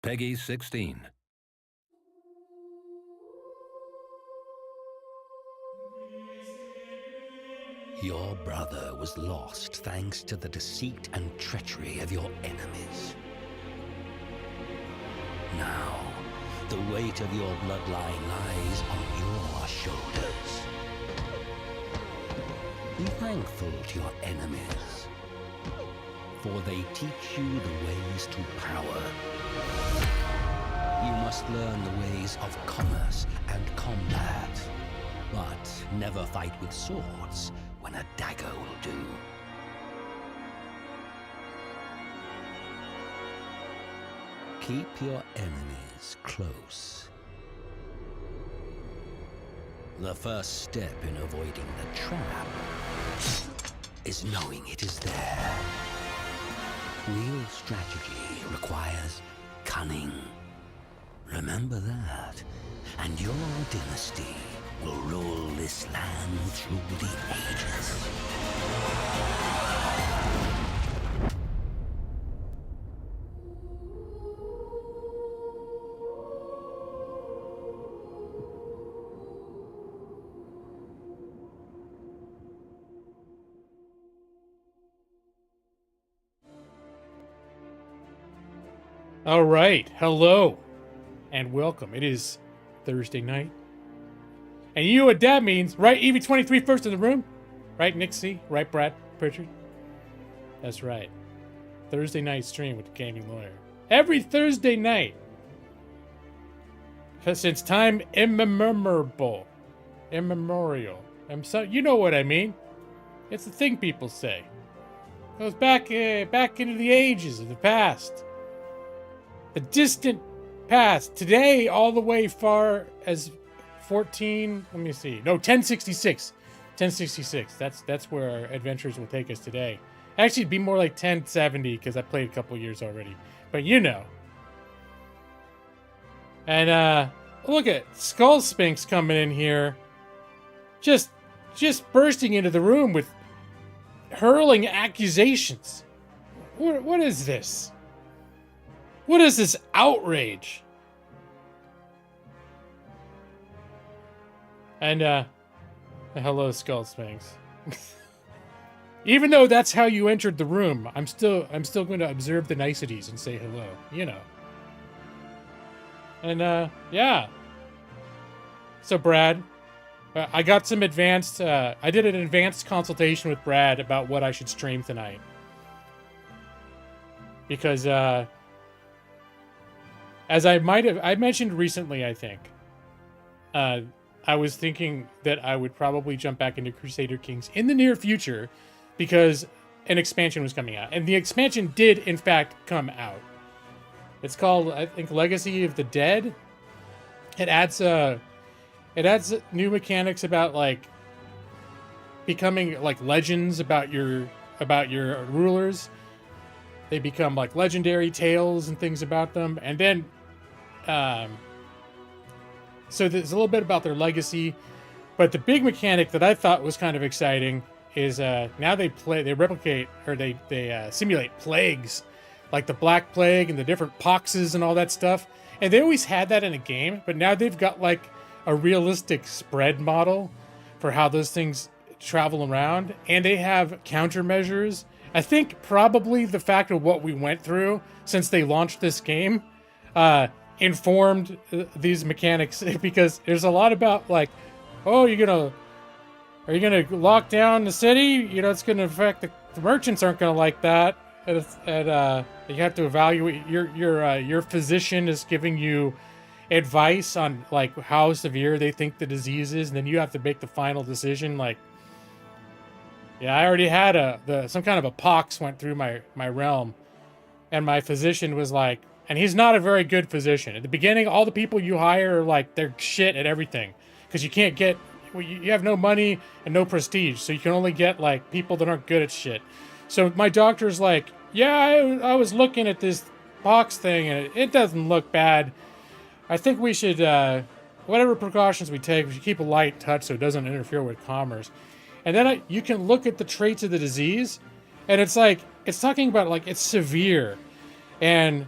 Peggy 16. Your brother was lost thanks to the deceit and treachery of your enemies. Now, the weight of your bloodline lies on your shoulders. Be thankful to your enemies, for they teach you the ways to power. You must learn the ways of commerce and combat, but never fight with swords when a dagger will do. Keep your enemies close. The first step in avoiding the trap is knowing it is there. Real strategy requires cunning. Remember that, and your dynasty will rule this land through the ages. All right, hello, and welcome. It is Thursday night, and you know what that means, right? EV23 first in the room, right? Nick C, right? Brad Pritchard. That's right. Thursday night stream with the gaming lawyer. Every Thursday night, since time immemorial. You know what I mean? It's the thing people say. It goes back into the ages of the past. The distant past. Today, all the way far as 1066. 1066. That's where our adventures will take us today. Actually, it'd be more like 1070 because I played a couple years already. But you know. And look at Skull Sphinx coming in here. Just bursting into the room with hurling accusations. What is this? What is this outrage? And, hello, Skull Sphinx. Even though that's how you entered the room, I'm still going to observe the niceties and say hello, you know. And, yeah. So, Brad, I got some advanced, I did an advanced consultation with Brad about what I should stream tonight. Because, as I mentioned recently, I think, I was thinking that I would probably jump back into Crusader Kings in the near future because an expansion was coming out. And the expansion did, in fact, come out. It's called, I think, Legacy of the Dead. It adds new mechanics about, like, becoming, like, legends about your rulers. They become, like, legendary tales and things about them. And then, so there's a little bit about their legacy, but the big mechanic that I thought was kind of exciting is now they replicate, or they simulate plagues, like the Black Plague and the different poxes and all that stuff. And they always had that in a game, but now they've got like a realistic spread model for how those things travel around, and they have countermeasures. I think probably the fact of what we went through since they launched this game informed these mechanics, because there's a lot about like, oh, are you gonna lock down the city? You know, it's gonna affect the merchants aren't gonna like that, and you have to evaluate your physician is giving you advice on like how severe they think the disease is, and then you have to make the final decision. Like, yeah, I already had some kind of a pox went through my realm, and my physician was like, and he's not a very good physician. At the beginning, all the people you hire are like, they're shit at everything, because you have no money and no prestige, so you can only get like people that aren't good at shit. So my doctor's like, yeah, I was looking at this pox thing, and it doesn't look bad. I think we should, whatever precautions we take, we should keep a light touch so it doesn't interfere with commerce. And then you can look at the traits of the disease, and it's like, it's talking about like, it's severe. And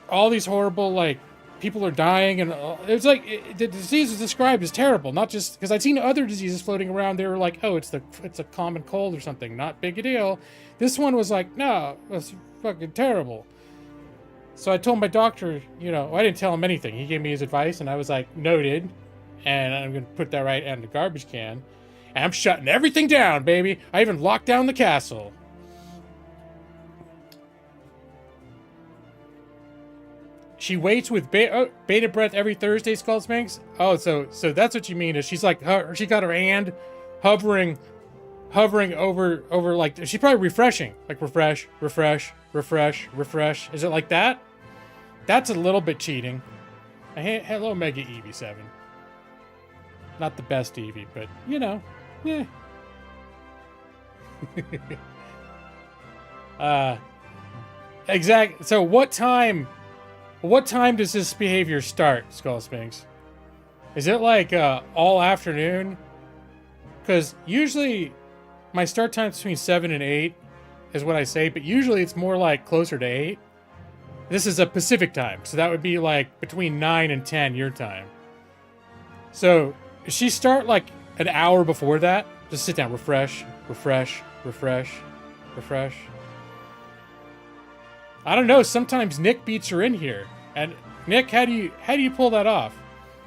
all these horrible, like, people are dying, and it's like the disease is described as terrible. Not just because I'd seen other diseases floating around. They were like, oh, it's a common cold or something, not big a deal. This one was like, no, it's fucking terrible. So I told my doctor, I didn't tell him anything. He gave me his advice, and I was like, noted, and I'm gonna put that right in the garbage can, and I'm shutting everything down, baby. I even locked down the castle. She waits with bated breath every Thursday, Skull Sphinx. Oh, so that's what you mean? Is she's like she got her hand hovering over like she's probably refreshing, like refresh. Is it like that? That's a little bit cheating. Hello, Mega EV7. Not the best Eevee, but yeah. Exactly. So what time does this behavior start, Skull Sphinx? Is it like all afternoon? Because usually my start time's between 7 and 8 is what I say, but usually it's more like closer to 8. This is a Pacific time, so that would be like between 9 and 10 your time. So does she start like an hour before that? Just sit down, refresh. I don't know. Sometimes Nick beats her in here. And Nick, how do you pull that off?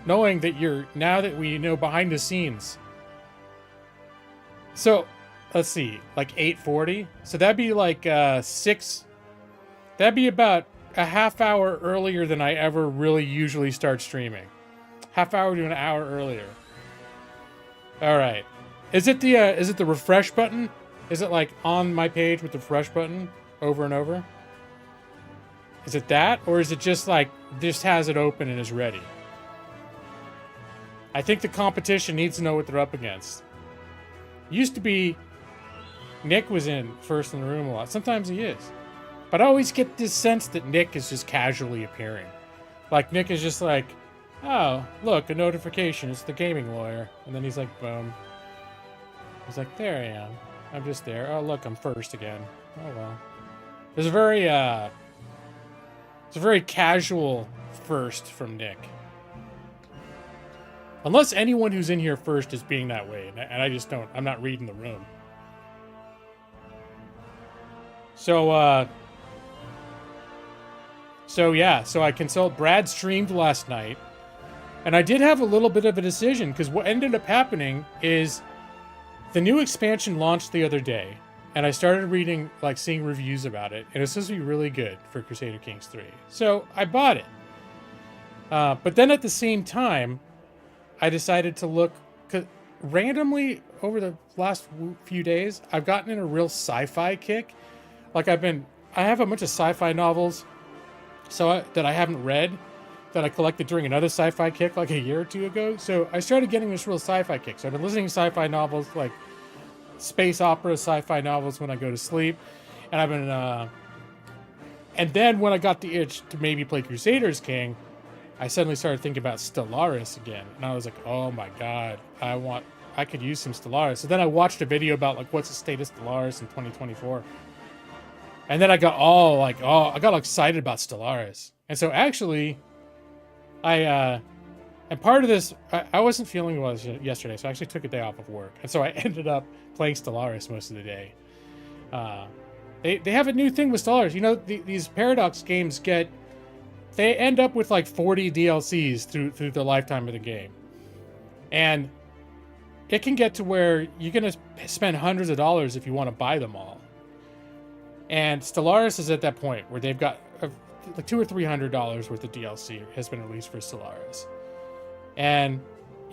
Knowing that now that we know behind the scenes. So, let's see, like 8:40. So that'd be like 6. That'd be about a half hour earlier than I ever really usually start streaming. Half hour to an hour earlier. All right. Is it the refresh button? Is it like on my page with the refresh button over and over? Is it that, or is it just like just has it open and is ready? I think the competition needs to know what they're up against. Used to be Nick was in first in the room a lot. Sometimes he is. But I always get this sense that Nick is just casually appearing. Like Nick is just like, oh, look, a notification. It's the gaming lawyer. And then he's like, boom. He's like, there I am. I'm just there. Oh, look, I'm first again. Oh, well. There's a very casual first from Nick. Unless anyone who's in here first is being that way. And I just don't. I'm not reading the room. So yeah. So I consult. Brad streamed last night. And I did have a little bit of a decision. Because what ended up happening is the new expansion launched the other day. And I started reading, like, seeing reviews about it. And it's supposed to be really good for Crusader Kings 3. So I bought it. But then at the same time, I decided to look, cause randomly over the last few days, I've gotten in a real sci-fi kick. Like I have a bunch of sci-fi novels that I haven't read that I collected during another sci-fi kick like a year or two ago. So I started getting this real sci-fi kick. So I've been listening to sci-fi novels, like space opera sci-fi novels when I go to sleep. And I've been, and then when I got the itch to maybe play Crusaders King, I suddenly started thinking about Stellaris again. And I was like, oh my God, I could use some Stellaris. So then I watched a video about like, what's the state of Stellaris in 2024. And then I got all excited about Stellaris. And so actually, and part of this, I wasn't feeling well yesterday, so I actually took a day off of work. And so I ended up playing Stellaris most of the day. They have a new thing with Stellaris. You know, these Paradox games they end up with like 40 DLCs through the lifetime of the game. And it can get to where you're going to spend hundreds of dollars if you want to buy them all. And Stellaris is at that point where they've got like $200 or $300 worth of DLC has been released for Stellaris. And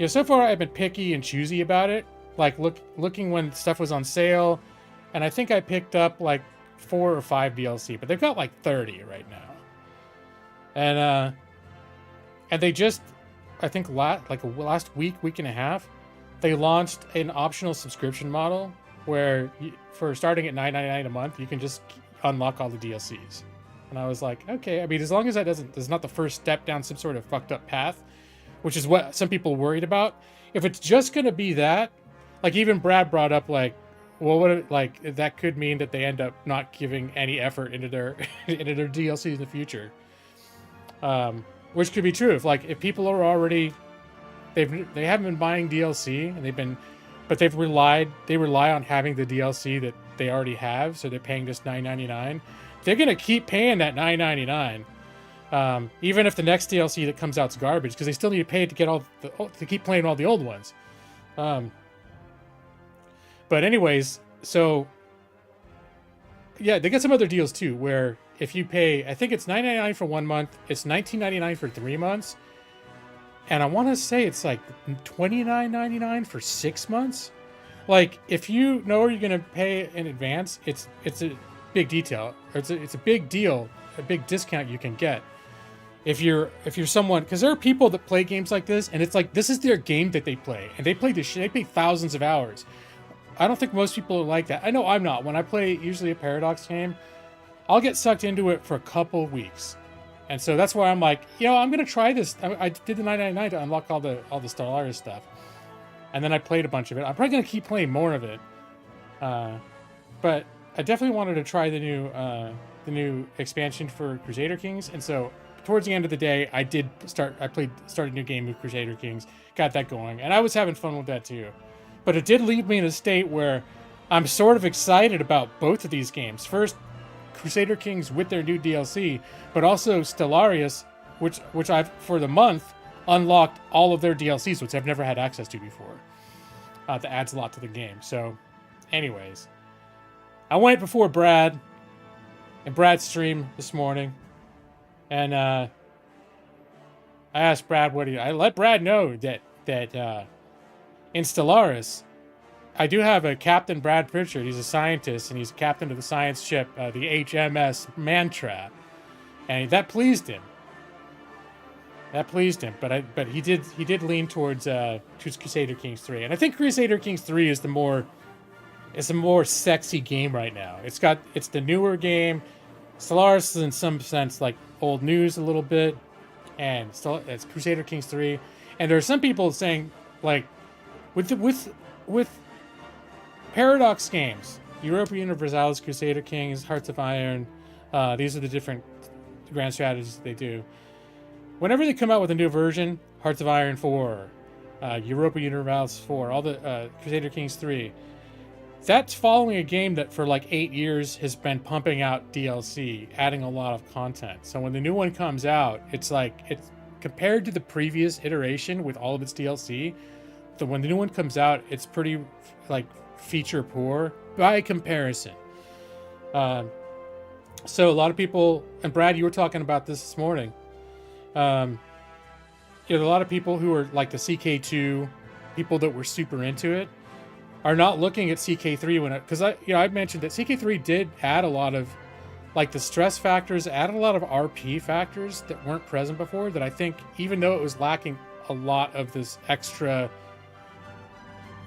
so far I've been picky and choosy about it. Like looking when stuff was on sale, and I think I picked up like 4 or 5 DLC, but they've got like 30 right now. And they just, I think last week and a half, they launched an optional subscription model where for starting at $9.99 a month, you can just unlock all the DLCs. And I was like, okay, I mean, as long as that is not the first step down some sort of fucked up path, which is what some people worried about. If it's just going to be that, like even Brad brought up like, well, that could mean that they end up not giving any effort into their into their DLC in the future. Which could be true if people are already they haven't been buying DLC and they rely on having the DLC that they already have, so they're paying this $9.99. They're gonna keep paying that $9.99, even if the next DLC that comes out is garbage, because they still need to pay to keep playing all the old ones. But anyways, so yeah, they get some other deals too, where if you pay, I think it's $9.99 for 1 month, it's $19.99 for 3 months, and I want to say it's like $29.99 for 6 months. Like, if you know you're gonna pay in advance, it's a big detail. Or it's a big deal, a big discount you can get. If you're someone, because there are people that play games like this, and it's like this is their game that they play, and they play this shit. They play thousands of hours. I don't think most people are like that. I know I'm not. When I play usually a Paradox game, I'll get sucked into it for a couple weeks. And so that's why I'm like, I'm gonna try this. I did the $9.99 to unlock all the Stellaris stuff, and then I played a bunch of it. I'm probably gonna keep playing more of it, but I definitely wanted to try the new expansion for Crusader Kings. And so towards the end of the day, I started a new game with Crusader Kings, got that going, and I was having fun with that too. But it did leave me in a state where I'm sort of excited about both of these games. First, Crusader Kings with their new DLC, but also Stellaris, which I've, for the month, unlocked all of their DLCs, which I've never had access to before. That adds a lot to the game. So, anyways, I went before Brad, in Brad's stream this morning, and I asked Brad I let Brad know that in Stellaris, I do have a Captain Brad Pritchard. He's a scientist, and he's captain of the science ship, the HMS Mantra, and that pleased him. But he did lean towards Crusader Kings 3, and I think Crusader Kings 3 is a more sexy game right now. It's the newer game. Stellaris is in some sense like old news a little bit, and it's Crusader Kings 3. And there are some people saying, like, with Paradox games, Europa Universalis, Crusader Kings, Hearts of Iron, these are the different grand strategies they do. Whenever they come out with a new version, Hearts of Iron 4, Europa Universalis 4, all the Crusader Kings 3, that's following a game that for like 8 years has been pumping out DLC, adding a lot of content. So when the new one comes out, it's compared to the previous iteration with all of its DLC, when the new one comes out, it's pretty like feature poor by comparison. So a lot of people, and Brad, you were talking about this morning. A lot of people who are like the CK2, people that were super into it, are not looking at CK3 because I mentioned that CK3 did add a lot of like the stress factors, added a lot of RP factors that weren't present before, that I think, even though it was lacking a lot of this extra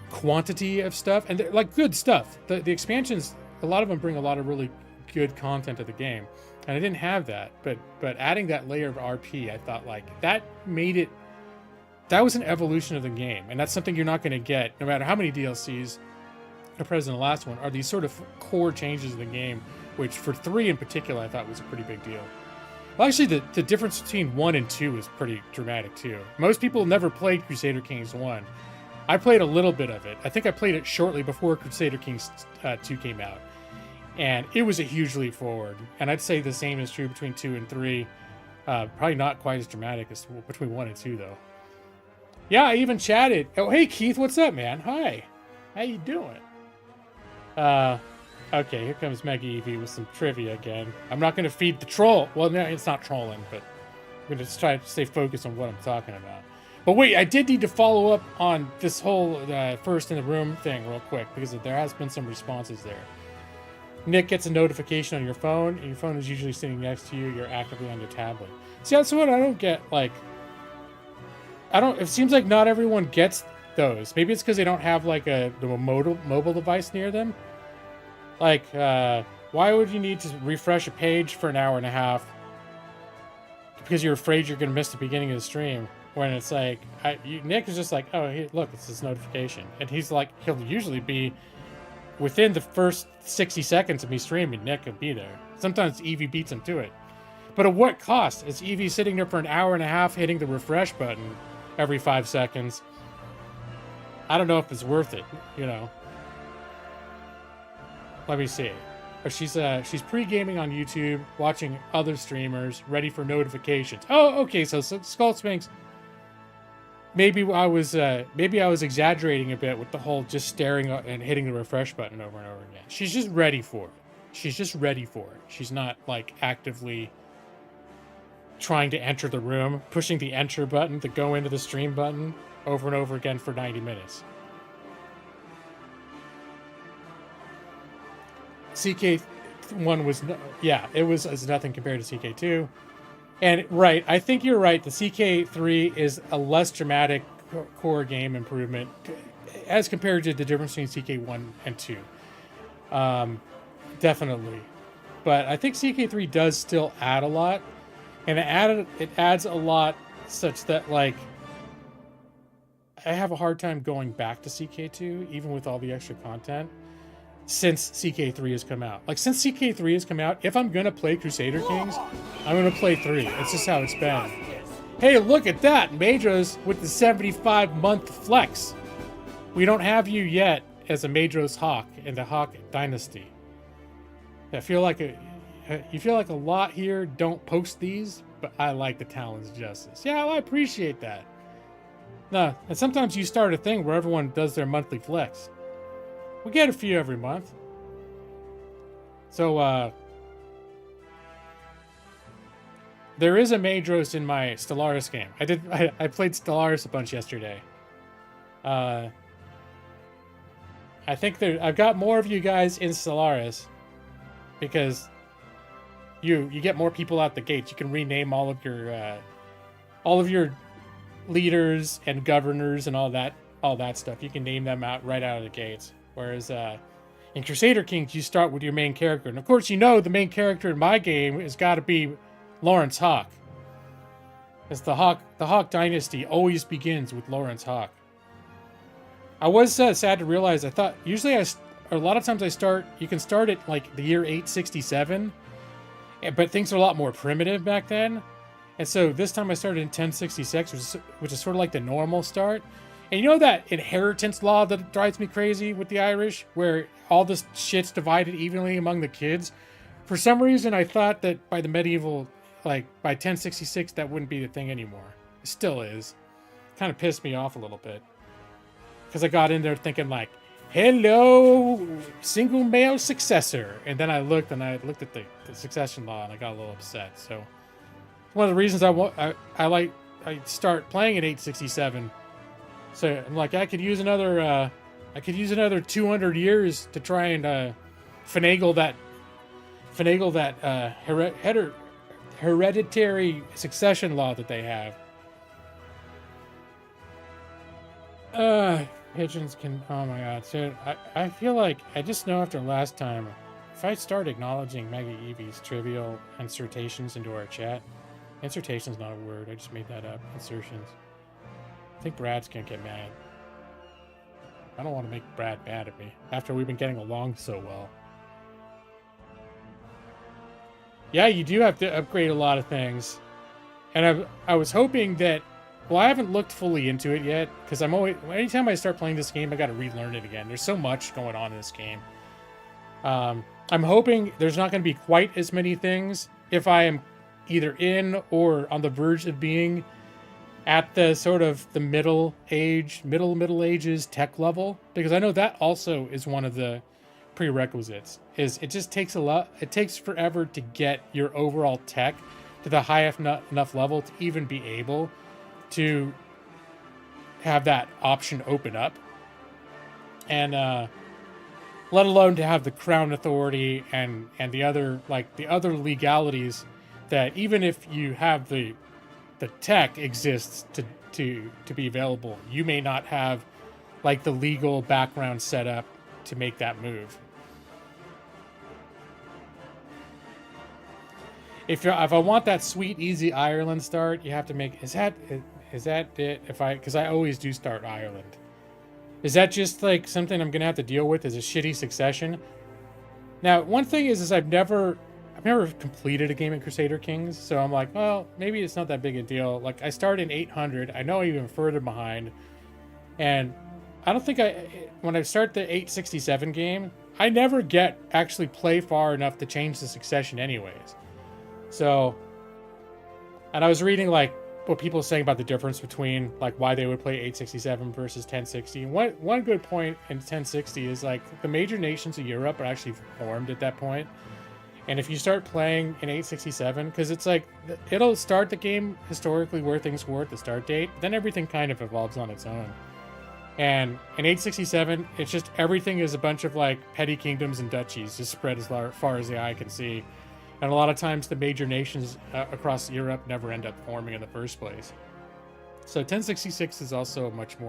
quantity of stuff, and they're like good stuff. The expansions, a lot of them bring a lot of really good content to the game, and I didn't have that. But adding that layer of RP, I thought like that was an evolution of the game, and that's something you're not going to get no matter how many DLCs are present in the last one. Are these sort of core changes in the game, which for 3 in particular I thought was a pretty big deal. Well, actually, the difference between 1 and 2 is pretty dramatic too. Most people never played Crusader Kings 1. I played a little bit of it. I think I played it shortly before Crusader Kings 2 came out. And it was a huge leap forward. And I'd say the same is true between 2 and 3. Probably not quite as dramatic as between 1 and 2, though. Yeah, I even chatted. Oh, hey, Keith, what's up, man? Hi. How you doing? Okay, here comes Maggie Evie with some trivia again. I'm not going to feed the troll. Well, no, it's not trolling, but I'm going to try to stay focused on what I'm talking about. But wait, I did need to follow up on this whole first in the room thing real quick, because there has been some responses there. Nick gets a notification on your phone, and your phone is usually sitting next to you. You're actively on your tablet. See, that's what I don't get. Like, it seems like not everyone gets those. Maybe it's because they don't have like the mobile device near them. Like, why would you need to refresh a page for an hour and a half because you're afraid you're going to miss the beginning of the stream? When it's like, Nick is just like, oh, hey, look, it's this notification. And he's like, he'll usually be within the first 60 seconds of me streaming, Nick will be there. Sometimes Evie beats him to it. But at what cost? It's Evie sitting there for an hour and a half hitting the refresh button every 5 seconds. I don't know if it's worth it, you know. Let me see. She's pre-gaming on YouTube, watching other streamers, ready for notifications. Oh, okay. So Skull Sphinx. Maybe I was exaggerating a bit with the whole just staring and hitting the refresh button over and over again. She's just ready for it. She's just ready for it. She's not like actively trying to enter the room, pushing the enter button, the go into the stream button over and over again for 90 minutes. CK1 was, it was nothing compared to CK2. And right, I think you're right. The CK3 is a less dramatic core game improvement as compared to the difference between CK1 and 2. Definitely. But I think CK3 does still add a lot. And it adds a lot such that, like, I have a hard time going back to CK2, even with all the extra content, since CK3 has come out. Like, since CK3 has come out, if I'm going to play Crusader Kings, I'm going to play 3. It's just how it's been. Hey, look at that! Madros with the 75-month flex. We don't have you yet as a Madros Hawk in the Hawk Dynasty. I feel like you feel like a lot here don't post these, but I like the Talon's Justice. Yeah, well, I appreciate that. No, and sometimes you start a thing where everyone does their monthly flex. We get a few every month. So, there is a Madros in my Stellaris game. I played Stellaris a bunch yesterday. I think I've got more of you guys in Stellaris because you get more people out the gates. You can rename all of your leaders and governors and all that stuff. You can name them out right out of the gates. Whereas in Crusader Kings, you start with your main character. And of course, you know the main character in my game has got to be Lawrence Hawk. As the Hawk Dynasty always begins with Lawrence Hawk. I was sad to realize I thought usually a lot of times you can start at like the year 867, but things are a lot more primitive back then. And so this time I started in 1066, which is sort of like the normal start. And you know that inheritance law that drives me crazy with the Irish, where all this shit's divided evenly among the kids? For some reason, I thought that by the medieval, like by 1066, that wouldn't be the thing anymore. It still is. Kind of pissed me off a little bit. Because I got in there thinking like, hello, single male successor. And then I looked at the succession law and I got a little upset. So one of the reasons I start playing at 867. So I'm like, I could use another 200 years to try and finagle that hereditary succession law that they have. Pigeons can, oh my god. So I feel like I just know after last time, if I start acknowledging Mega Eevee's trivial insertions into our chat, insertion's not a word, I just made that up. Insertions. I think Brad's gonna get mad. I don't want to make Brad mad at me after we've been getting along so well. Yeah, you do have to upgrade a lot of things. And I was hoping that, well, I haven't looked fully into it yet, because anytime I start playing this game, I gotta relearn it again. There's so much going on in this game. I'm hoping there's not gonna be quite as many things if I am either in or on the verge of being at the sort of the middle ages tech level, because I know that also is one of the prerequisites. Is it just takes it takes forever to get your overall tech to the high enough level to even be able to have that option open up, and let alone to have the crown authority and the other legalities that even if you have the tech exists to be available, you may not have like the legal background set up to make that move. If I want that sweet easy Ireland start, you have to make is that it? Because I always do start Ireland. Is that just like something I'm gonna have to deal with as a shitty succession? Now, one thing is I've never I've never completed a game in Crusader Kings, so I'm like, well, maybe it's not that big a deal. Like, I start in 800. I know I'm even further behind. And I don't think when I start the 867 game, I never actually play far enough to change the succession anyways. So, and I was reading like what people are saying about the difference between like why they would play 867 versus 1060. And one good point in 1060 is like the major nations of Europe are actually formed at that point. And if you start playing in 867, because it's like, it'll start the game historically where things were at the start date, then everything kind of evolves on its own. And in 867, it's just everything is a bunch of like petty kingdoms and duchies just spread as far as the eye can see. And a lot of times the major nations across Europe never end up forming in the first place. So 1066 is also a much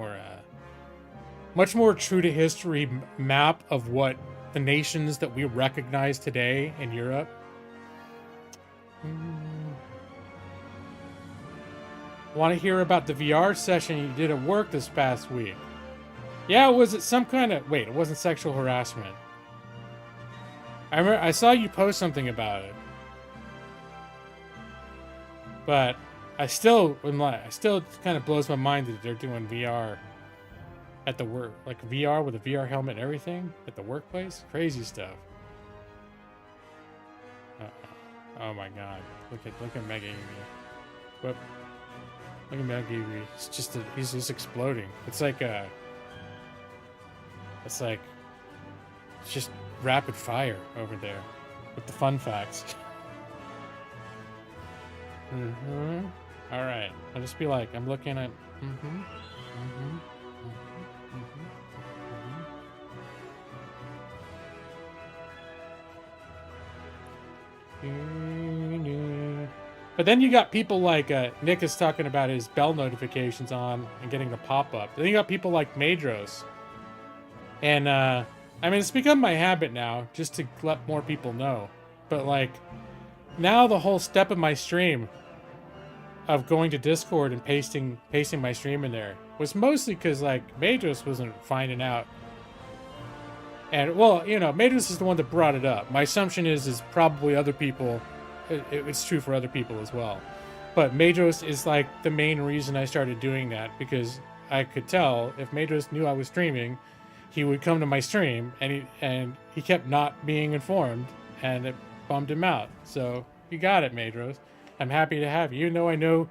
more true to history map of what the nations that we recognize today in Europe. Want to hear about the VR session you did at work this past week? Yeah, was it some kind of... Wait, it wasn't sexual harassment. I remember I saw you post something about it. But I still kind of blows my mind that they're doing VR at the work, like VR with a VR helmet and everything at the workplace. Crazy stuff. Oh my god. Look at Mega Eevee. Whoop. Look at Mega Eevee. He's just exploding. It's just rapid fire over there with the fun facts. All right. I'll just be like, I'm looking at. But then you got people like Nick is talking about his bell notifications on and getting the pop-up. Then you got people like Madros. And I mean, it's become my habit now just to let more people know. But like now the whole step of my stream of going to Discord and pasting my stream in there was mostly because like Madros wasn't finding out. And well, you know, Madros is the one that brought it up. My assumption is probably other people. It's true for other people as well. But Madros is like the main reason I started doing that, because I could tell if Madros knew I was streaming, he would come to my stream, and he kept not being informed, and it bummed him out. So you got it, Madros. I'm happy to have you. Even though I know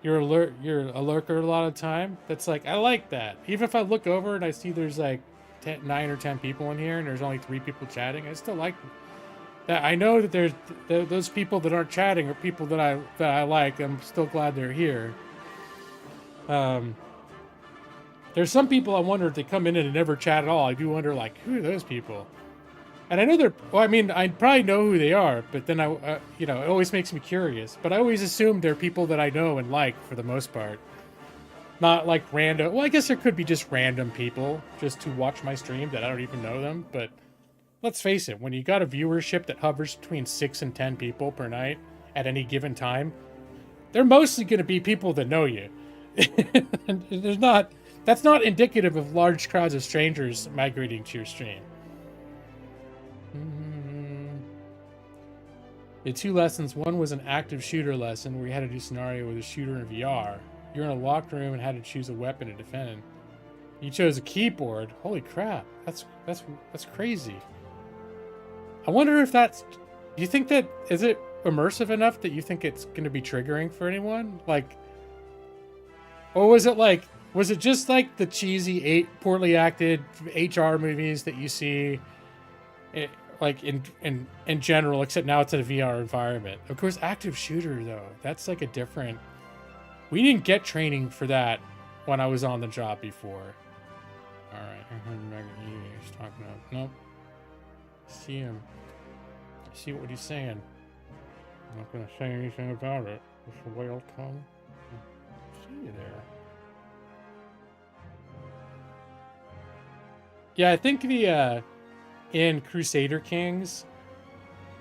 you're a lurker a lot of the time. That's like, I like that. Even if I look over and I see there's like 9 or 10 people in here and there's only 3 people chatting, I still like that. I know that there's those people that aren't chatting are people that I like. I'm still glad they're here. There's some people I wonder if they come in and never chat at all. I do wonder, like, who are those people? And I know well, I mean, I probably know who they are, but then you know, it always makes me curious. But I always assume they're people that I know and like for the most part. Not like random. Well, I guess there could be just random people just to watch my stream that I don't even know them. But let's face it, when you got a viewership that hovers between 6 and 10 people per night at any given time, they're mostly going to be people that know you. That's not indicative of large crowds of strangers migrating to your stream. The 2 lessons. One was an active shooter lesson where you had to do a scenario with a shooter in VR. You're in a locked room and had to choose a weapon to defend. You chose a keyboard. Holy crap. That's crazy. I wonder if that's... Do you think that... Is it immersive enough that you think it's going to be triggering for anyone? Like... Or was it like... Was it just like the cheesy, poorly acted HR movies that you see... like in general, except now it's in a VR environment. Of course, active shooter, though. That's like a different... We didn't get training for that when I was on the job before. Alright, he's talking about... Nope. See him. See what he's saying. I'm not going to say anything about it. It's a whale tongue. See you there. Yeah, I think the... in Crusader Kings,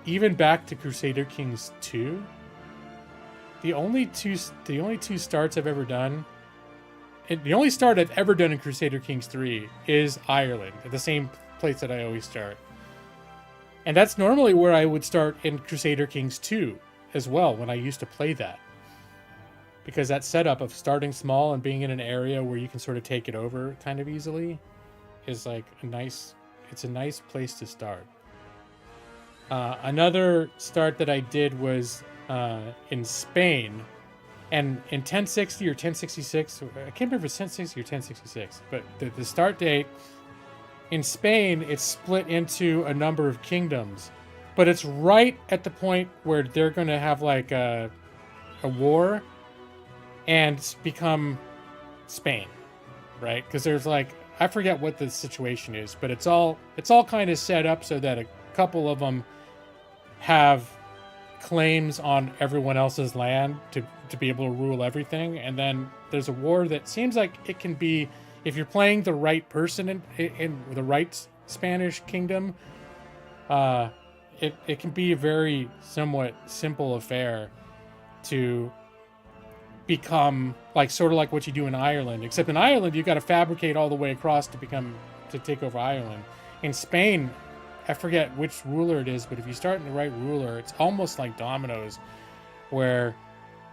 even back to Crusader Kings 2, the only two starts I've ever done, and the only start I've ever done in Crusader Kings 3 is Ireland, at the same place that I always start. And that's normally where I would start in Crusader Kings 2 as well, when I used to play that. Because that setup of starting small and being in an area where you can sort of take it over kind of easily is like it's a nice place to start. Another start that I did was in Spain, and in 1060 or 1066, I can't remember if it's 1060 or 1066, but the start date in Spain, it's split into a number of kingdoms, but it's right at the point where they're going to have like a war and become Spain, right? Because there's like, I forget what the situation is, but it's all kind of set up so that a couple of them have claims on everyone else's land to be able to rule everything. And then there's a war that seems like it can be, if you're playing the right person in the right Spanish kingdom, it can be a very somewhat simple affair to become like sort of like what you do in Ireland, except in Ireland you got to fabricate all the way across to take over Ireland. In Spain, I forget which ruler it is, but if you start in the right ruler, it's almost like dominoes, where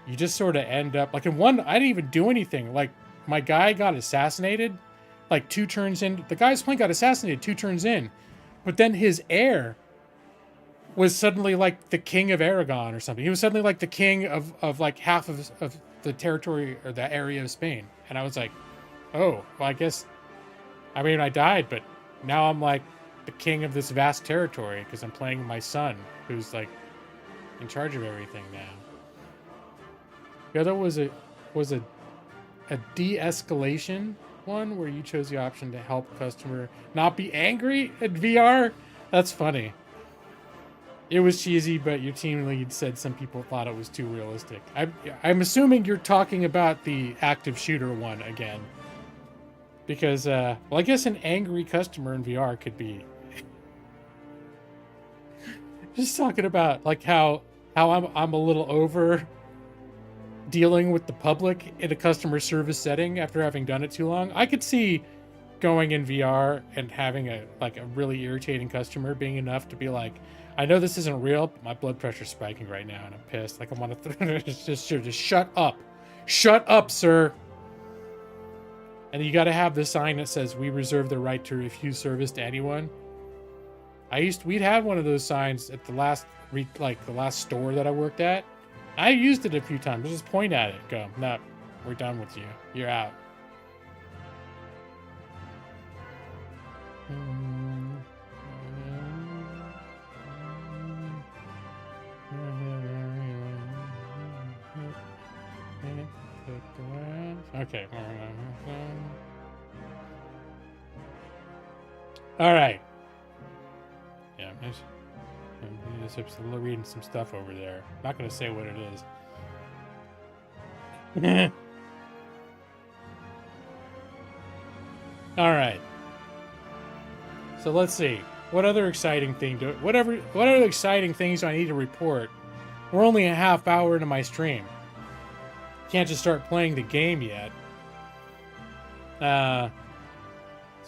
you just sort of end up like in one. I didn't even do anything. Like my guy got assassinated, like 2 turns in. The guy's playing got assassinated 2 turns in, but then his heir was suddenly like the king of Aragon or something. He was suddenly like the king of like half of the territory or the area of Spain. And I was like, oh, well, I guess, I mean, I died, but now I'm like the king of this vast territory because I'm playing my son who's like in charge of everything now. The other was a de-escalation one where you chose the option to help customer not be angry at VR. That's funny. It was cheesy, but your team lead said some people thought it was too realistic. I'm assuming you're talking about the active shooter one again. Because, well, I guess an angry customer in VR could be... Just talking about, like, how I'm a little over dealing with the public in a customer service setting after having done it too long. I could see going in VR and having a really irritating customer being enough to be like, I know this isn't real, but my blood pressure's spiking right now, and I'm pissed. Like, I want to just shut up. Shut up, sir. And you got to have the sign that says, we reserve the right to refuse service to anyone. We'd have one of those signs at the last store that I worked at. I used it a few times. I just point at it, go, no, we're done with you. You're out. Okay. All right. Yeah, I'm just reading some stuff over there. Not going to say what it is. All right. So let's see. What other exciting things do I need to report? We're only a half hour into my stream. Can't just start playing the game yet. So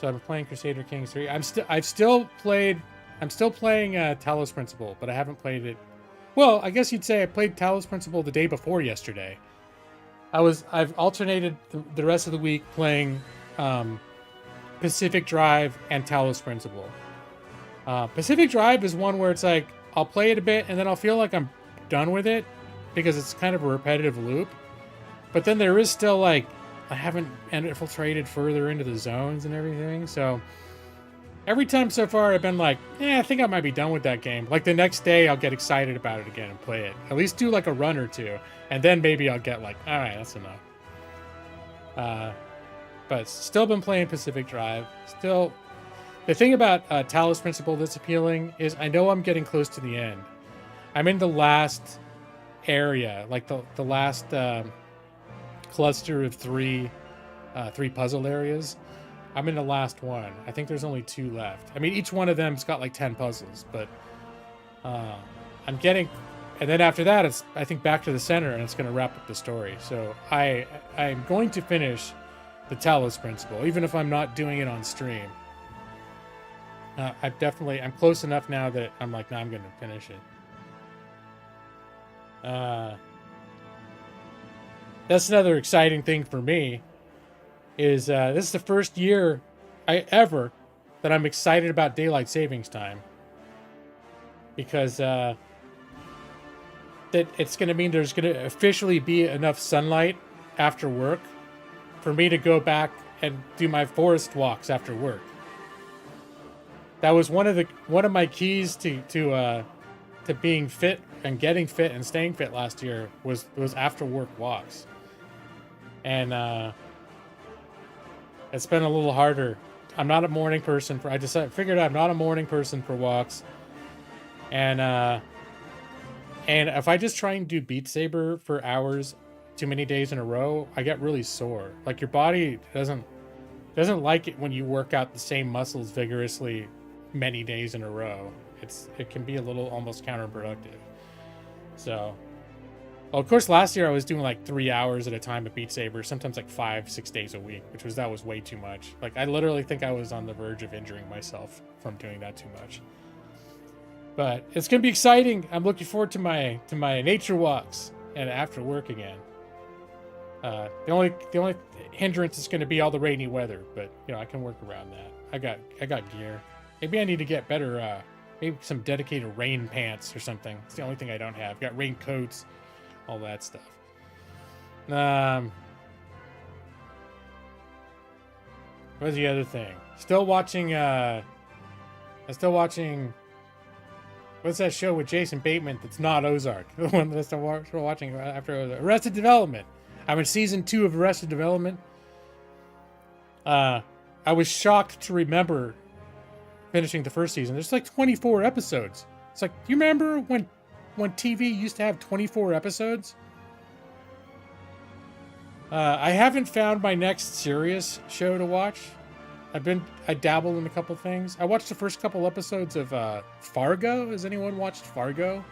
I've been playing Crusader Kings 3. I'm still playing Talos Principle, but I haven't played it. Well, I guess you'd say I played Talos Principle the day before yesterday. I've alternated the rest of the week playing Pacific Drive and Talos Principle. Pacific Drive is one where it's like I'll play it a bit and then I'll feel like I'm done with it because it's kind of a repetitive loop. But then there is still like I haven't infiltrated further into the zones and everything. So every time so far I've been like, I think I might be done with that game. Like the next day I'll get excited about it again and play it. At least do like a run or two. And then maybe I'll get like, all right, that's enough. But still been playing Pacific Drive. Still, the thing about Talos Principle that's appealing is I know I'm getting close to the end. I'm in the last area, like the last cluster of three puzzle areas. I'm in the last one. I think there's only 2 left. I mean, each one of them's got like 10 puzzles, but I'm getting, and then after that, it's I think back to the center, and it's going to wrap up the story. So I'm going to finish the Talos Principle, even if I'm not doing it on stream. I'm close enough now that I'm like, nah, I'm gonna finish it. That's another exciting thing for me. Is this is the first year ever that I'm excited about daylight savings time, because that it's going to mean there's going to officially be enough sunlight after work for me to go back and do my forest walks after work. That was one of my keys to being fit and getting fit and staying fit last year was after work walks. And it's been a little harder. I'm not a morning person I figured I'm not a morning person for walks. And if I just try and do Beat Saber for hours too many days in a row, I get really sore. Like, your body doesn't like it when you work out the same muscles vigorously many days in a row. It can be a little almost counterproductive. So, well, of course, last year I was doing like 3 hours at a time of Beat Saber, sometimes like 5-6 days a week, that was way too much. Like, I literally think I was on the verge of injuring myself from doing that too much. But it's gonna be exciting. I'm looking forward to my nature walks and after work again. The only hindrance is gonna be all the rainy weather, but I can work around that. I got gear. Maybe I need to get better. Maybe some dedicated rain pants or something. It's the only thing I don't have. Got rain coats, all that stuff. What's the other thing? Still watching. I'm still watching. What's that show with Jason Bateman that's not Ozark? The one that I'm still watching after Ozark. Arrested Development. I'm in season 2 of Arrested Development. I was shocked to remember finishing the first season. There's like 24 episodes. It's like, do you remember when TV used to have 24 episodes? I haven't found my next serious show to watch. I dabbled in a couple things. I watched the first couple episodes of Fargo. Has anyone watched Fargo?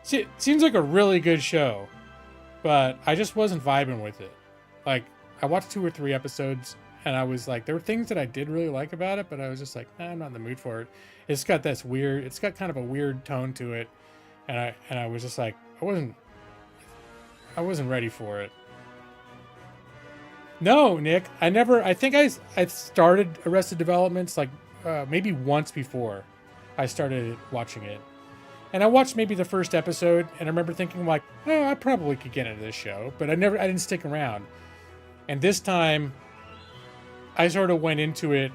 See, it seems like a really good show, but I just wasn't vibing with it. Like, I watched 2 or 3 episodes, and I was like, there were things that I did really like about it, but I was just like, I'm not in the mood for it. It's got kind of a weird tone to it, and I was just like, I wasn't ready for it. No, Nick, I think I started Arrested Development like maybe once before I started watching it. And I watched maybe the first episode, and I remember thinking like, oh, I probably could get into this show, but I didn't stick around. And this time, I sort of went into it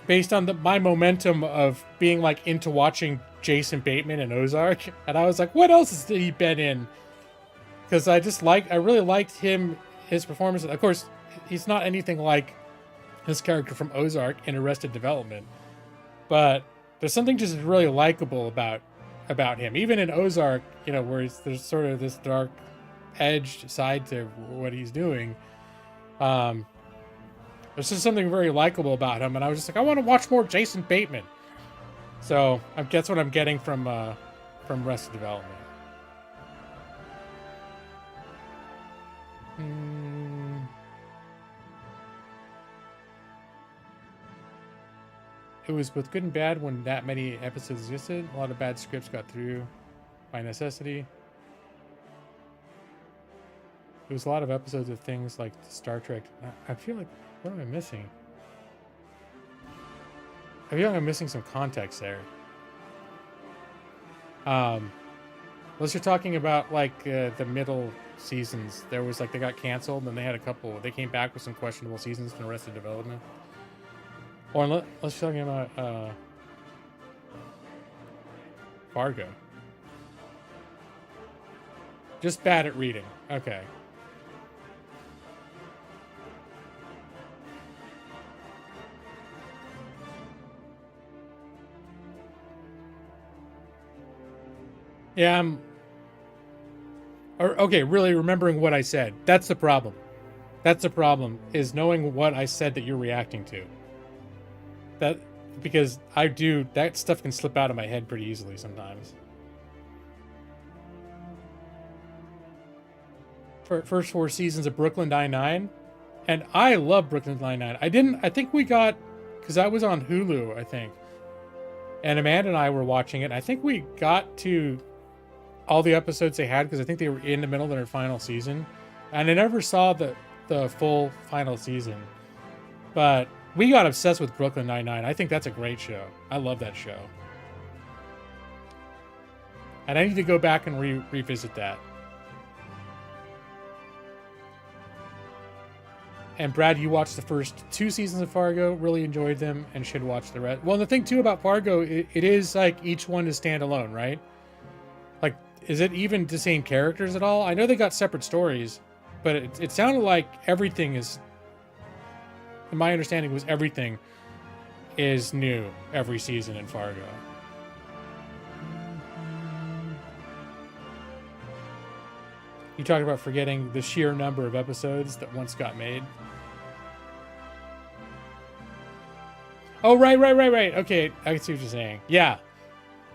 based on my momentum of being like into watching Jason Bateman and Ozark, and I was like, what else has he been in? Because I really liked his performance. Of course, he's not anything like his character from Ozark in Arrested Development, but there's something just really likable about him. Even in Ozark, where there's sort of this dark edged side to what he's doing. There's just something very likable about him, and I was just like, I want to watch more Jason Bateman. So that's what I'm getting from Arrested Development. It was both good and bad when that many episodes existed. A lot of bad scripts got through by necessity. There was a lot of episodes of things like Star Trek. I feel like, what am I missing? I feel like I'm missing some context there. Unless you're talking about like the middle seasons, there was like they got canceled and they had they came back with some questionable seasons from Arrested Development. Or unless you're talking about Fargo. Just bad at reading. Okay. Yeah, okay, really remembering what I said. That's the problem. That's the problem, is knowing what I said that you're reacting to. Because that stuff can slip out of my head pretty easily sometimes. First 4 seasons of Brooklyn Nine-Nine, and I love Brooklyn Nine-Nine. I think we got because that was on Hulu, I think. And Amanda and I were watching it. And I think we got to all the episodes they had because I think they were in the middle of their final season. And I never saw the full final season. But we got obsessed with Brooklyn Nine-Nine. I think that's a great show. I love that show. And I need to go back and revisit that. And Brad, you watched the first 2 seasons of Fargo, really enjoyed them, and should watch the rest. Well, the thing too about Fargo, it is like each one is standalone, right? Like, is it even the same characters at all? I know they got separate stories, but it sounded like everything is, in my understanding, was everything is new every season in Fargo. You talked about forgetting the sheer number of episodes that once got made. Oh, right. Okay, I can see what you're saying. Yeah.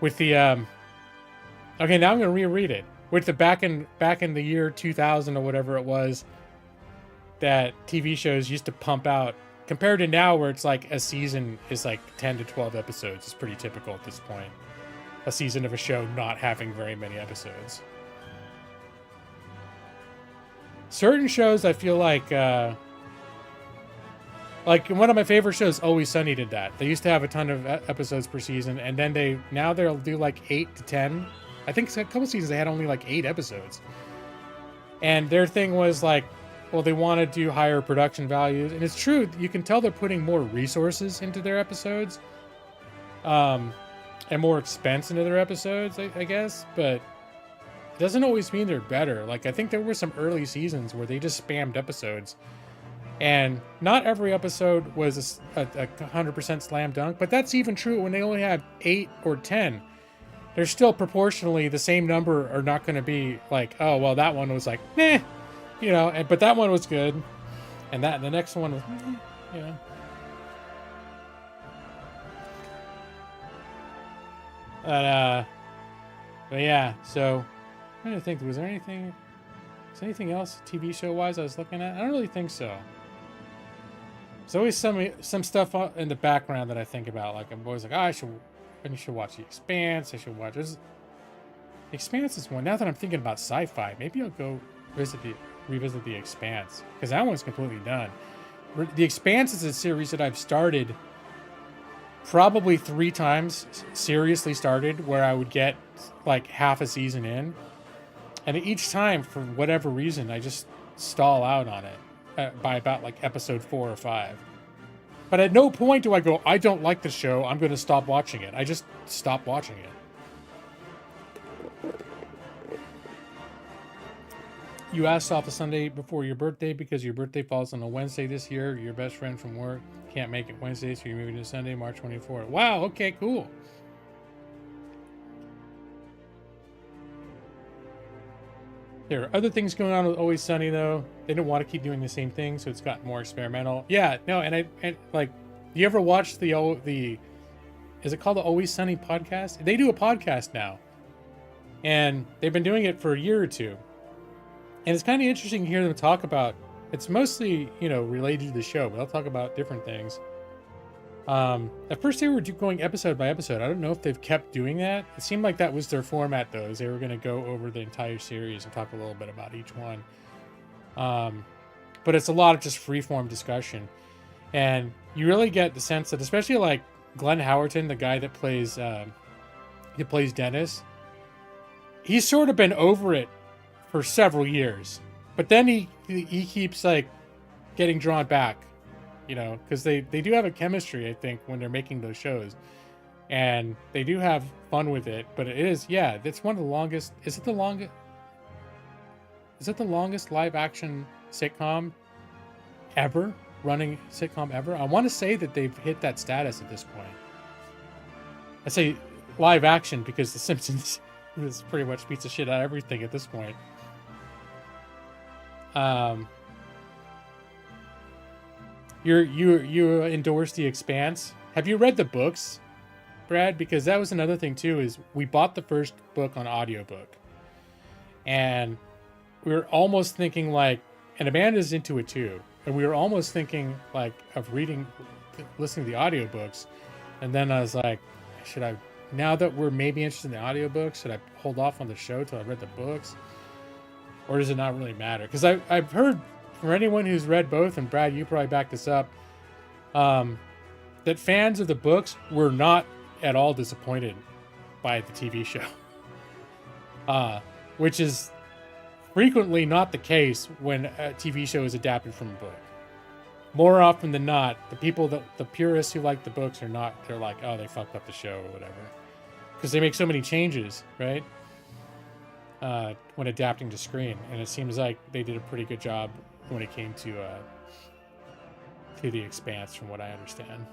With the, okay, now I'm going to reread it. With the back in the year 2000 or whatever it was, that TV shows used to pump out, compared to now where it's like a season is like 10 to 12 episodes. It's pretty typical at this point. A season of a show not having very many episodes. Certain shows I feel like one of my favorite shows, Always Sunny, did that. They used to have a ton of episodes per season, and then they'll do like 8 to 10. I think a couple seasons they had only like 8 episodes. And their thing was like, well, they want to do higher production values, and it's true. You can tell they're putting more resources into their episodes, and more expense into their episodes, I guess. But it doesn't always mean they're better. Like, I think there were some early seasons where they just spammed episodes. And not every episode was a 100% slam dunk, but that's even true when they only had 8 or 10. There's still proportionally the same number are not going to be like, oh, well, that one was like, meh, you know, but that one was good. And the next one was, you know. But yeah, so I'm trying to think, was there anything else TV show wise I was looking at? I don't really think so. There's always some stuff in the background that I think about. Like, I'm always like, oh, I should watch The Expanse. I should watch this. The Expanse is one. Now that I'm thinking about sci-fi, maybe I'll go revisit The Expanse, because that one's completely done. The Expanse is a series that I've started probably 3 times, seriously started, where I would get like half a season in, and each time, for whatever reason, I just stall out on it by about like episode 4 or 5. But at no point do I go, I don't like the show, I'm going to stop watching it. I just stop watching it. You asked off a Sunday before your birthday because your birthday falls on a Wednesday this year. Your best friend from work can't make it Wednesday, so you're moving to Sunday, March 24th. Wow, okay, cool. There are other things going on with Always Sunny, though. They don't want to keep doing the same thing, so it's gotten more experimental. Yeah, no, and like, you ever watch the is it called the Always Sunny podcast? They do a podcast now, and they've been doing it for a year or two, and it's kind of interesting to hear them talk about. It's mostly, you know, related to the show, but they'll talk about different things. At first they were going episode by episode. I don't know if they've kept doing that. It seemed like that was their format, though, is they were going to go over the entire series and talk a little bit about each one. But it's a lot of just free-form discussion. And you really get the sense that, especially like Glenn Howerton, the guy that plays Dennis, he's sort of been over it for several years. But then he keeps like getting drawn back. You know, because they do have a chemistry, I think, when they're making those shows. And they do have fun with it. But it is, yeah, it's one of the longest. Is it the longest live action sitcom ever? Running sitcom ever? I want to say that they've hit that status at this point. I say live action because The Simpsons is pretty much beats the shit out of everything at this point. You endorse The Expanse. Have you read the books, Brad? Because that was another thing too, is we bought the first book on audiobook. And we were almost thinking like, and Amanda's into it too, and we were almost thinking like of reading listening to the audiobooks, and then I was like, should I, now that we're maybe interested in the audiobooks, should I hold off on the show till I read the books, or does it not really matter? Because I've heard from anyone who's read both, and Brad, you probably backed this up, that fans of the books were not at all disappointed by the TV show, which is frequently not the case when a TV show is adapted from a book. More often than not, the purists who like the books are not, they're like, oh, they fucked up the show or whatever. Because they make so many changes, right? When adapting to screen. And it seems like they did a pretty good job when it came to The Expanse, from what I understand.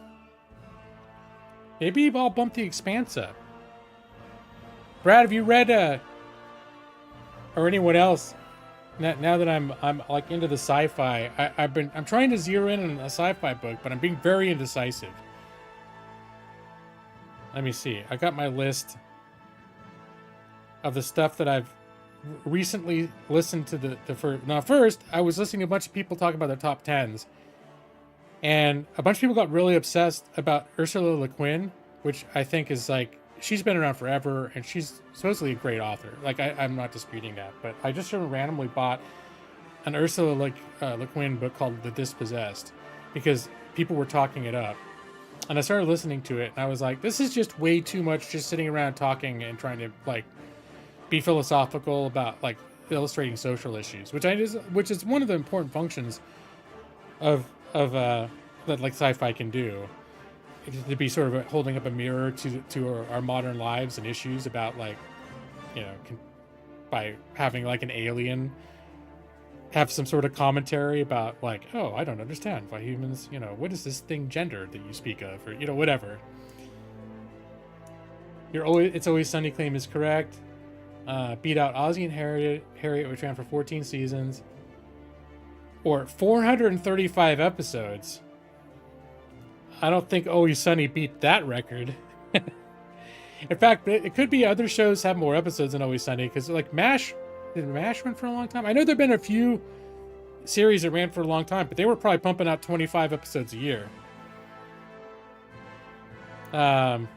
Maybe I'll bump The Expanse up. Brad, have you read, or anyone else? Now that I'm like into the sci-fi, I'm trying to zero in on a sci-fi book, but I'm being very indecisive. Let me see. I got my list of the stuff that I've recently listened to the first. Now, first, I was listening to a bunch of people talk about their top 10s, and a bunch of people got really obsessed about Ursula Le Guin, which I think is like, she's been around forever, and she's supposedly a great author. Like, I'm not disputing that, but I just sort of randomly bought an Ursula Le Guin book called The Dispossessed because people were talking it up. And I started listening to it, and I was like, this is just way too much just sitting around talking and trying to, like, be philosophical about, like, illustrating social issues, which is one of the important functions of that, like, sci-fi can do. To be sort of holding up a mirror to our modern lives and issues about, like, you know, by having, like, an alien have some sort of commentary about, like, oh, I don't understand why humans, you know, what is this thing gender that you speak of, or, you know, whatever. It's Always Sunny claim is correct. Beat out Ozzie and Harriet, which ran for 14 seasons, or 435 episodes. I don't think Always Sunny beat that record. In fact, it could be other shows have more episodes than Always Sunny, because, like, did MASH run for a long time? I know there have been a few series that ran for a long time, but they were probably pumping out 25 episodes a year. There's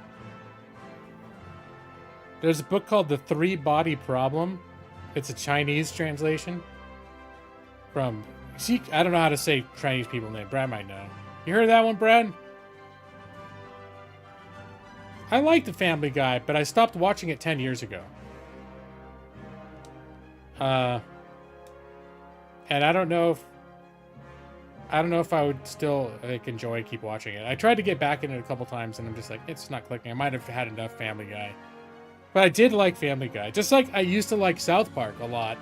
a book called The Three Body Problem. It's a Chinese translation from... See, I don't know how to say Chinese people name. Brad might know. You heard of that one, Brad? I like The Family Guy, but I stopped watching it 10 years ago. And I don't know if I would still, like, keep watching it. I tried to get back in it a couple times, and I'm just like, it's not clicking. I might have had enough Family Guy. But I did like Family Guy. Just like I used to like South Park a lot.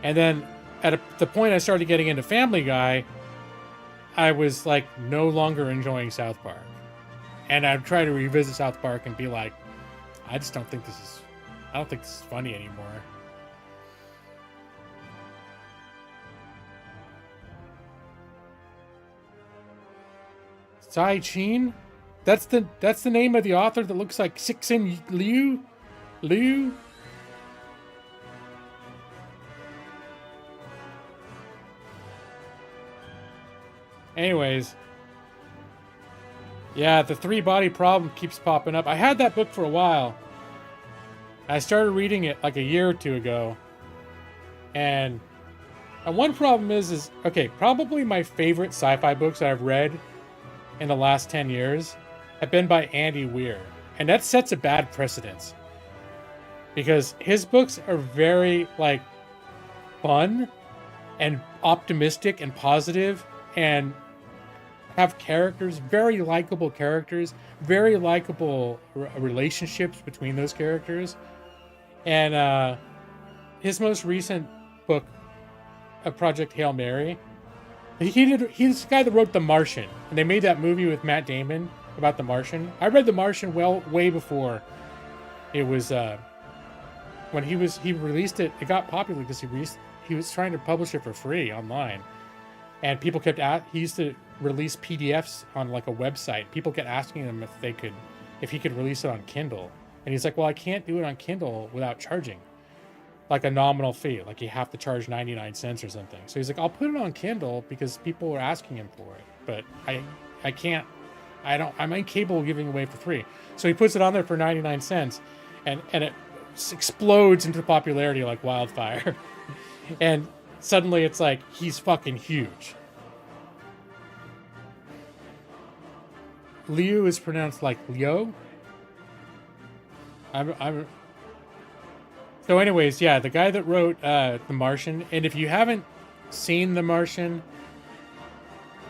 And then at the point I started getting into Family Guy, I was, like, no longer enjoying South Park. And I'd try to revisit South Park and be like, I don't think this is funny anymore. Tsai Chin? That's the name of the author that looks like Cixin Liu? Anyways. Yeah, The Three Body Problem keeps popping up. I had that book for a while. I started reading it like a year or two ago. And one problem is okay, probably my favorite sci-fi books that I've read in the last 10 years have been by Andy Weir. And that sets a bad precedence. Because his books are very, like, fun and optimistic and positive and have characters, very likable characters, very likable relationships between those characters. And his most recent book, Project Hail Mary, he's the guy that wrote The Martian, and they made that movie with Matt Damon about The Martian. I read The Martian way before it was when he released it. It got popular because he was trying to publish it for free online, and people kept he used to release PDFs on, like, a website. People kept asking him if he could release it on Kindle, and he's like, well, I can't do it on Kindle without charging, like, a nominal fee. Like, you have to charge 99 cents or something. So he's like, I'll put it on Kindle because people are asking him for it. But I can't. I'm incapable of giving away for free. So he puts it on there for 99 cents, and it explodes into popularity like wildfire. And suddenly it's like he's fucking huge. Liu is pronounced like Leo. I'm. So, anyways, yeah, the guy that wrote The Martian, and if you haven't seen The Martian,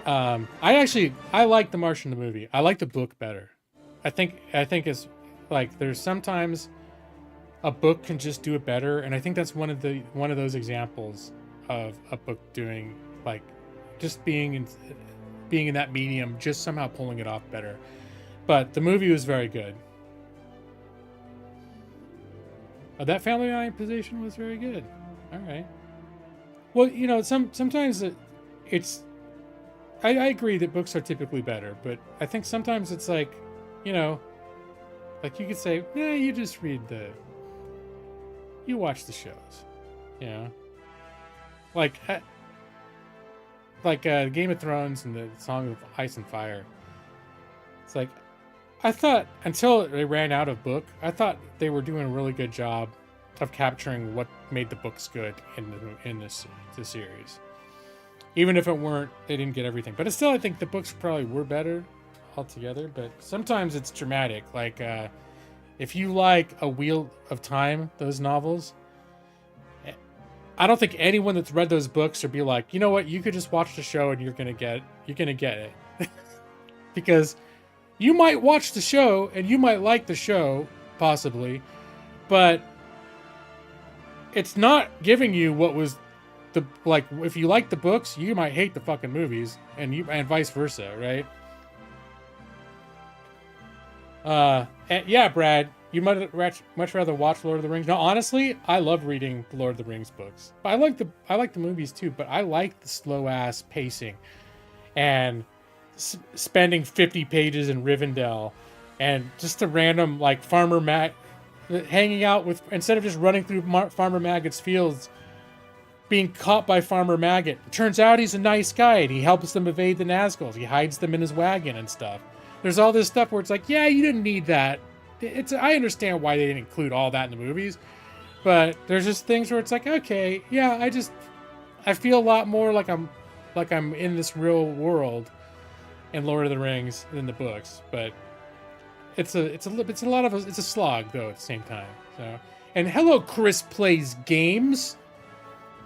I like The Martian the movie. I like the book better. I think it's like there's sometimes a book can just do it better, and I think that's one of those examples of a book doing like just being in that medium, just somehow pulling it off better. But the movie was very good. That family position was very good. All right. Well, you know, sometimes it's. I agree that books are typically better, but I think sometimes it's like, you know, like you could say, yeah, you just you watch the shows, you know, like Game of Thrones and the Song of Ice and Fire. It's like, I thought until they ran out of book, I thought they were doing a really good job of capturing what made the books good in the series. Even if they didn't get everything. But still, I think the books probably were better altogether. But sometimes it's dramatic. Like, if you like A Wheel of Time, those novels, I don't think anyone that's read those books would be like, you know what, you could just watch the show and you're gonna get it. Because you might watch the show and you might like the show, possibly, but it's not giving you what was if you like the books, you might hate the fucking movies, and vice versa, right? And yeah, Brad, you might much rather watch Lord of the Rings. No, honestly, I love reading the Lord of the Rings books. I like the movies too, but I like the slow ass pacing, and spending 50 pages in Rivendell, and just the random like Farmer Mac hanging out with, instead of just running through Farmer Maggot's fields, being caught by Farmer Maggot. It turns out he's a nice guy, and he helps them evade the Nazgûls. He hides them in his wagon and stuff. There's all this stuff where it's like, yeah, you didn't need that. I understand why they didn't include all that in the movies, but there's just things where it's like, okay, yeah, I feel a lot more like I'm in this real world in Lord of the Rings than the books. But it's a slog though at the same time. So, and hello, Chris Plays Games.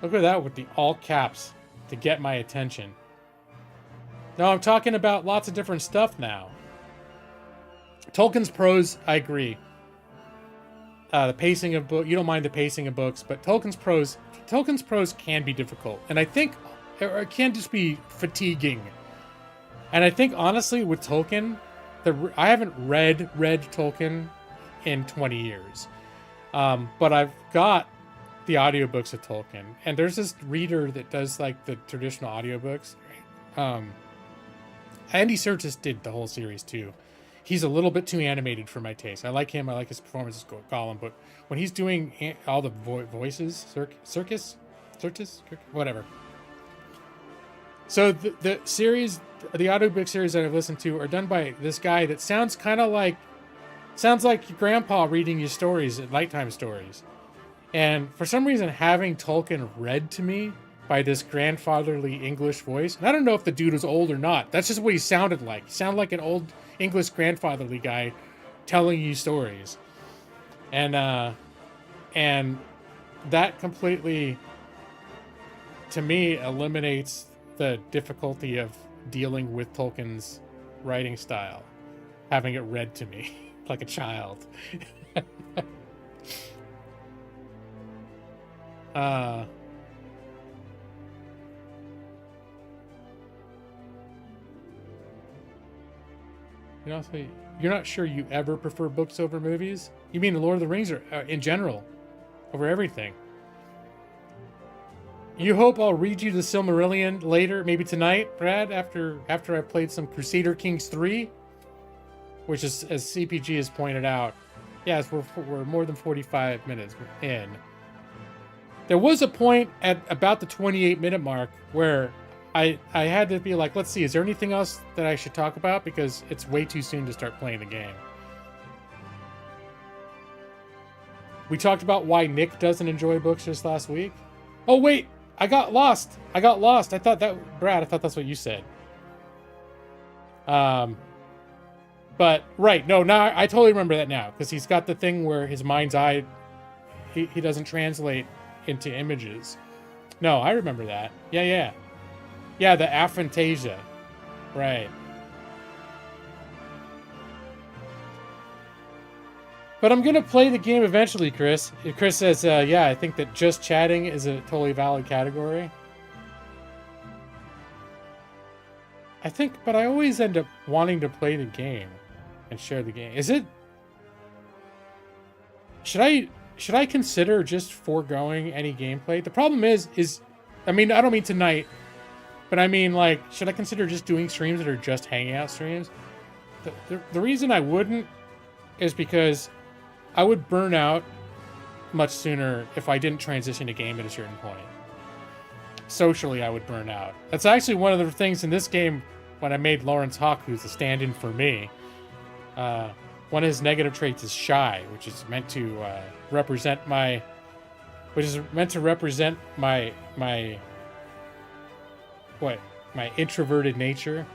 Look at that with the all caps to get my attention. No, I'm talking about lots of different stuff now. Tolkien's prose, I agree. The pacing of book, you don't mind the pacing of books, but Tolkien's prose can be difficult, and I think it can just be fatiguing. And I think honestly, with Tolkien, I haven't read Tolkien in 20 years, but I've got the audiobooks of Tolkien, and there's this reader that does like the traditional audiobooks. Andy Serkis did the whole series too. He's a little bit too animated for my taste. I like him. I like his performance as Gollum, but when he's doing all the voices, Serkis, whatever. So the series, the audiobook series that I've listened to are done by this guy that sounds like your grandpa reading you stories at nighttime stories. And for some reason, having Tolkien read to me by this grandfatherly English voice, and I don't know if the dude was old or not. That's just what he sounded like. He sounded like an old English grandfatherly guy telling you stories. And that completely, to me, eliminates the difficulty of dealing with Tolkien's writing style, having it read to me like a child. You know, so you're not sure you ever prefer books over movies? You mean the Lord of the Rings, or in general, over everything? You hope I'll read you the Silmarillion later, maybe tonight, Brad, after I've played some Crusader Kings 3, which is, as CPG has pointed out, yes, we're more than 45 minutes in. There was a point at about the 28-minute mark where I had to be like, let's see, is there anything else that I should talk about? Because it's way too soon to start playing the game. We talked about why Nick doesn't enjoy books just last week. Oh, wait, I got lost. I thought Brad, I thought that's what you said. But, right, no, now I totally remember that now. Because he's got the thing where his mind's eye, he doesn't translate into images. No, I remember that. Yeah. Yeah, the aphantasia. Right. But I'm going to play the game eventually, Chris. Chris says, yeah, I think that just chatting is a totally valid category. I think, but I always end up wanting to play the game and share the game. Is it... Should I consider just foregoing any gameplay? The problem is, I mean, I don't mean tonight, but I mean, like, should I consider just doing streams that are just hangout streams? The reason I wouldn't is because I would burn out much sooner if I didn't transition to game at a certain point. Socially, I would burn out. That's actually one of the things in this game when I made Lawrence Hawk, who's a stand-in for me. One of his negative traits is shy, which is meant to represent my introverted nature.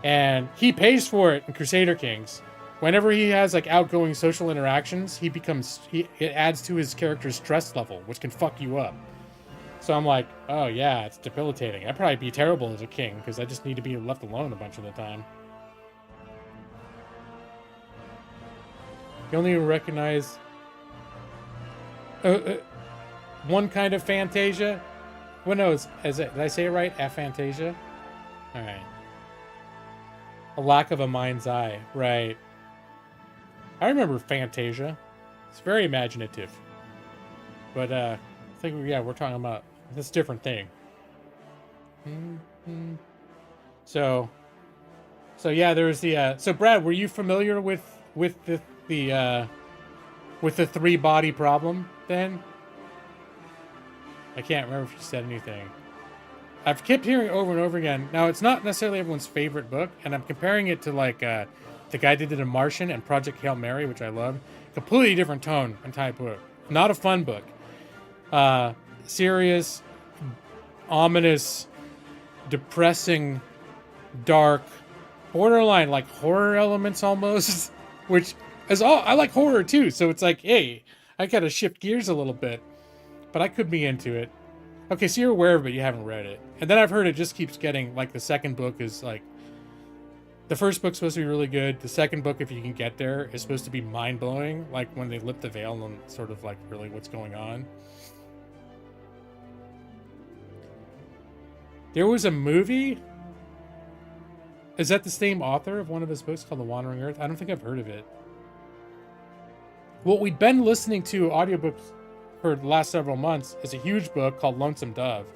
And he pays for it in Crusader Kings. Whenever he has like outgoing social interactions, it adds to his character's stress level, which can fuck you up. So I'm like, oh yeah, it's debilitating. I'd probably be terrible as a king because I just need to be left alone a bunch of the time. You only recognize one kind of fantasia. Well, no, did I say it right? Aphantasia? All right. A lack of a mind's eye, right? I remember Fantasia. It's very imaginative. But I think we're talking about this different thing. Mm-hmm. So yeah, there's the so Brad, were you familiar with the three body problem then? I can't remember if you said anything. I've kept hearing over and over again. Now, it's not necessarily everyone's favorite book, and I'm comparing it to like the guy that did A Martian and Project Hail Mary, which I love. Completely different tone and type book. Not a fun book. Serious, ominous, depressing, dark, borderline like horror elements almost, which is all I like horror too. So it's like, hey, I gotta shift gears a little bit, but I could be into it. Okay, so you're aware of it, you haven't read it. And then I've heard it just keeps getting, like, the second book is, like... The first book's supposed to be really good. The second book, if you can get there, is supposed to be mind-blowing. Like, when they lift the veil on sort of, like, really what's going on. There was a movie? Is that the same author of one of his books called The Wandering Earth? I don't think I've heard of it. Well, we've been listening to audiobooks for the last several months is a huge book called Lonesome Dove.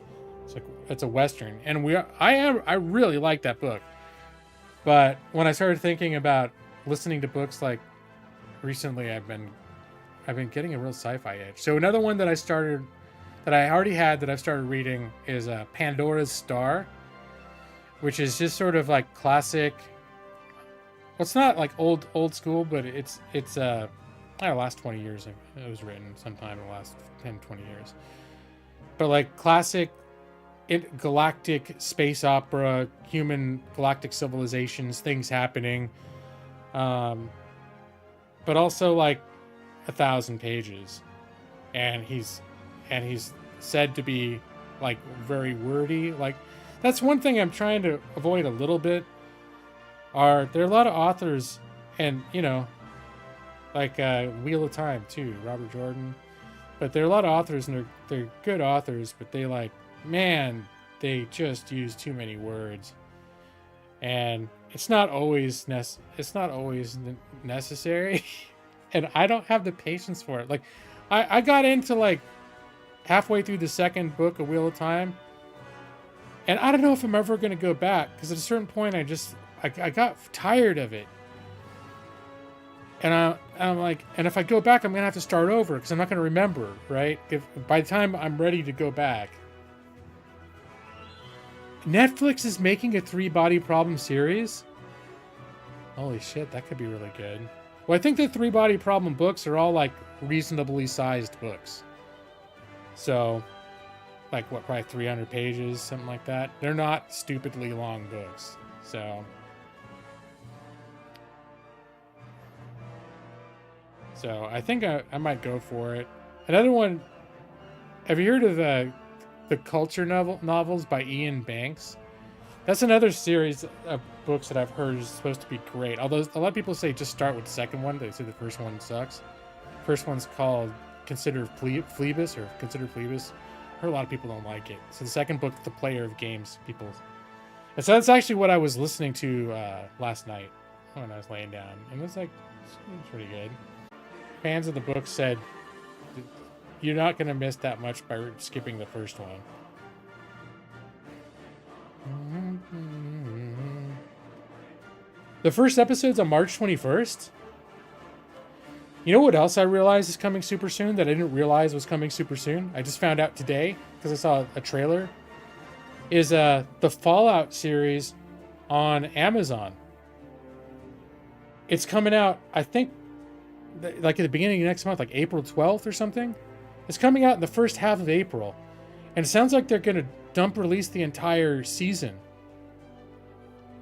It's a Western, and I really like that book. But when I started thinking about listening to books like recently, I've been getting a real sci-fi edge. So another one that I already had that I've started reading is Pandora's Star, which is just sort of like classic. Well, it's not like old school, but it's last 20 years. It was written sometime in the last 10, 20 years. But like classic galactic space opera, human galactic civilizations, things happening. But also like 1,000 pages. And he's said to be like very wordy. Like that's one thing I'm trying to avoid a little bit. There are a lot of authors and, you know, like Wheel of Time too, Robert Jordan. But there are a lot of authors, and they're good authors, but they they just use too many words, and it's not always necessary. And I don't have the patience for it. Like, I got into like halfway through the second book of Wheel of Time, and I don't know if I'm ever gonna go back because at a certain point I got tired of it. And I'm like, and if I go back, I'm going to have to start over because I'm not going to remember, right? If by the time I'm ready to go back. Netflix is making a 3-body problem series? Holy shit, that could be really good. Well, I think the 3-body problem books are all like reasonably sized books. So, like what, probably 300 pages, something like that. They're not stupidly long books. So I think I might go for it. Another one, have you heard of the culture novels by Ian Banks? That's another series of books that I've heard is supposed to be great. Although a lot of people say just start with the second one. They say the first one sucks. First one's called Consider Phlebas or Consider Phlebas. I heard a lot of people don't like it. So the second book, The Player of Games, people. And so that's actually what I was listening to last night when I was laying down. And it was like, it's pretty good. Fans of the book said, you're not going to miss that much by skipping the first one. The first episode's on March 21st. You know what else I realized is coming super soon that I didn't realize was coming super soon? I just found out today because I saw a trailer. Is the Fallout series on Amazon. It's coming out, I think, like at the beginning of next month, like April 12th or something. It's coming out in the first half of April. And it sounds like they're going to dump release the entire season.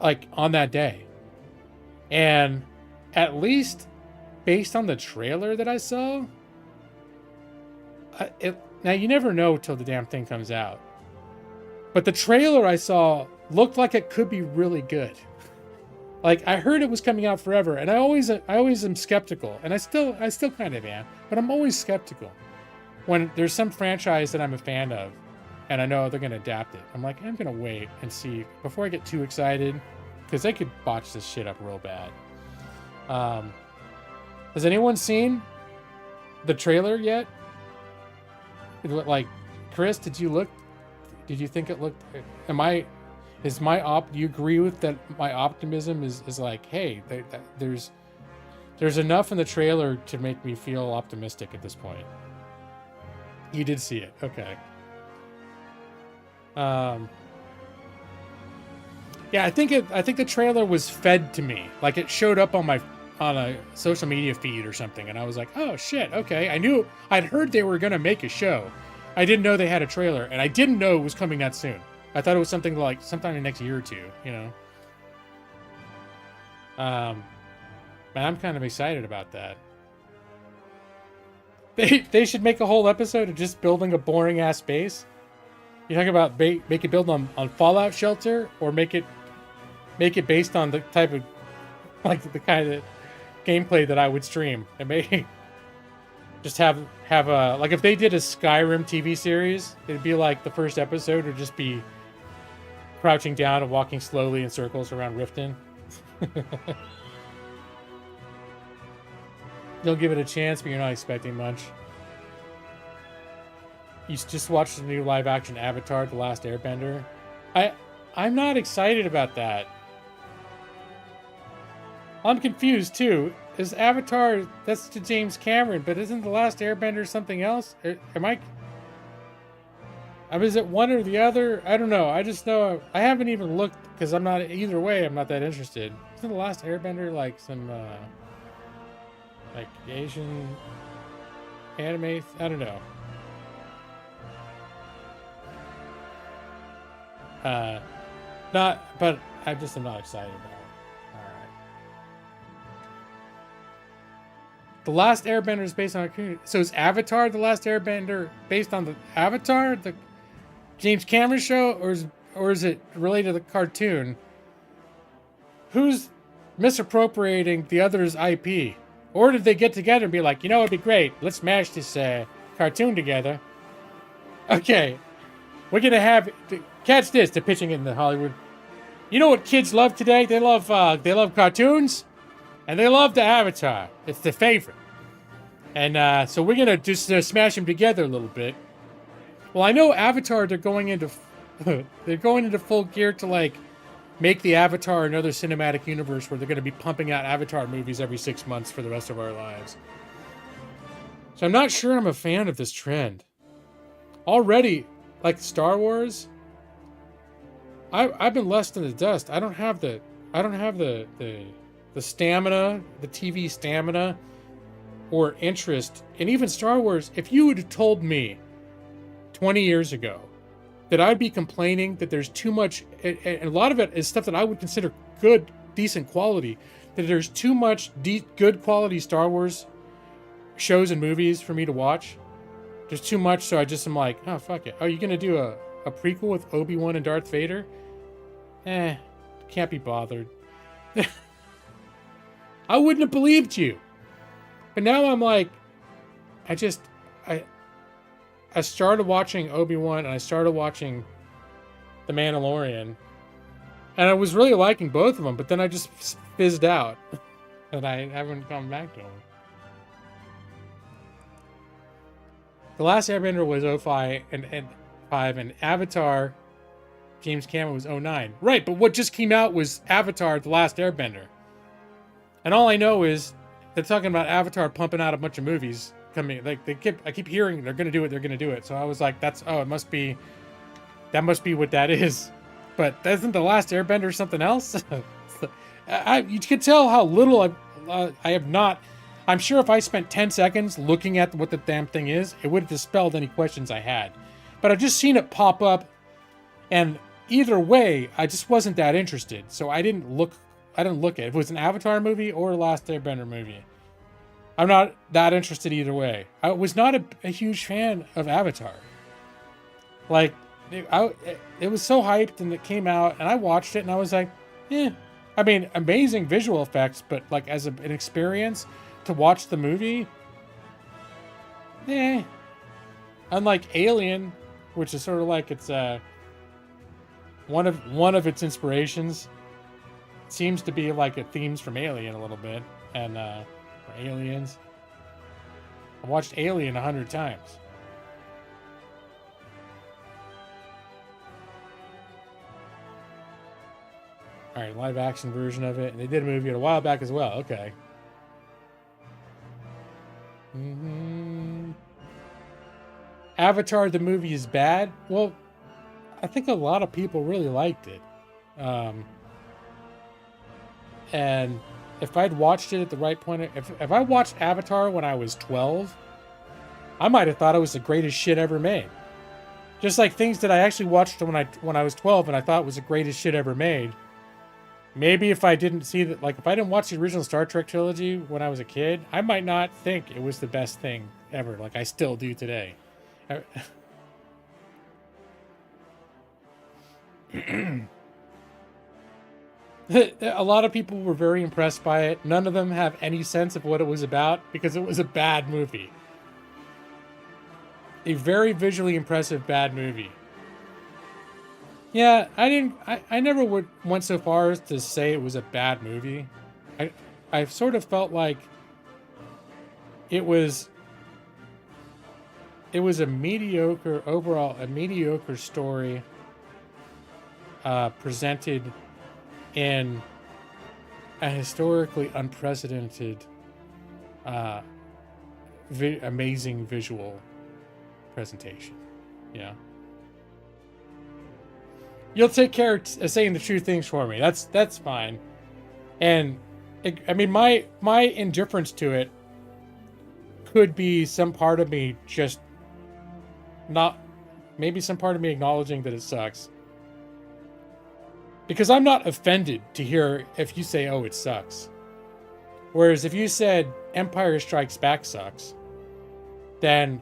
Like on that day. And at least based on the trailer that I saw, now you never know till the damn thing comes out. But the trailer I saw looked like it could be really good. Like I heard it was coming out forever, and I always am skeptical, and I still kind of am, but I'm always skeptical when there's some franchise that I'm a fan of, and I know they're gonna adapt it. I'm like, I'm gonna wait and see before I get too excited, because they could botch this shit up real bad. Has anyone seen the trailer yet? Like, Chris, did you think it looked? Do you agree with that? My optimism is like, hey, there's enough in the trailer to make me feel optimistic at this point. You did see it, okay? Yeah, I think the trailer was fed to me, like it showed up on a social media feed or something, and I was like, oh shit, okay. I'd heard they were gonna make a show. I didn't know they had a trailer, and I didn't know it was coming that soon. I thought it was something like sometime in the next year or two, you know. But I'm kind of excited about that. They should make a whole episode of just building a boring ass base. You talking about make it build on Fallout Shelter, or make it based on the type of, like, the kind of gameplay that I would stream, and maybe just have a, like, if they did a Skyrim TV series, it'd be like the first episode would just be crouching down and walking slowly in circles around Riften. You'll give it a chance, but you're not expecting much. You just watched the new live-action Avatar: The Last Airbender. I'm not excited about that. I'm confused too. Is Avatar, that's to James Cameron, but isn't The Last Airbender something else? Is it one or the other? I don't know. I just know I haven't even looked, because I'm not, either way, I'm not that interested. Isn't The Last Airbender like some like Asian anime? I don't know. But I'm not excited about it. Alright. The Last Airbender is based on a community. So is Avatar The Last Airbender based on the Avatar, the James Cameron show, or is it related to the cartoon? Who's misappropriating the other's IP? Or did they get together and be like, you know, it'd be great, let's mash this cartoon together. Okay, we're gonna have, catch this, they're pitching it in the Hollywood. You know what kids love today? They love cartoons, and they love the Avatar. It's their favorite. And so we're gonna just smash them together a little bit. Well, I know Avatar, they're going into full gear to, like, make the Avatar another cinematic universe where they're going to be pumping out Avatar movies every 6 months for the rest of our lives. So I'm not sure I'm a fan of this trend. Already, like Star Wars, I've been less than the dust. I don't have the stamina, the TV stamina, or interest. And even Star Wars, if you would have told me 20 years ago that I'd be complaining that there's too much, and a lot of it is stuff that I would consider good, decent quality, that there's too much good quality Star Wars shows and movies for me to watch. There's too much, so I just am like, oh, fuck it. Oh, you're going to do a prequel with Obi-Wan and Darth Vader? Can't be bothered. I wouldn't have believed you. But now I'm like, I started watching Obi-Wan and I started watching The Mandalorian. And I was really liking both of them, but then I just fizzed out. And I haven't gone back to them. The last Airbender was 05 and Avatar, James Cameron, was 09. Right, but what just came out was Avatar, The Last Airbender. And all I know is they're talking about Avatar pumping out a bunch of movies coming. Like I keep hearing they're gonna do it. So I was like, that must be what that is. But isn't The Last Airbender something else? You can tell how little I have not. I'm sure if I spent 10 seconds looking at what the damn thing is, it would have dispelled any questions I had. But I've just seen it pop up, and either way, I just wasn't that interested. So I didn't look at it. If it was an Avatar movie or a Last Airbender movie, I'm not that interested either way. I was not a huge fan of Avatar. Like, it was so hyped, and it came out, and I watched it, and I was like, I mean, amazing visual effects, but like as an experience to watch the movie, unlike Alien, which is sort of like it's one of its inspirations, seems to be like themes from Alien a little bit, and or Aliens. I watched Alien 100 times. All right, live action version of it, and they did a movie a while back as well. Okay. Avatar the movie is bad. Well, I think a lot of people really liked it. And if I'd watched it at the right point, if I watched Avatar when I was 12, I might have thought it was the greatest shit ever made. Just like things that I actually watched when I was 12 and I thought was the greatest shit ever made. Maybe if I didn't see that, like if I didn't watch the original Star Trek trilogy when I was a kid, I might not think it was the best thing ever, like I still do today. A lot of people were very impressed by it. None of them have any sense of what it was about because it was a bad movie. A very visually impressive bad movie. Yeah, I never went so far as to say it was a bad movie. I sort of felt like it was a mediocre story presented in a historically unprecedented amazing visual presentation. Yeah. You'll take care of saying the true things for me. That's fine. And I mean, my indifference to it could be some part of me just not, maybe some part of me acknowledging that it sucks. Because I'm not offended to hear if you say, oh, it sucks. Whereas if you said Empire Strikes Back sucks, then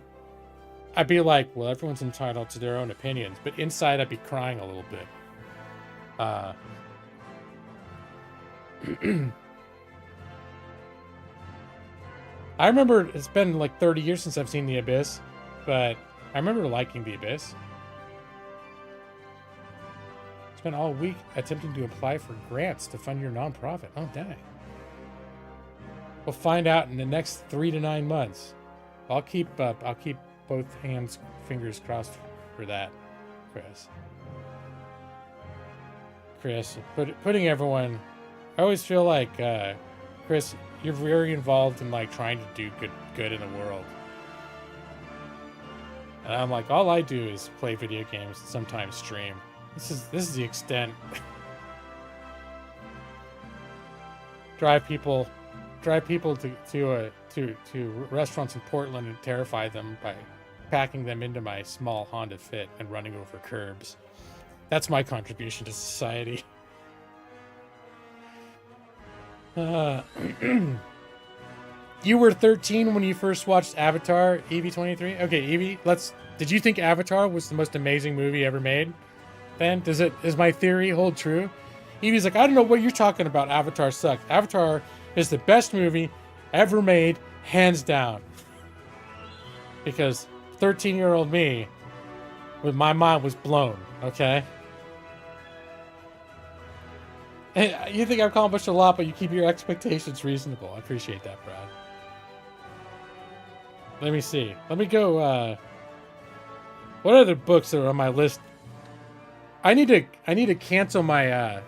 I'd be like, well, everyone's entitled to their own opinions. But inside, I'd be crying a little bit. I remember it's been like 30 years since I've seen The Abyss, but I remember liking The Abyss. Spent all week attempting to apply for grants to fund your nonprofit. Oh, dang. We'll find out in the next 3 to 9 months. I'll keep both fingers crossed for that, Chris. Putting everyone, I always feel like, Chris, you're very involved in like trying to do good in the world. And I'm like, all I do is play video games, sometimes stream. This is the extent. drive people to restaurants in Portland and terrify them by packing them into my small Honda Fit and running over curbs. That's my contribution to society. You were 13 when you first watched Avatar, EV23? Okay, Evie, did you think Avatar was the most amazing movie ever made? Then does my theory hold true? Evie's like, I don't know what you're talking about. Avatar sucks. Avatar is the best movie ever made, hands down. Because 13-year-old me, with my mind was blown, okay? And you think I've accomplished a lot, but you keep your expectations reasonable. I appreciate that, Brad. Let me see. Let me go, what other books are on my list? I need to cancel my,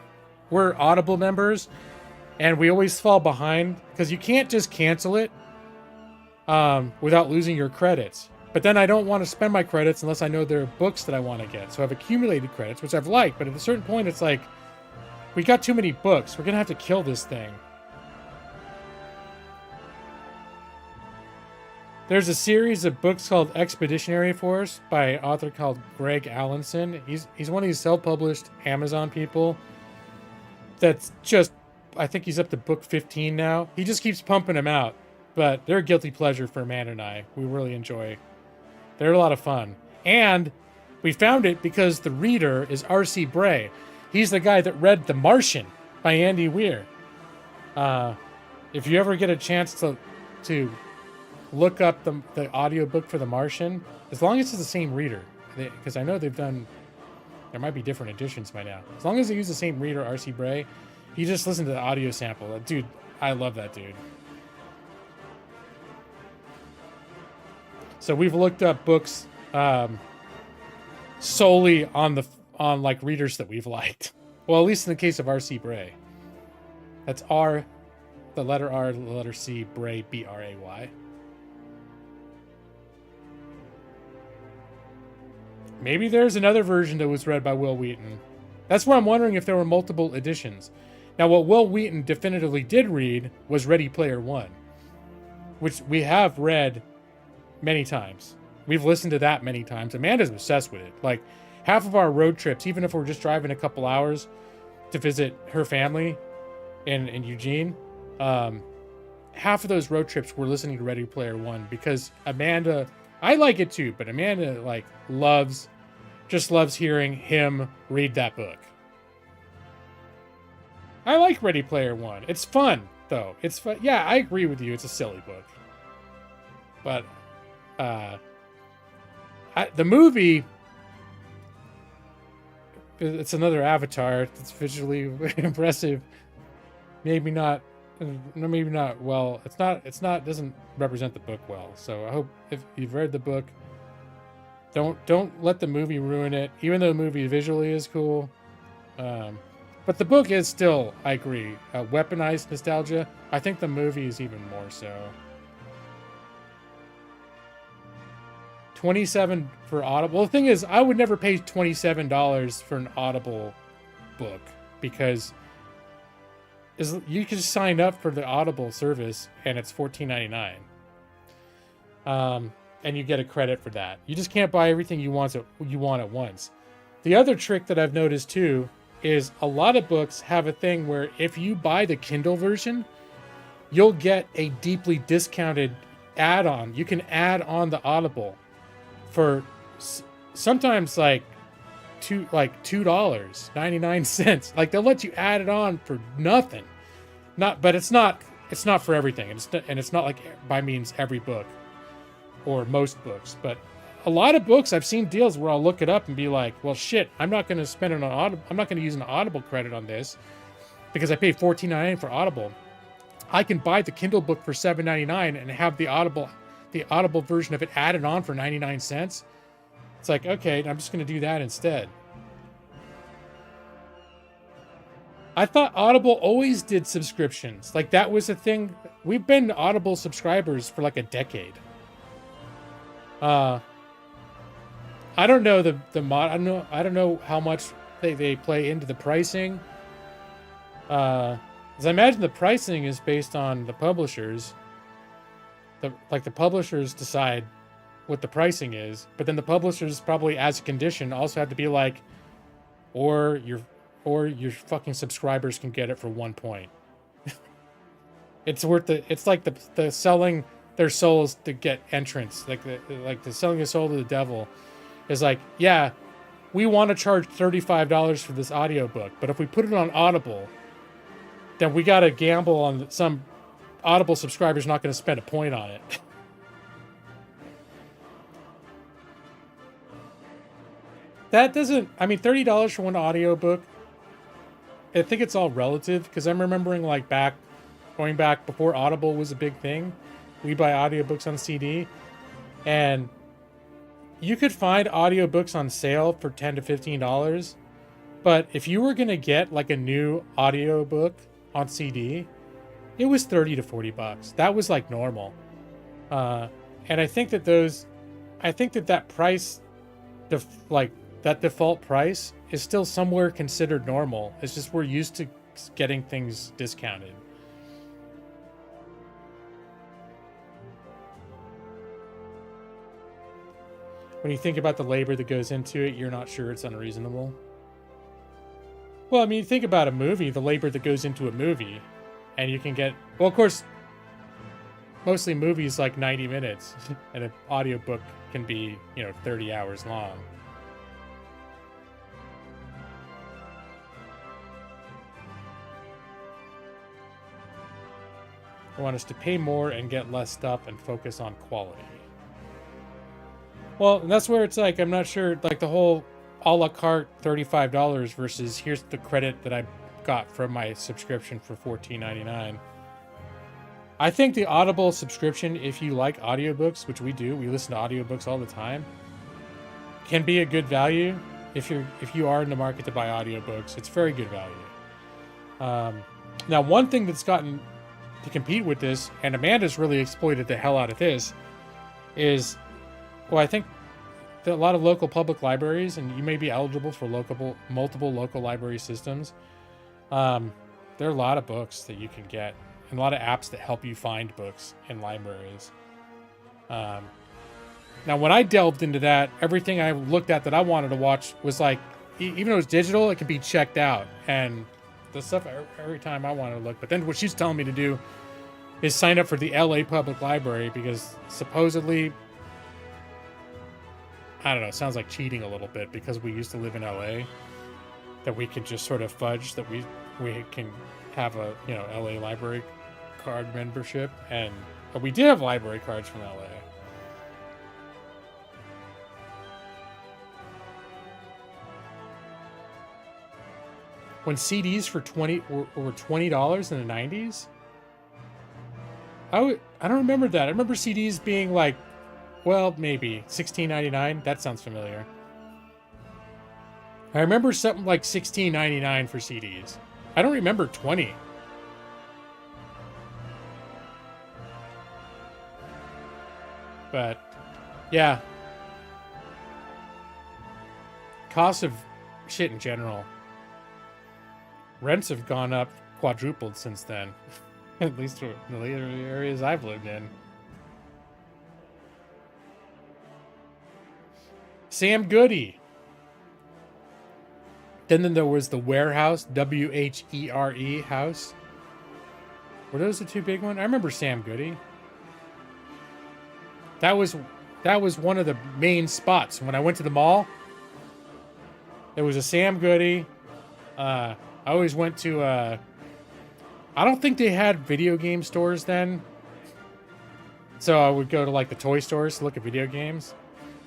we're Audible members, and we always fall behind, because you can't just cancel it, without losing your credits. But then I don't want to spend my credits unless I know there are books that I want to get. So I've accumulated credits, which I've liked, but at a certain point, it's like, we got too many books. We're going to have to kill this thing. There's a series of books called Expeditionary Force by an author called Greg Allenson. He's one of these self-published Amazon people that's just, I think he's up to book 15 now. He just keeps pumping them out, but they're a guilty pleasure for Amanda and I. We really enjoy. They're a lot of fun. And we found it because the reader is R.C. Bray. He's the guy that read The Martian by Andy Weir. If you ever get a chance to look up the audiobook for The Martian, as long as it's the same reader, because I know they've done, there might be different editions by now. As long as they use the same reader, R.C. Bray, you just listen to the audio sample. Dude, I love that dude. So we've looked up books solely on like readers that we've liked. Well, at least in the case of R.C. Bray. That's R, the letter R, the letter C, Bray, B-R-A-Y. Maybe there's another version that was read by Will Wheaton. That's where I'm wondering if there were multiple editions. Now, what Will Wheaton definitively did read was Ready Player One, which we have read many times. We've listened to that many times. Amanda's obsessed with it. Like, half of our road trips, even if we're just driving a couple hours to visit her family in Eugene, half of those road trips we're listening to Ready Player One because Amanda, I like it too, but Amanda just loves hearing him read that book. I like Ready Player One. It's fun though. It's fun. Yeah, I agree with you. It's a silly book, but the movie, it's another Avatar. It's visually impressive. Maybe not. Well, it's not. Doesn't represent the book well. So I hope if you've read the book, don't let the movie ruin it. Even though the movie visually is cool, but the book is still, I agree, weaponized nostalgia. I think the movie is even more so. 27 for Audible. Well, the thing is, I would never pay $27 for an Audible book because you can just sign up for the Audible service and it's $14.99. And you get a credit for that. You just can't buy everything you want at once. The other trick that I've noticed too is a lot of books have a thing where if you buy the Kindle version, you'll get a deeply discounted add-on. You can add on the Audible for sometimes like $2.99. Like they'll let you add it on for nothing. But it's not for everything. It's not like by means every book or most books, but a lot of books I've seen deals where I'll look it up and be like, well, shit, I'm not going to spend it on Audible. I'm not going to use an Audible credit on this because I paid $14.99 for Audible. I can buy the Kindle book for $7.99 and have the Audible version of it added on for 99 cents. It's like, okay, I'm just going to do that instead. I thought Audible always did subscriptions. Like that was a thing. We've been Audible subscribers for like a decade. I don't know the mod. I don't know how much they play into the pricing. As I imagine the pricing is based on the publishers. The publishers decide what the pricing is, but then the publishers probably, as a condition, also have to be like, or your fucking subscribers can get it for 1 point. It's worth the. It's like the selling their souls to get entrance, like the selling a soul to the devil, is like, yeah, we want to charge $35 for this audiobook, but if we put it on Audible, then we got to gamble on some Audible subscriber's not going to spend a point on it. That doesn't, I mean, $30 for one audiobook, I think it's all relative, because I'm remembering like going back before Audible was a big thing, we buy audiobooks on CD, and you could find audiobooks on sale for $10 to $15, but if you were going to get like a new audiobook on CD, it was 30 to 40 bucks. That was like normal. And I think that that price, that default price is still somewhere considered normal. It's just we're used to getting things discounted. When you think about the labor that goes into it, you're not sure it's unreasonable. Well, I mean, think about a movie, the labor that goes into a movie, and you can get, well, of course, mostly movies like 90 minutes, and an audiobook can be, 30 hours long. I want us to pay more and get less stuff and focus on quality. Well, and that's where it's like, I'm not sure, like the whole a la carte $35 versus here's the credit that I got from my subscription for $14.99. I think the Audible subscription, if you like audiobooks, which we do, we listen to audiobooks all the time, can be a good value if you are in the market to buy audiobooks. It's very good value. Now, one thing that's gotten to compete with this, and Amanda's really exploited the hell out of this, is, well, I think that a lot of local public libraries, and you may be eligible for multiple local library systems, there are a lot of books that you can get, and a lot of apps that help you find books in libraries. Now, when I delved into that, everything I looked at that I wanted to watch was like, even though it's digital, it can be checked out. And the stuff every time I wanted to look. But then what she's telling me to do is sign up for the LA Public Library, because supposedly, I don't know, it sounds like cheating a little bit, because we used to live in LA, that we could just sort of fudge that we can have a, LA library card membership. And we did have library cards from LA. When CDs were $20 in the 90s? I don't remember that. I remember CDs being like, well, maybe $16.99. That sounds familiar. I remember something like $16.99 for CDs. I don't remember 20. But yeah. Cost of shit in general. Rents have gone up, quadrupled since then. At least in the later areas I've lived in. Sam Goody. Then there was the Warehouse, WHERE house. Were those the two big ones? I remember Sam Goody. That was one of the main spots. When I went to the mall, there was a Sam Goody. I always went to, I don't think they had video game stores then. So I would go to like the toy stores to look at video games.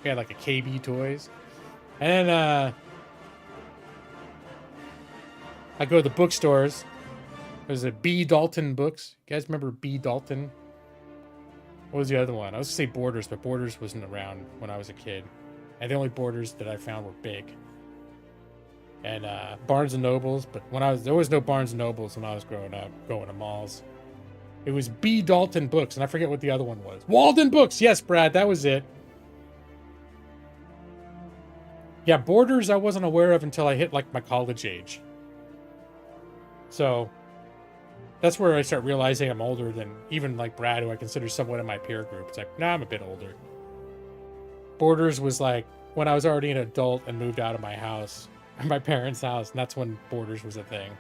We had like a KB Toys. And then I go to the bookstores. There's a B. Dalton Books. You guys remember B. Dalton? What was the other one? I was going to say Borders, but Borders wasn't around when I was a kid. And the only Borders that I found were big. And Barnes & Nobles, but there was no Barnes & Nobles when I was growing up, going to malls. It was B. Dalton Books, and I forget what the other one was. Walden Books! Yes, Brad, that was it. Yeah, Borders I wasn't aware of until I hit like my college age. So that's where I start realizing I'm older than even like Brad, who I consider somewhat in my peer group. It's like, nah, I'm a bit older. Borders was like when I was already an adult and moved out of my house, my parents' house, and that's when Borders was a thing.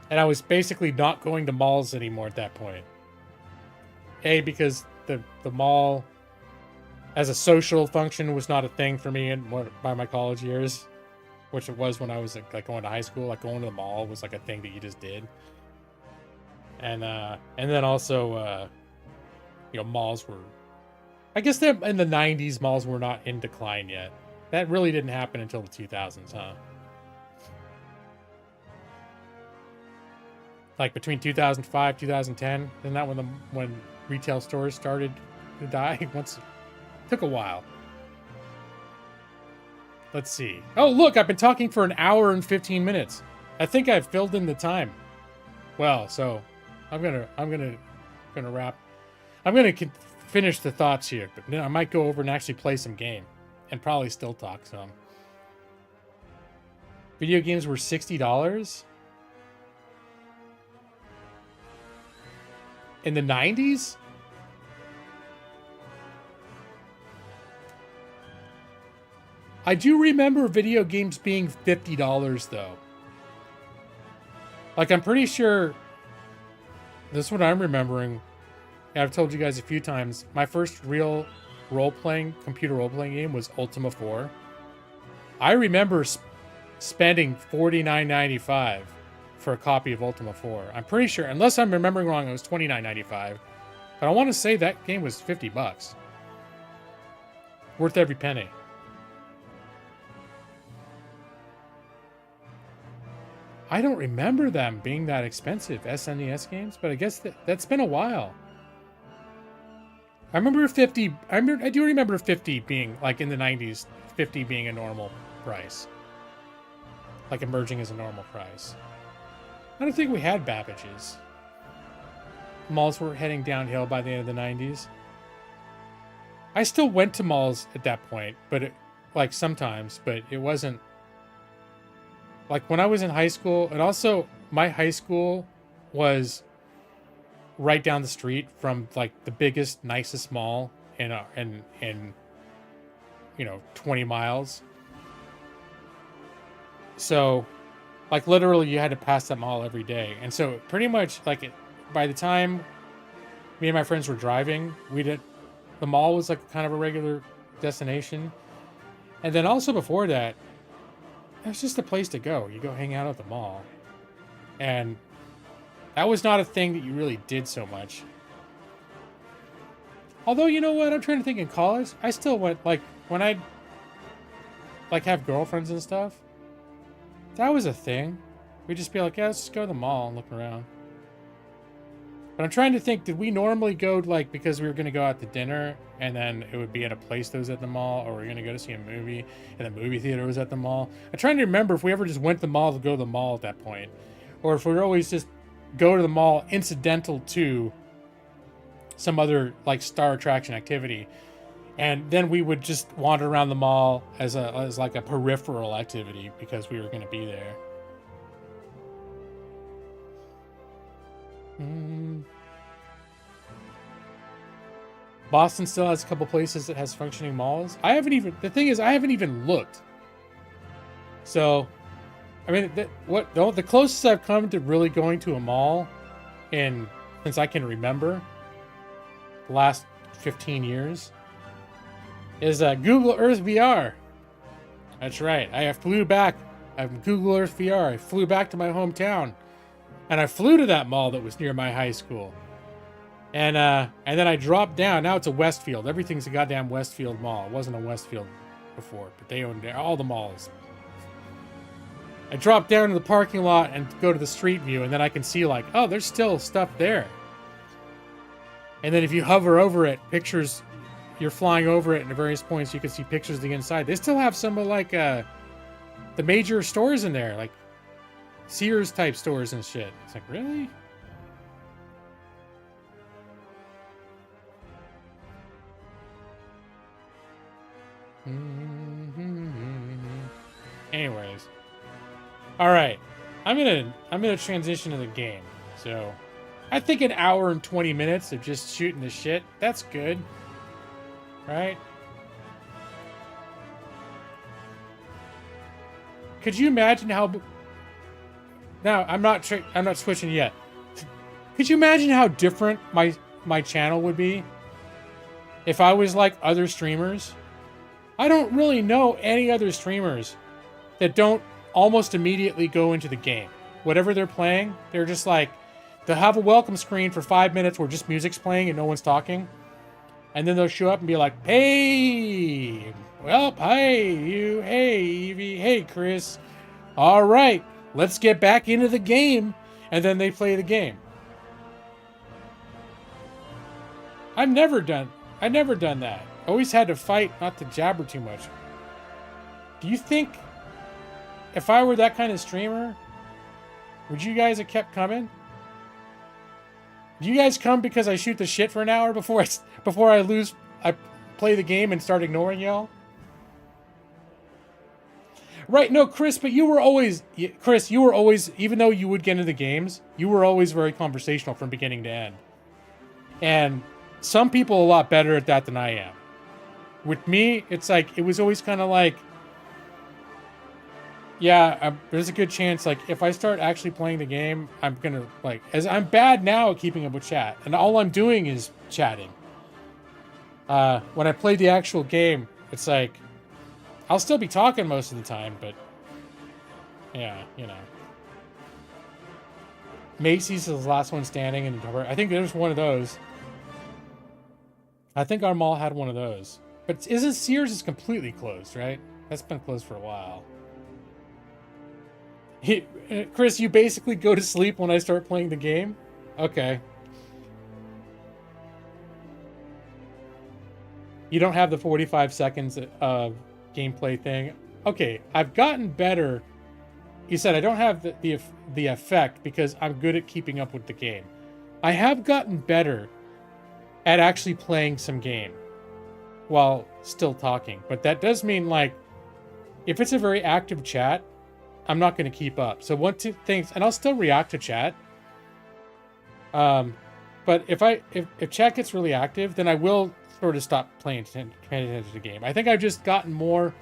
And I was basically not going to malls anymore at that point. A, because the mall as a social function was not a thing for me by my college years, which it was when I was like going to high school. Like going to the mall was like a thing that you just did. And then also malls were, I guess that in the 90s malls were not in decline yet. That really didn't happen until the 2000s, huh? Like between 2005 2010, isn't that when retail stores started to die? Once it took a while. Let's see. Oh, look, I've been talking for an hour and 15 minutes. I think I've filled in the time. Well, so I'm gonna wrap. I'm gonna finish the thoughts here, but then I might go over and actually play some game, and probably still talk some. Video games were $60 in the 90s. I do remember video games being $50 though. Like I'm pretty sure this is what I'm remembering. I've told you guys a few times. My first real computer role-playing game was Ultima 4. I remember spending $49.95 for a copy of Ultima 4. I'm pretty sure, unless I'm remembering wrong, it was $29.95. But I want to say that game was $50. Worth every penny. I don't remember them being that expensive, SNES games, but I guess that's been a while. I remember 50. I do remember 50 being like in the 90s, 50 being a normal price, like emerging as a normal price. I don't think we had Babbage's. Malls were heading downhill by the end of the 90s. I still went to malls at that point, but like sometimes, but it wasn't like when I was in high school. And also my high school was right down the street from like the biggest, nicest mall in 20 miles. So like literally you had to pass that mall every day. And so pretty much like by the time me and my friends were driving, the mall was like kind of a regular destination. And then also before that, it was just a place to go. You go hang out at the mall. And that was not a thing that you really did so much. Although, you know what? I'm trying to think in college. I still went, like, when I'd, like, have girlfriends and stuff. That was a thing. We'd just be like, yeah, let's just go to the mall and look around. But I'm trying to think, did we normally go, like, because we were going to go out to dinner, and then it would be at a place that was at the mall, or we were going to go to see a movie, and the movie theater was at the mall? I'm trying to remember if we ever just went to the mall to go to the mall at that point. Or if we were always just go to the mall incidental to some other, like, star attraction activity. And then we would just wander around the mall as like a peripheral activity because we were going to be there. Boston still has a couple places that has functioning malls. The thing is, I haven't even looked. So, I mean, the closest I've come to really going to a mall since I can remember, the last 15 years, is Google Earth VR. That's right. I flew back. I'm Google Earth VR. I flew back to my hometown, and I flew to that mall that was near my high school. And then I dropped down. Now it's a Westfield. Everything's a goddamn Westfield mall. It wasn't a Westfield before, but they owned all the malls. I drop down to the parking lot and go to the street view, and then I can see like, oh, there's still stuff there. And then if you hover over it, you're flying over it, and at various points you can see pictures of the inside. They still have some of like the major stores in there, like Sears type stores and shit. It's like, really? Anyways. All right. I'm gonna transition to the game. So I think an hour and 20 minutes of just shooting the shit, that's good. Right? Could you imagine how... Now, I'm not switching yet. Could you imagine how different my channel would be if I was like other streamers? I don't really know any other streamers that don't almost immediately go into the game. Whatever they're playing, they're just like, they'll have a welcome screen for 5 minutes where just music's playing and no one's talking. And then they'll show up and be like, hey, well, hey, you, hey, Evie, hey, Chris. All right, let's get back into the game. And then they play the game. I've never done that. Always had to fight not to jabber too much. Do you think if I were that kind of streamer, would you guys have kept coming? Do you guys come because I shoot the shit for an hour before I play the game and start ignoring y'all? Right, no, Chris, but you were always, even though you would get into the games, you were always very conversational from beginning to end. And some people are a lot better at that than I am. With me, it's like, it was always kind of like, yeah, there's a good chance, like, if I start actually playing the game, I'm gonna, like, as I'm bad now at keeping up with chat, and all I'm doing is chatting. When I play the actual game, it's like, I'll still be talking most of the time, but, yeah, you know. Macy's is the last one standing, and I think there's one of those. I think our mall had one of those. But isn't Sears is completely closed, right? That's been closed for a while. Chris, you basically go to sleep when I start playing the game? Okay. You don't have the 45 seconds of gameplay thing. Okay, I've gotten better. You said I don't have the effect because I'm good at keeping up with the game. I have gotten better at actually playing some game while still talking. But that does mean, like, if it's a very active chat, I'm not going to keep up. So one, two things, and I'll still react to chat. But if chat gets really active, then I will sort of stop paying attention to the game. I think I've just gotten more.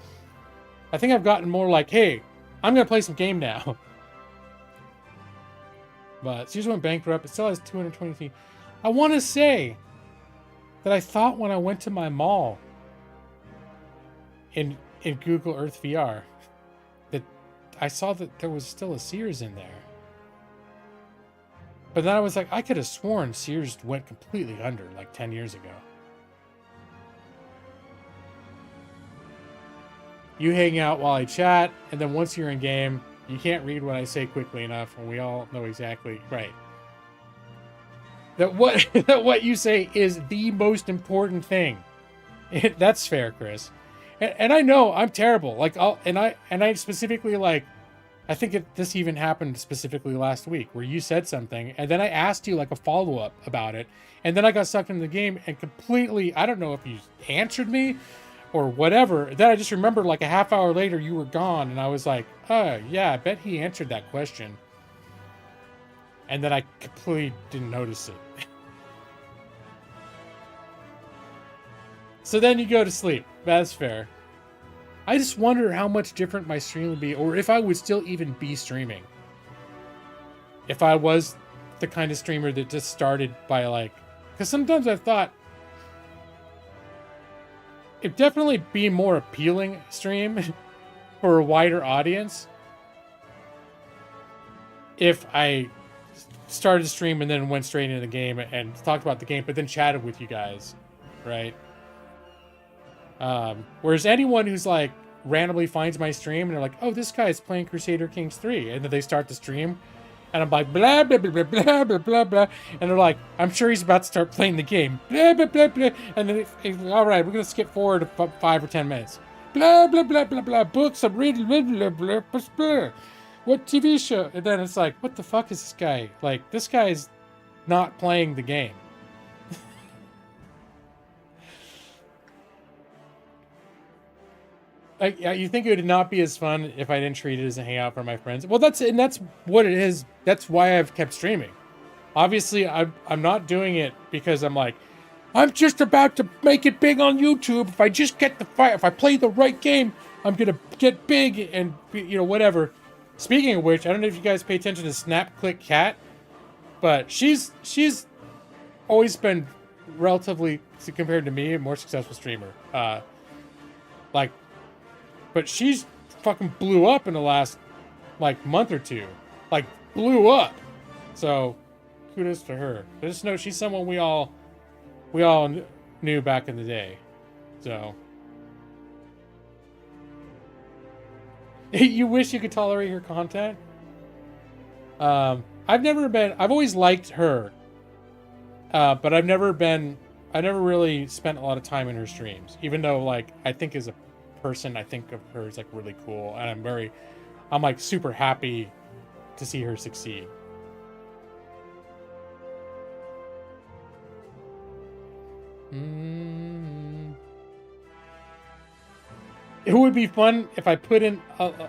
I think I've gotten more like, hey, I'm going to play some game now. But Sears went bankrupt. It still has 220 feet. I want to say that I thought when I went to my mall in Google Earth VR that I saw that there was still a Sears in there. But then I was like, I could have sworn Sears went completely under like 10 years ago. You hang out while I chat, and then once you're in game, you can't read what I say quickly enough, and we all know exactly right. That what you say is the most important thing. That's fair, Chris. And I know I'm terrible. Like I specifically, like, I think this even happened specifically last week where you said something and then I asked you like a follow-up about it, and then I got sucked into the game and completely, I don't know if you answered me or whatever. Then I just remember like a half hour later you were gone, and I was like, oh yeah, I bet he answered that question. And then I completely didn't notice it. So then you go to sleep. That's fair. I just wonder how much different my stream would be, or if I would still even be streaming. If I was the kind of streamer that just started by like... Because sometimes I've thought it'd definitely be a more appealing stream for a wider audience if I started a stream and then went straight into the game and talked about the game, but then chatted with you guys, right? Whereas anyone who's like randomly finds my stream and they're like, oh, this guy's playing Crusader Kings 3, and then they start the stream and I'm like, blah, blah, blah, blah, blah, blah, blah, blah, and they're like, I'm sure he's about to start playing the game, blah, blah, blah, blah, and then, all right, we're going to skip forward 5 or 10 minutes, blah, blah, blah, blah, blah, books, I'm reading, blah, blah, blah, blah, blah. What TV show? And then it's like, what the fuck is this guy? Like, this guy's not playing the game. Like, yeah, you think it would not be as fun if I didn't treat it as a hangout for my friends? Well, that's what it is. That's why I've kept streaming. Obviously, I'm not doing it because I'm like, I'm just about to make it big on YouTube. If I just get the fight, if I play the right game, I'm gonna get big and whatever. Speaking of which, I don't know if you guys pay attention to Snap Click Cat, but she's always been relatively, compared to me, a more successful streamer. Like, but she's fucking blew up in the last like month or two, like blew up. So kudos to her. I just know she's someone we all knew back in the day. So you wish you could tolerate her content? I've always liked her. But I've never really spent a lot of time in her streams, even though like I think as a person, I think of her as like really cool, and I'm like super happy to see her succeed. It would be fun if I put in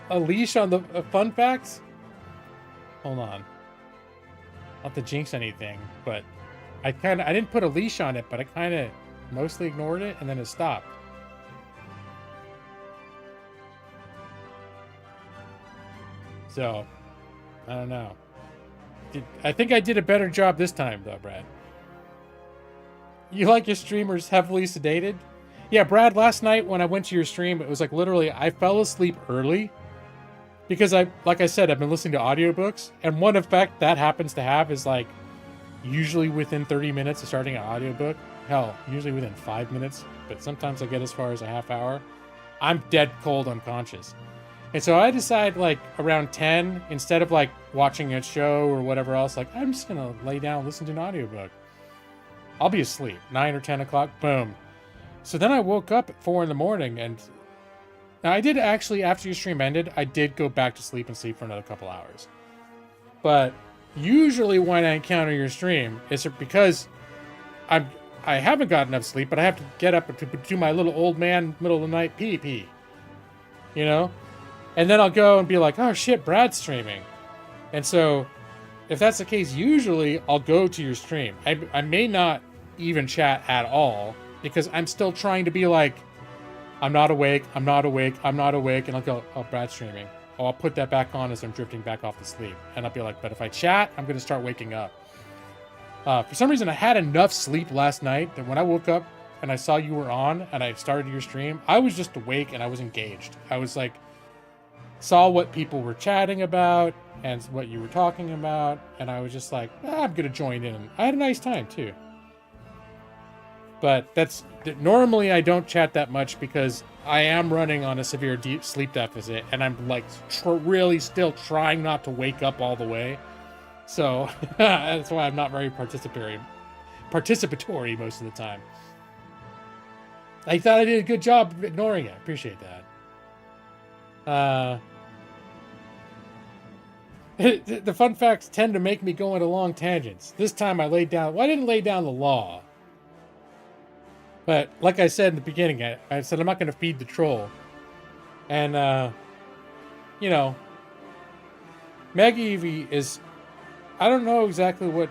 a leash on the fun facts. Hold on. Not to jinx anything, but I didn't put a leash on it, but I kind of mostly ignored it, and then it stopped. So, I don't know. I think I did a better job this time, though, Brad. You like your streamers heavily sedated? Yeah, Brad, last night when I went to your stream, it was like literally I fell asleep early because like I said, I've been listening to audiobooks, and one effect that happens to have is like usually within 30 minutes of starting an audiobook, hell, usually within 5 minutes, but sometimes I get as far as a half hour, I'm dead cold unconscious. And so I decide like around 10, instead of like watching a show or whatever else, like I'm just gonna lay down and listen to an audiobook. I'll be asleep, 9 or 10 o'clock, boom. So then I woke up at 4 in the morning, and now I did actually, after your stream ended, I did go back to sleep and sleep for another couple hours. But usually when I encounter your stream, it's because I haven't got enough sleep, but I have to get up to do my little old man middle of the night pee. You know? And then I'll go and be like, oh shit, Brad's streaming. And so if that's the case, usually I'll go to your stream. I may not even chat at all because I'm still trying to be like, I'm not awake. And I'll go, oh, Brad's streaming. Oh, I'll put that back on as I'm drifting back off to sleep. And I'll be like, but if I chat, I'm going to start waking up. For some reason, I had enough sleep last night that when I woke up and I saw you were on and I started your stream, I was just awake and I was engaged. I was like, saw what people were chatting about and what you were talking about, and I was just like, I'm going to join in. I had a nice time, too. But normally I don't chat that much because I am running on a severe deep sleep deficit, and I'm like really still trying not to wake up all the way. So that's why I'm not very participatory most of the time. I thought I did a good job of ignoring it. I appreciate that. The fun facts tend to make me go into long tangents. This time I laid down... Well, I didn't lay down the law. But like I said in the beginning, I said I'm not going to feed the troll. And, you know, Maggie Evie is... I don't know exactly what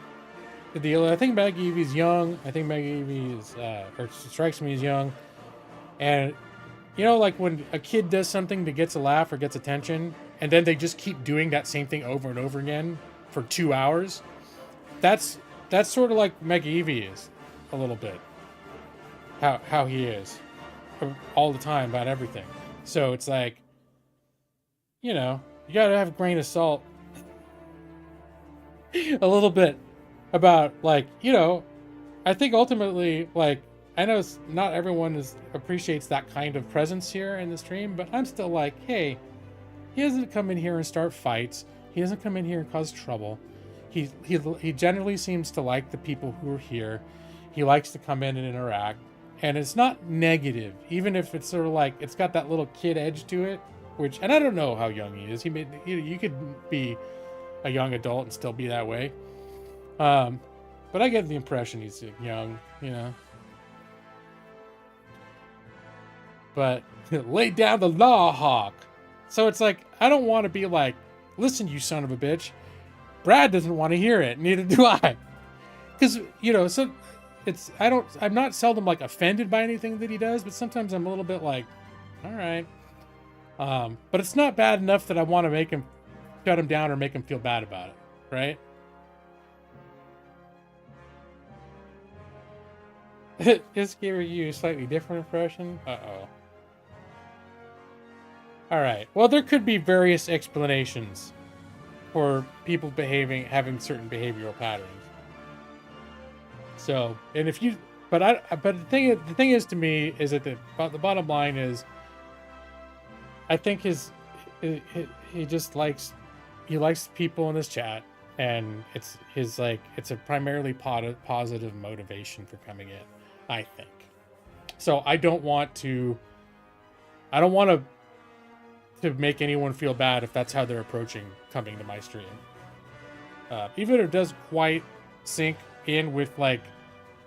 the deal is. I think Maggie Evie is young. I think Maggie Evie is... or strikes me as young. And, you know, like when a kid does something that gets a laugh or gets attention, and then they just keep doing that same thing over and over again for 2 hours. That's sort of like Maggie Evie is, a little bit. How he is, all the time about everything. So it's like, you know, you gotta have a grain of salt, a little bit, about like, you know, I think ultimately, like, I know not everyone appreciates that kind of presence here in the stream, but I'm still like, hey. He doesn't come in here and start fights. He doesn't come in here and cause trouble. He generally seems to like the people who are here. He likes to come in and interact. And it's not negative, even if it's sort of like, it's got that little kid edge to it, which, and I don't know how young he is. You could be a young adult and still be that way. But I get the impression he's young, you know. but lay down the law, Hawk. So it's like, I don't want to be like, listen, you son of a bitch. Brad doesn't want to hear it. Neither do I. Because, you know, so it's, I'm not seldom like offended by anything that he does, but sometimes I'm a little bit like, all right. But it's not bad enough that I want to make him shut him down or make him feel bad about it. Right? Just giving you a slightly different impression. Uh-oh. All right. Well, there could be various explanations for people having certain behavioral patterns. So, and if you, but the thing is to me is that the bottom line is, I think he just likes people in this chat, and it's a primarily positive motivation for coming in, I think. So I don't want to make anyone feel bad if that's how they're approaching coming to my stream. Even if it does quite sink in with like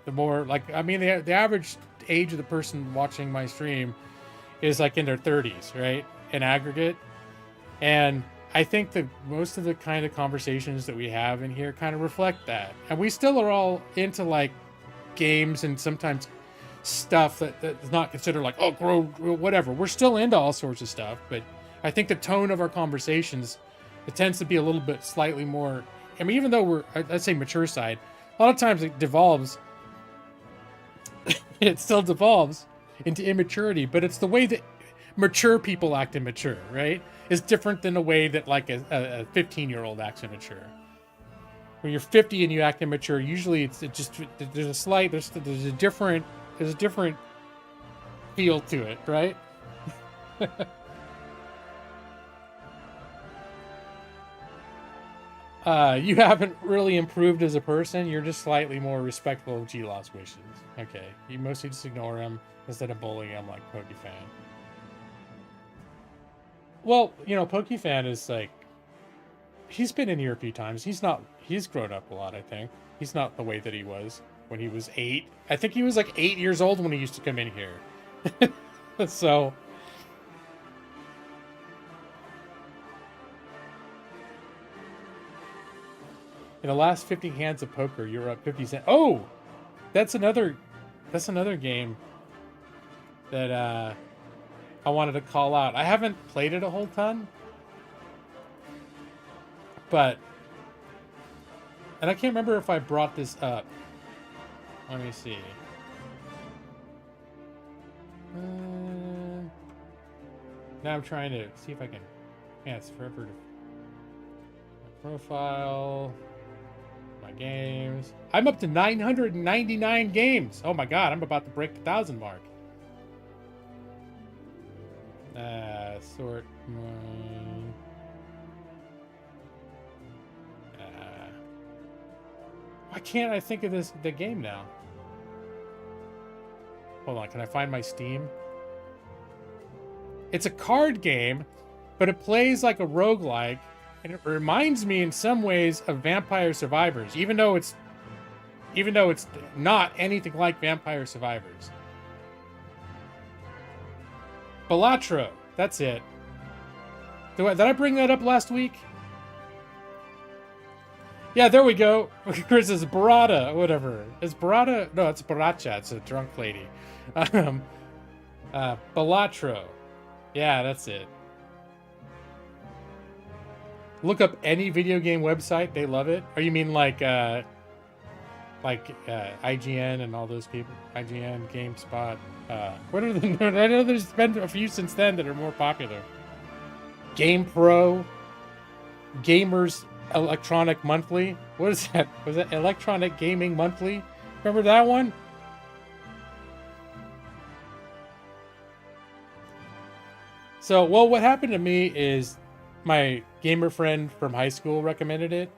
the more like, I mean, the average age of the person watching my stream is like in their 30s, right? In aggregate. And I think that most of the kind of conversations that we have in here kind of reflect that. And we still are all into like games and sometimes stuff that's not considered like, oh, whatever. We're still into all sorts of stuff, but I think the tone of our conversations, it tends to be a little bit slightly more, I mean, even though I'd say mature side, a lot of times it devolves, it still devolves into immaturity, but it's the way that mature people act immature, right? Is different than the way that like a 15-year-old acts immature. When you're 50 and you act immature, usually there's a different feel to it, right? You haven't really improved as a person. You're just slightly more respectful of G-Loss wishes. Okay, you mostly just ignore him instead of bullying him like PokeFan. Well, you know, PokeFan is like, he's been in here a few times. He's grown up a lot, I think. He's not the way that he was when he was 8. I think he was like 8 years old when he used to come in here. So... in the last 50 hands of poker, you're up 50 cents. Oh! That's another game that I wanted to call out. I haven't played it a whole ton. But... and I can't remember if I brought this up. Let me see. Now I'm trying to see if I can... yeah, it's forever to... my profile... my games. I'm up to 999 games. Oh my god, I'm about to break the 1,000 mark. Sort. Why can't I think of the game now? Hold on, can I find my Steam? It's a card game, but it plays like a roguelike. And it reminds me in some ways of Vampire Survivors, even though it's not anything like Vampire Survivors. Balatro, that's it. Did I bring that up last week? Yeah, there we go. Chris says Barada, whatever. Is Barada? No, it's Baracha. It's a drunk lady. Balatro. Yeah, that's it. Look up any video game website; they love it. Or you mean like IGN and all those people? IGN, GameSpot. What are the? I know there's been a few since then that are more popular. GamePro, Gamers Electronic Monthly. What is that? Was that Electronic Gaming Monthly? Remember that one? So, well, what happened to me is my gamer friend from high school recommended it,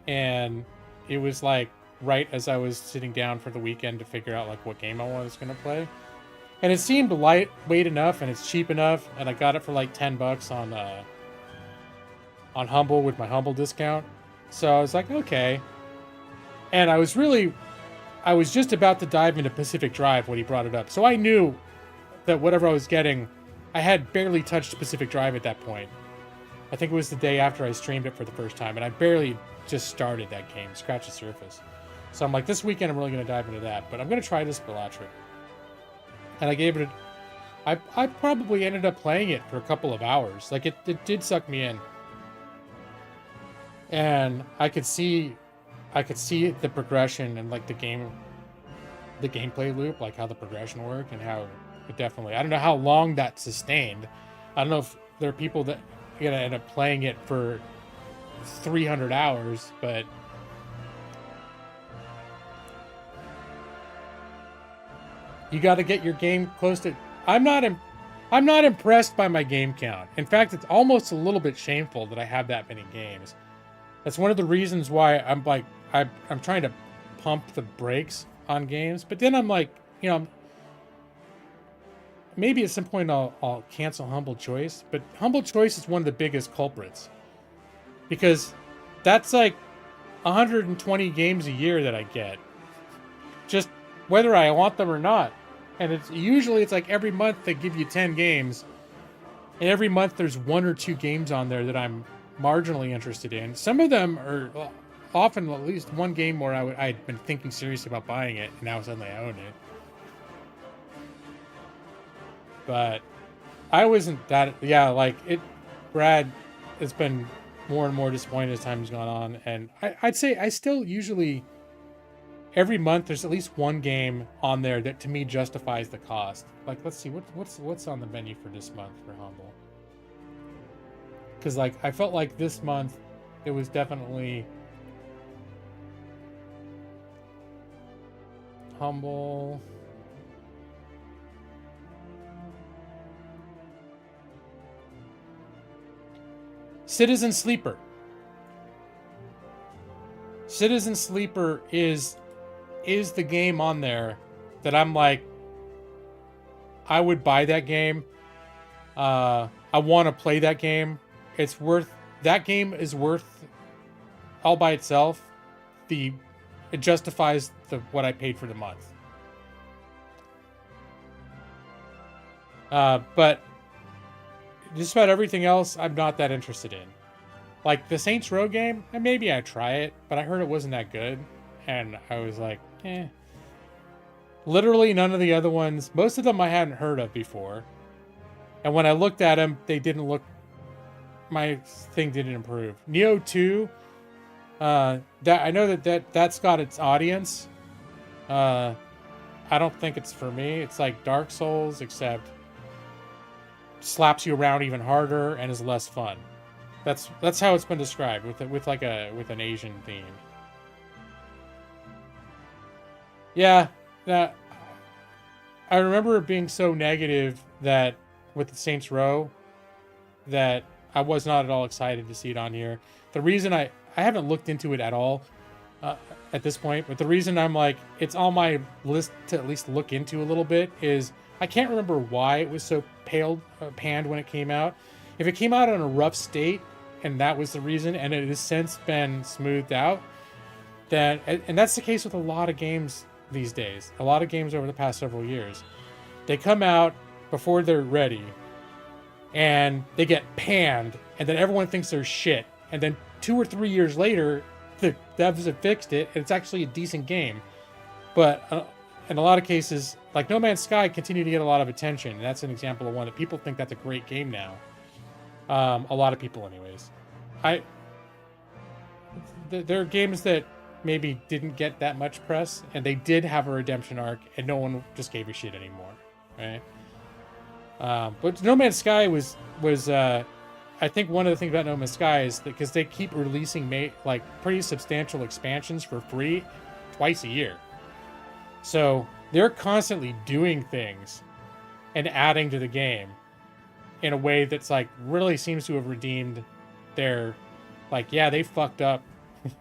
and it was like right as I was sitting down for the weekend to figure out like what game I was going to play. And it seemed lightweight enough and it's cheap enough, and I got it for like $10 on Humble with my Humble discount. So I was like, okay. And I was just about to dive into Pacific Drive when he brought it up. So I knew that whatever I was getting, I had barely touched Pacific Drive at that point. I think it was the day after I streamed it for the first time, and I barely just started that game, scratched the surface. So I'm like, this weekend I'm really going to dive into that, but I'm going to try this Bellatrix. And I gave it I probably ended up playing it for a couple of hours. Like, it did suck me in. And I could see the progression and, like, the gameplay loop, like how the progression worked and how it definitely, I don't know how long that sustained. I don't know if there are people that are going to end up playing it for 300 hours, but you got to get your game close to. I'm not impressed by my game count. In fact, it's almost a little bit shameful that I have that many games. That's one of the reasons why I'm like, I'm trying to pump the brakes on games. But then I'm like, you know, maybe at some point I'll cancel Humble Choice. But Humble Choice is one of the biggest culprits, because that's like 120 games a year that I get, just whether I want them or not. And it's like every month they give you 10 games, and every month there's 1 or 2 games on there that I'm marginally interested in. Some of them are often at least one game where I'd been thinking seriously about buying it, and now suddenly I own it. But I wasn't that, yeah, like it. Brad has been more and more disappointed as time's gone on, and I'd say I still usually, every month there's at least one game on there that to me justifies the cost. Like, let's see what's on the menu for this month for Humble. Because, like, I felt like this month it was definitely Humble. Citizen Sleeper. Citizen Sleeper is the game on there that I'm like, I would buy that game. I want to play that game. That game is worth all by itself. It justifies what I paid for the month. But just about everything else, I'm not that interested in. Like the Saints Row game, and maybe I'd try it, but I heard it wasn't that good. And I was like, eh. Literally none of the other ones, most of them I hadn't heard of before. And when I looked at them, they didn't look, my thing didn't improve. Neo 2, that I know that's got its audience. I don't think it's for me. It's like Dark Souls, except slaps you around even harder and is less fun. That's how it's been described, with an Asian theme. Yeah, I remember it being so negative that with the Saints Row that I was not at all excited to see it on here. The reason I haven't looked into it at all at this point, but the reason I'm like, it's on my list to at least look into a little bit is I can't remember why it was so panned when it came out. If it came out in a rough state and that was the reason, and it has since been smoothed out, then, and that's the case with a lot of games these days. A lot of games over the past several years, they come out before they're ready and they get panned, and then everyone thinks they're shit, and then 2 or 3 years later the devs have fixed it and it's actually a decent game. But in a lot of cases, like No Man's Sky, continue to get a lot of attention, and that's an example of one that people think that's a great game now. A lot of people anyways. There are games that maybe didn't get that much press, and they did have a redemption arc, and no one just gave a shit anymore, right? But No Man's Sky was I think one of the things about No Man's Sky is that because they keep releasing like pretty substantial expansions for free twice a year, so they're constantly doing things and adding to the game in a way that's like really seems to have redeemed their, like, yeah, they fucked up.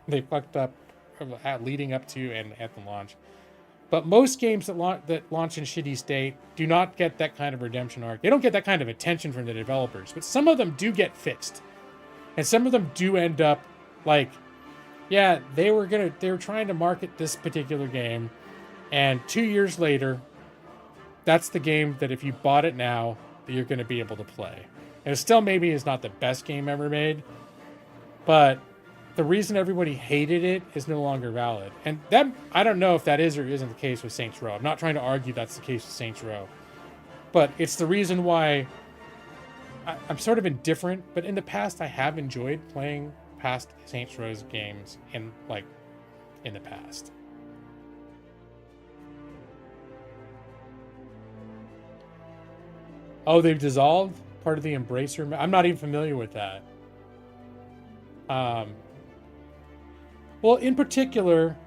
They fucked up leading up to and at the launch. But most games that launch in shitty state do not get that kind of redemption arc. They don't get that kind of attention from the developers, but some of them do get fixed. And some of them do end up like, yeah, they were trying to market this particular game, and 2 years later, that's the game that if you bought it now, that you're going to be able to play. And it still maybe is not the best game ever made, but the reason everybody hated it is no longer valid. And that, I don't know if that is or isn't the case with Saints Row. I'm not trying to argue that's the case with Saints Row, but it's the reason why I'm sort of indifferent. But in the past, I have enjoyed playing past Saints Row's games in the past. Oh, they've dissolved part of the Embracer. I'm not even familiar with that. Well, in particular,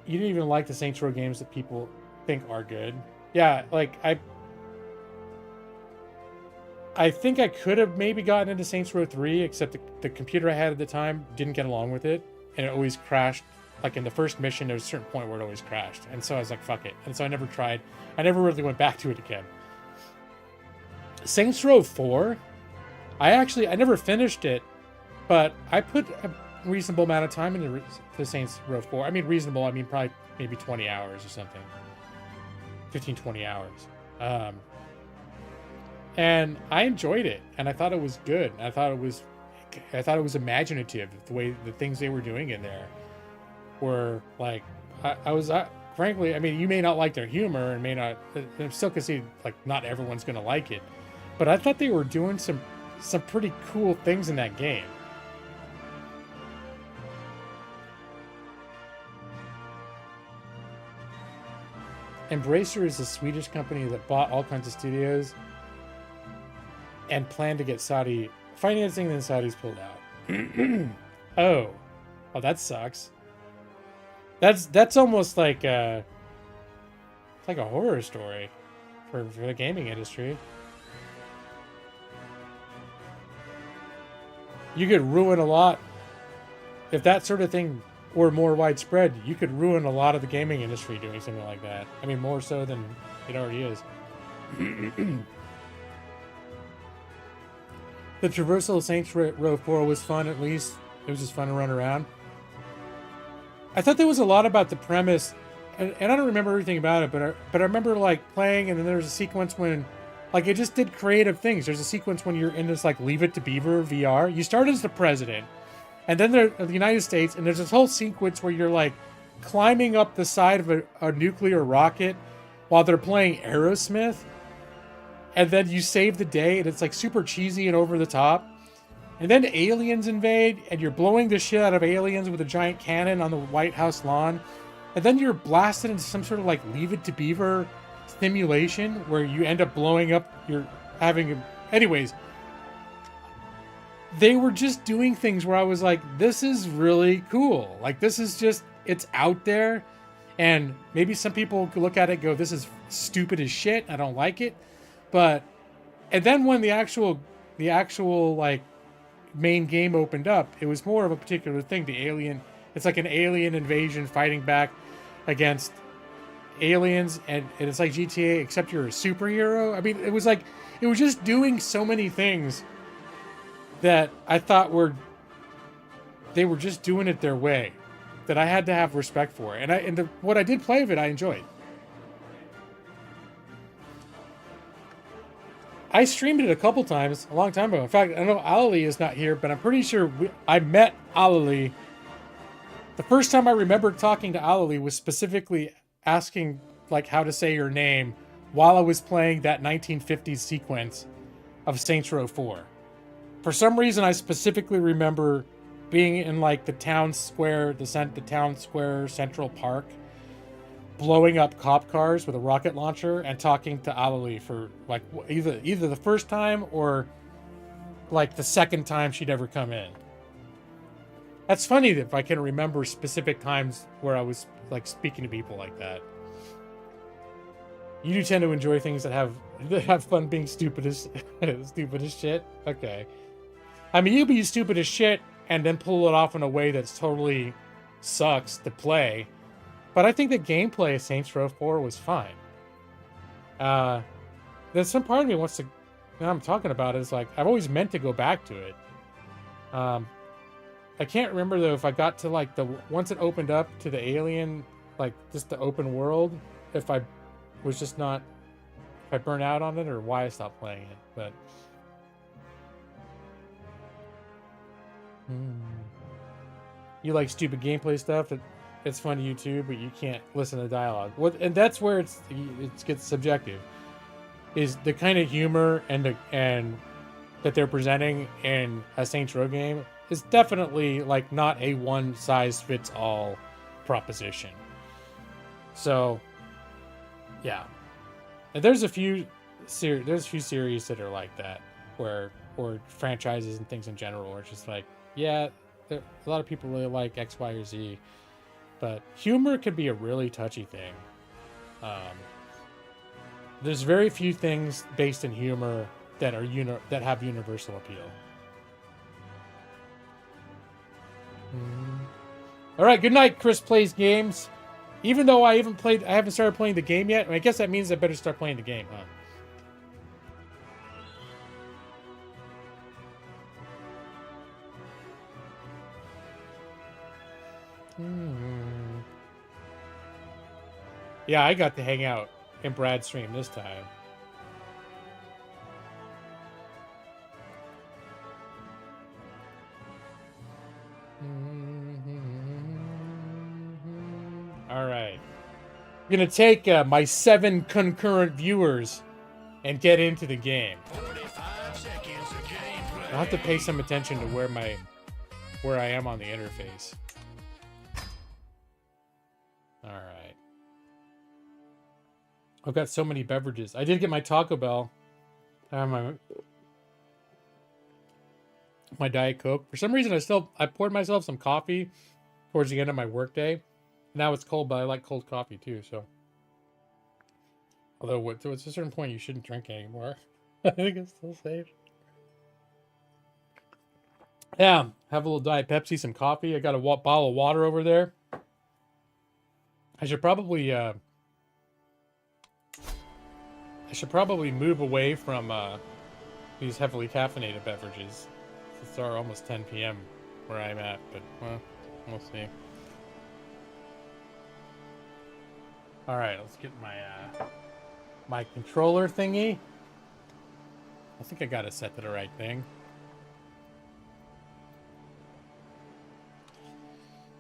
you didn't even like the Saints Row games that people think are good. Yeah, like I think I could have maybe gotten into Saints Row 3, except the computer I had at the time didn't get along with it, and it always crashed. Like in the first mission, there was a certain point where it always crashed, and so I was like, fuck it. And so I never tried. I never really went back to it again. Saints Row 4, I never finished it, but I put a reasonable amount of time into the Saints Row 4. I mean reasonable, I mean probably maybe 20 hours or something. 15, 20 hours. And I enjoyed it, and I thought it was good. I thought it was imaginative. The things they were doing in there were like, frankly, I mean, you may not like their humor and may not, I still can see like not everyone's gonna like it, but I thought they were doing some pretty cool things in that game. Embracer is a Swedish company that bought all kinds of studios and planned to get Saudi financing, then Saudis pulled out. Oh, that sucks. That's almost like it's like a horror story for the gaming industry. You could ruin a lot if that sort of thing were more widespread. You could ruin a lot of the gaming industry doing something like that. I mean, more so than it already is. The traversal of Saints Row 4 was fun, at least. It was just fun to run around. I thought there was a lot about the premise, and I don't remember everything about it, but I remember like playing, and then there was a sequence when, like, it just did creative things. There's a sequence when you're in this like Leave It to Beaver VR. You start as the president, and then the United States, and there's this whole sequence where you're like climbing up the side of a nuclear rocket while they're playing Aerosmith, and then you save the day, and it's like super cheesy and over the top. And then aliens invade, and you're blowing the shit out of aliens with a giant cannon on the White House lawn. And then you're blasted into some sort of like Leave It to Beaver simulation where you end up blowing up, anyways. They were just doing things where I was like, this is really cool. Like, this is just, it's out there. And maybe some people look at it and go, this is stupid as shit. I don't like it. And then when the actual like main game opened up, it was more of a particular thing. It's like an alien invasion fighting back against aliens, and it's like GTA, except you're a superhero. I mean, it was just doing so many things that I thought they were just doing it their way, that I had to have respect for. And what I did play of it, I enjoyed. I streamed it a couple times a long time ago. In fact, I know Alali is not here, but I'm pretty sure I met Alali. The first time I remember talking to Alali was specifically asking like how to say your name while I was playing that 1950s sequence of Saints Row 4. For some reason, I specifically remember being in like the town square Central Park, blowing up cop cars with a rocket launcher and talking to Alali for like either the first time or like the second time she'd ever come in. That's funny if I can remember specific times where I was like speaking to people like that. You do tend to enjoy things that have fun being stupid as shit. Okay. I mean, you be stupid as shit and then pull it off in a way that's totally sucks to play. But I think the gameplay of Saints Row 4 was fine. There's some part of me wants to, now I'm talking about it, is like, I've always meant to go back to it. I can't remember though if I got to like once it opened up to the alien, like just the open world if I was just not, if I burn out on it or why I stopped playing it. But you like stupid gameplay stuff. It's fun to you too, but you can't listen to dialogue. And that's where it gets subjective. Is the kind of humor and that they're presenting in a Saints Row game is definitely like not a one size fits all proposition. So, yeah, and there's a few series that are like that, or franchises and things in general, where it's just like, yeah, a lot of people really like X, Y, or Z, but humor can be a really touchy thing. There's very few things based in humor that are that have universal appeal. All right, good night, Chris Plays Games. Even though I haven't started playing the game yet. I guess that means I better start playing the game, huh? Yeah, I got to hang out in Brad's stream this time. All right. I'm going to take my 7 concurrent viewers and get into the game. I'll have to pay some attention to where I am on the interface. All right. I've got so many beverages. I did get my Taco Bell. I have my Diet Coke. For some reason, I poured myself some coffee towards the end of my workday. Now it's cold, but I like cold coffee too. So, although to a certain point, you shouldn't drink anymore. I think it's still safe. Yeah, have a little Diet Pepsi, some coffee. I got a bottle of water over there. I should probably move away from these heavily caffeinated beverages. It's almost 10 p.m. where I'm at, but well, we'll see. All right, let's get my controller thingy. I think I got it set to the right thing.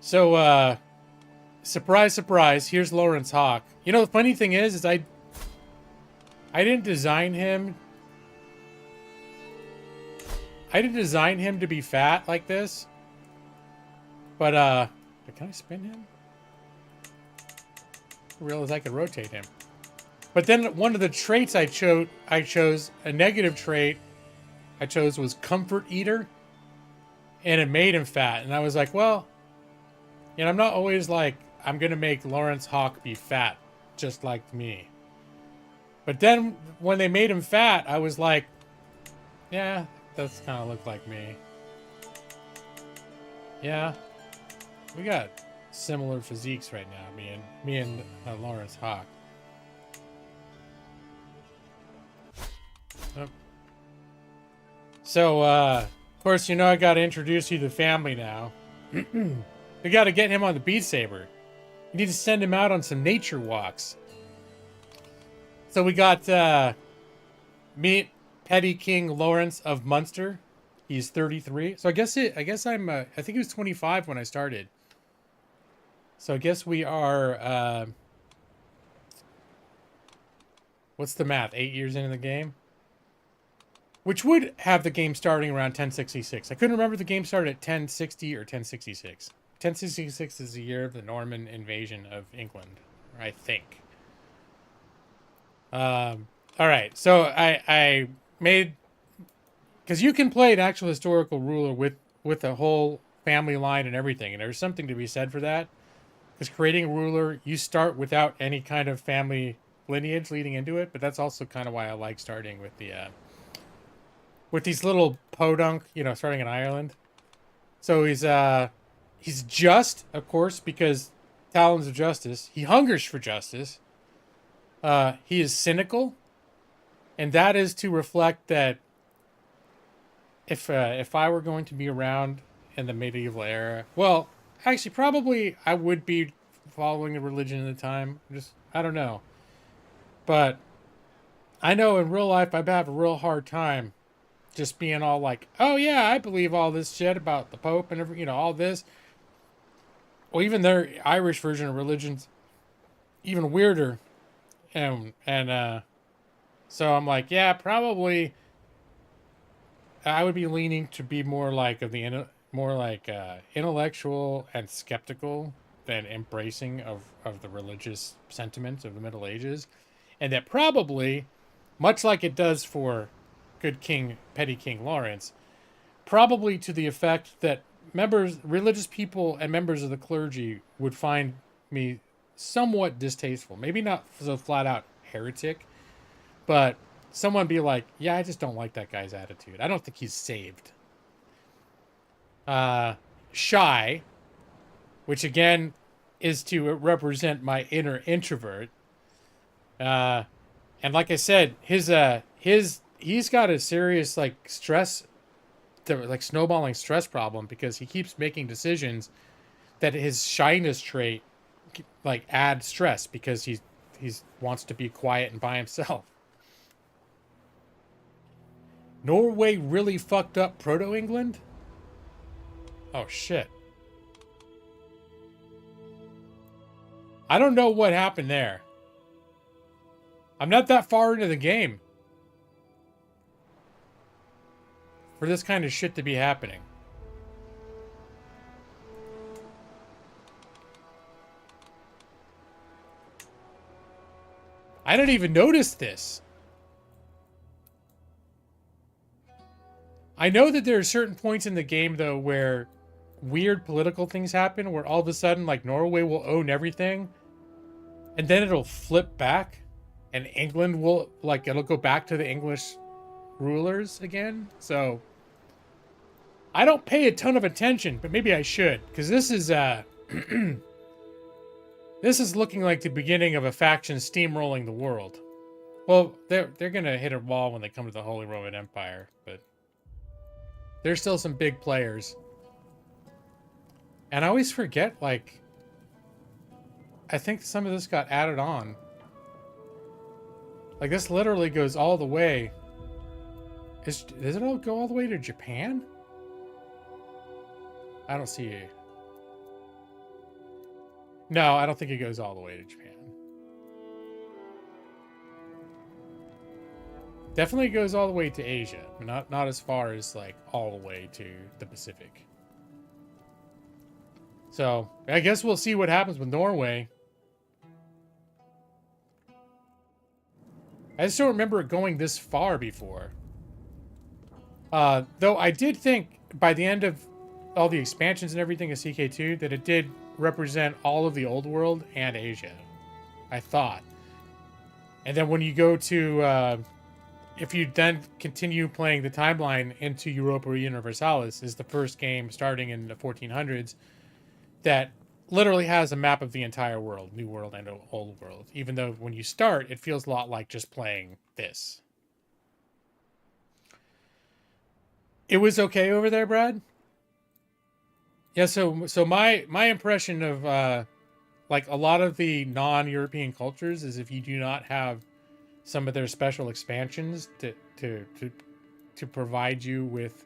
So, surprise, surprise, here's Lawrence Hawk. You know, the funny thing is I didn't design him. I didn't design him to be fat like this. But, can I spin him? I realized I could rotate him. But then one of the traits I chose, a negative trait I chose was Comfort Eater. And it made him fat. And I was like, well, you know, I'm not always like, I'm going to make Lawrence Hawk be fat, just like me. But then when they made him fat, I was like, yeah, that's kind of look like me. Yeah, we got similar physiques right now, me and Lawrence Hawk. Oh. So, of course, you know I got to introduce you to the family now. We got to get him on the Beat Saber. We need to send him out on some nature walks. So we got meet Petty King Lawrence of Munster. He's 33. So I think he was 25 when I started. So I guess we are what's the math? 8 years into the game? Which would have the game starting around 1066. I couldn't remember if the game started at 1060 or 1066. 1066 is the year of the Norman invasion of England, I think. All right, so I made, because you can play an actual historical ruler with a whole family line and everything, and there's something to be said for that. Because creating a ruler, you start without any kind of family lineage leading into it, but that's also kind of why I like starting with the with these little podunk, you know, starting in Ireland. So he's just, of course, because talons of justice. He hungers for justice. He is cynical, and that is to reflect that if I were going to be around in the medieval era, well, actually, probably I would be following a religion at a time. I don't know. But I know in real life I'd have a real hard time just being all like, oh yeah, I believe all this shit about the Pope and all this. Well, even their Irish version of religion's even weirder. And so I'm like, yeah, probably I would be leaning to be more like intellectual and skeptical than embracing of the religious sentiments of the Middle Ages. And that probably, much like it does for good petty King Lawrence, probably to the effect that religious people and members of the clergy would find me somewhat distasteful. Maybe not so flat out heretic, but someone be like, yeah, I just don't like that guy's attitude. I don't think he's saved. Shy, which again is to represent my inner introvert. And like I said, he's got a serious snowballing stress problem because he keeps making decisions that his shyness trait add stress because he's wants to be quiet and by himself. Norway really fucked up Proto-England? Oh shit. I don't know what happened there. I'm not that far into the game for this kind of shit to be happening. I didn't even notice this. I know that there are certain points in the game, though, where weird political things happen, where all of a sudden, Norway will own everything, and then it'll flip back, and England will, it'll go back to the English rulers again. So, I don't pay a ton of attention, but maybe I should, because this is, this is looking like the beginning of a faction steamrolling the world. Well, they're gonna hit a wall when they come to the Holy Roman Empire, but there's still some big players. And I always forget, I think some of this got added on. This literally goes all the way. Does it all go all the way to Japan? I don't see it. No, I don't think it goes all the way to Japan. Definitely goes all the way to Asia, but not as far as all the way to the Pacific. So I guess we'll see what happens with Norway. I just don't remember it going this far before. Though I did think by the end of all the expansions and everything of CK2 that it did represent all of the old world and Asia. I thought. And then when you go to if you then continue playing the timeline into Europa Universalis, is the first game starting in the 1400s that literally has a map of the entire world, New World and Old World. Even though when you start, it feels a lot like just playing this. It was okay over there, Brad? Yeah, so my impression of a lot of the non-European cultures is if you do not have some of their special expansions to provide you with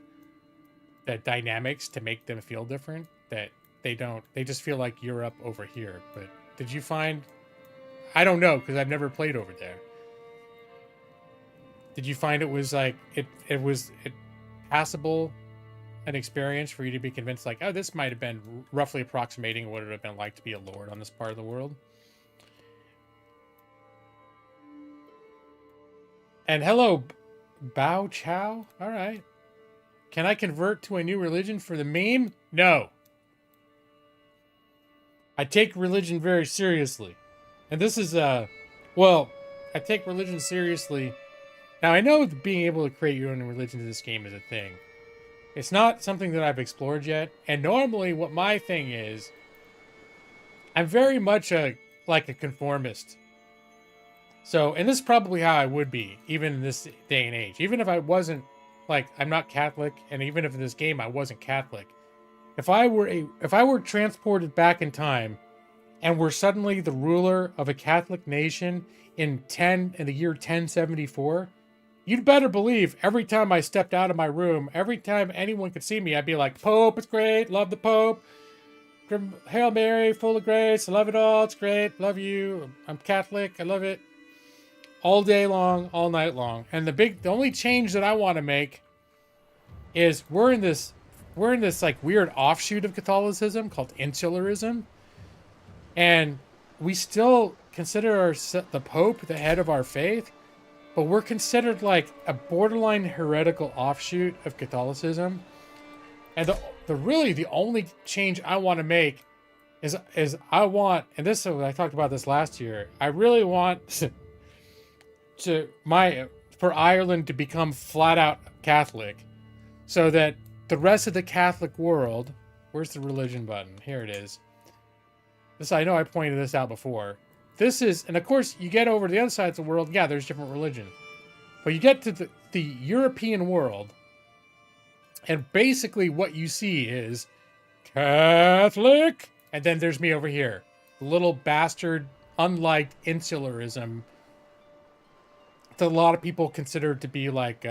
the dynamics to make them feel different, that they just feel like Europe over here. But did you find, I don't know, because I've never played over there. Did you find it was it was passable an experience for you to be convinced oh, this might have been roughly approximating what it would have been like to be a lord on this part of the world? And hello, Bao Chow. All right. Can I convert to a new religion for the meme? No. I take religion very seriously. And this is, well, I take religion seriously. Now, I know being able to create your own religion in this game is a thing. It's not something that I've explored yet. And normally what my thing is, I'm very much a conformist. So, and this is probably how I would be, even in this day and age. Even if I wasn't, I'm not Catholic, and even if in this game I wasn't Catholic. If I were transported back in time and we're suddenly the ruler of a Catholic nation in the year 1074, you'd better believe every time I stepped out of my room, every time anyone could see me, I'd be like, Pope, it's great, love the Pope. Hail Mary, full of grace, I love it all, it's great, love you, I'm Catholic, I love it. All day long, all night long. And the only change that I want to make is we're in this like weird offshoot of Catholicism called insularism. And we still consider the Pope the head of our faith, but we're considered like a borderline heretical offshoot of Catholicism. And the only change I want to make is I want, and this I talked about this last year, I really want for Ireland to become flat out Catholic, so that the rest of the Catholic world, where's the religion button? Here it is. This, I know I pointed this out before. This is, and of course you get over to the other side of the world, yeah, there's different religions. But you get to the European world, and basically what you see is Catholic, and then there's me over here. The little bastard, unliked insularism that a lot of people consider to be like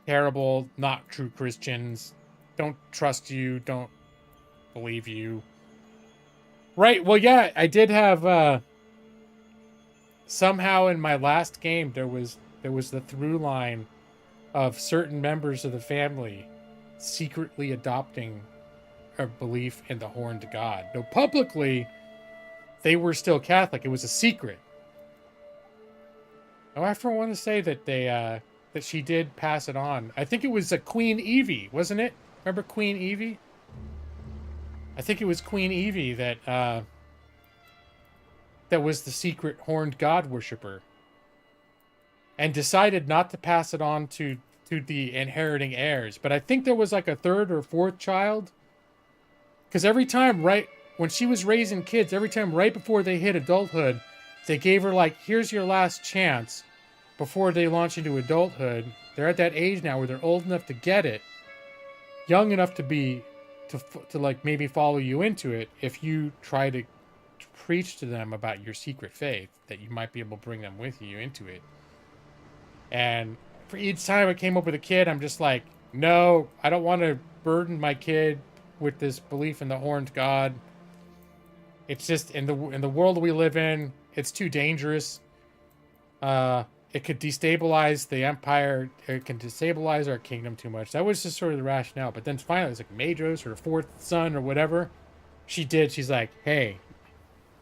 terrible, not true Christians, don't trust you, don't believe you. Right, well, yeah, I did have, somehow in my last game, there was the through line of certain members of the family secretly adopting a belief in the horned god. Though publicly, they were still Catholic. It was a secret. Oh, I want to say that that she did pass it on. I think it was a Queen Evie, wasn't it? Remember Queen Evie? I think it was Queen Evie that was the secret horned god worshiper, and decided not to pass it on to the inheriting heirs. But I think there was like a third or fourth child, because every time, right when she was raising kids, every time right before they hit adulthood, they gave her like, here's your last chance before they launch into adulthood. They're at that age now where they're old enough to get it, young enough to like maybe follow you into it if you try to preach to them about your secret faith, that you might be able to bring them with you into it. And for each time I came up with a kid, I'm just like, no, I don't want to burden my kid with this belief in the horned god. It's just in the world we live in, it's too dangerous. It could destabilize the empire. It can destabilize our kingdom too much. That was just sort of the rationale. But then finally, it was like Maedros, her fourth son or whatever. She's like, hey,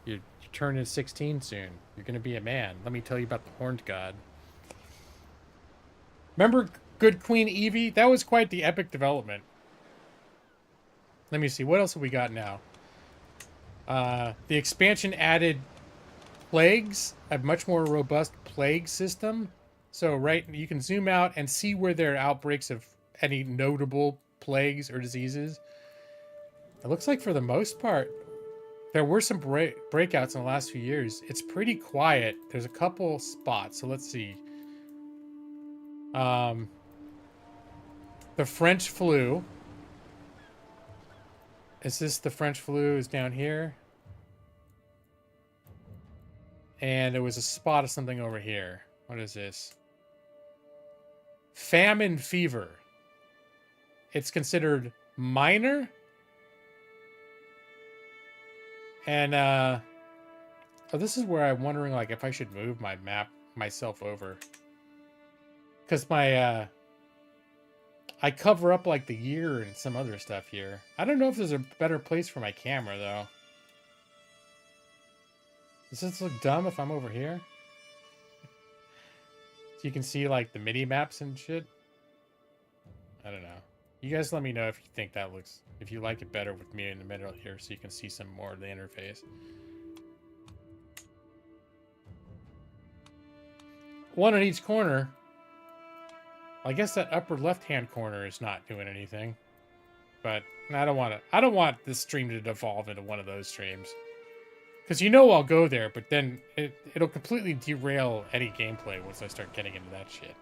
you're turning 16 soon. You're going to be a man. Let me tell you about the horned god. Remember good Queen Evie? That was quite the epic development. Let me see. What else have we got now? The expansion added plagues, a much more robust plague system. So you can zoom out and see where there are outbreaks of any notable plagues or diseases. It looks like for the most part, there were some breakouts in the last few years. It's pretty quiet. There's a couple spots. So let's see. The French flu. Is this the French flu is down here? And there was a spot of something over here. What is this? Famine fever. It's considered minor. And, oh, this is where I'm wondering, like, if I should move my map myself over. Because I cover up, like, the year and some other stuff here. I don't know if there's a better place for my camera, though. Does this look dumb if I'm over here? So you can see, like, the mini maps and shit. I don't know. You guys let me know if you think that looks... If you like it better with me in the middle here so you can see some more of the interface. One on each corner. I guess that upper left-hand corner is not doing anything. But I don't want this stream to devolve into one of those streams. Because you know I'll go there, but then it'll completely derail any gameplay once I start getting into that shit.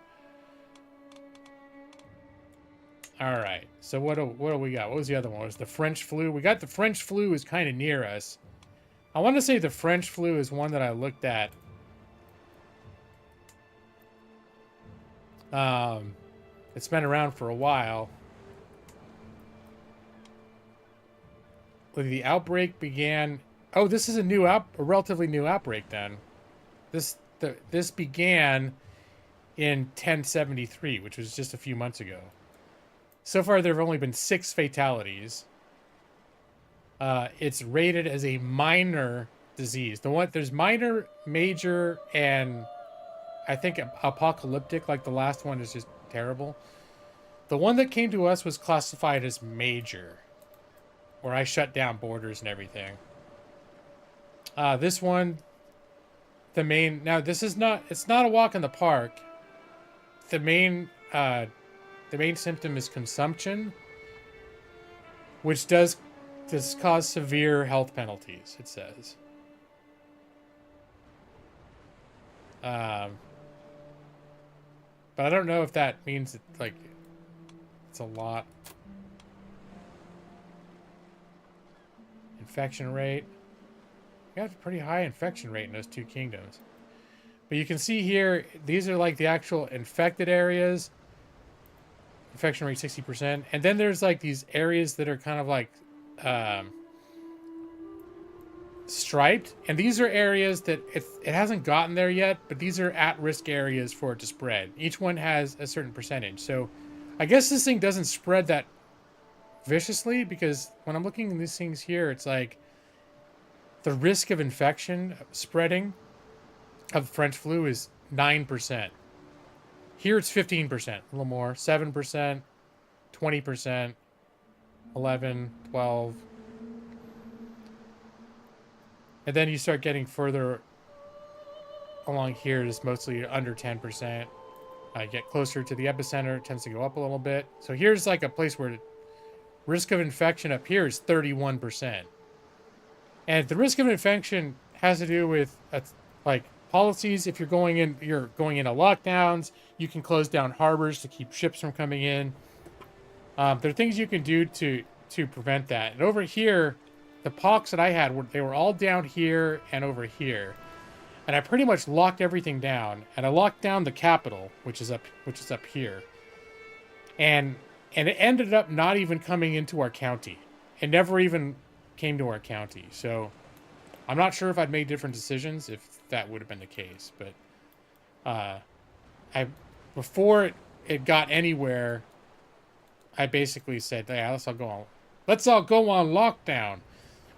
All right. So what do we got? What was the other one? It was the French flu. We got the French flu is kind of near us. I want to say the French flu is one that I looked at. It's been around for a while. The outbreak began. Oh, this is a relatively new outbreak then. This began in 1073, which was just a few months ago. So far, there have only been 6 fatalities. It's rated as a minor disease. There's minor, major, and I think apocalyptic. Like the last one is just terrible. The one that came to us was classified as major, where I shut down borders and everything. This one, this is not. It's not a walk in the park. The main symptom is consumption, which does cause severe health penalties, it says. But I don't know if that means it's a lot. Infection rate. We got a pretty high infection rate in those 2 kingdoms. But you can see here, these are like the actual infected areas. Infection rate 60%. And then there's like these areas that are kind of like striped. And these are areas that it hasn't gotten there yet, but these are at-risk areas for it to spread. Each one has a certain percentage. So I guess this thing doesn't spread that viciously, because when I'm looking at these things here, it's like the risk of infection spreading of French flu is 9%. Here it's 15%, a little more, 7%, 20%, 11, 12. And then you start getting further along here, it's mostly under 10%. I get closer to the epicenter, it tends to go up a little bit. So here's like a place where risk of infection up here is 31%. And the risk of infection has to do with like policies. If you're going into lockdowns, you can close down harbors to keep ships from coming in. There are things you can do to prevent that. And over here, the pox that I had, they were all down here and over here. And I pretty much locked everything down. And I locked down the capital, which is up here. And it ended up not even coming into our county. It never even came to our county. So I'm not sure if I'd made different decisions if that would have been the case. But before it got anywhere, I basically said, yeah, let's all go on lockdown,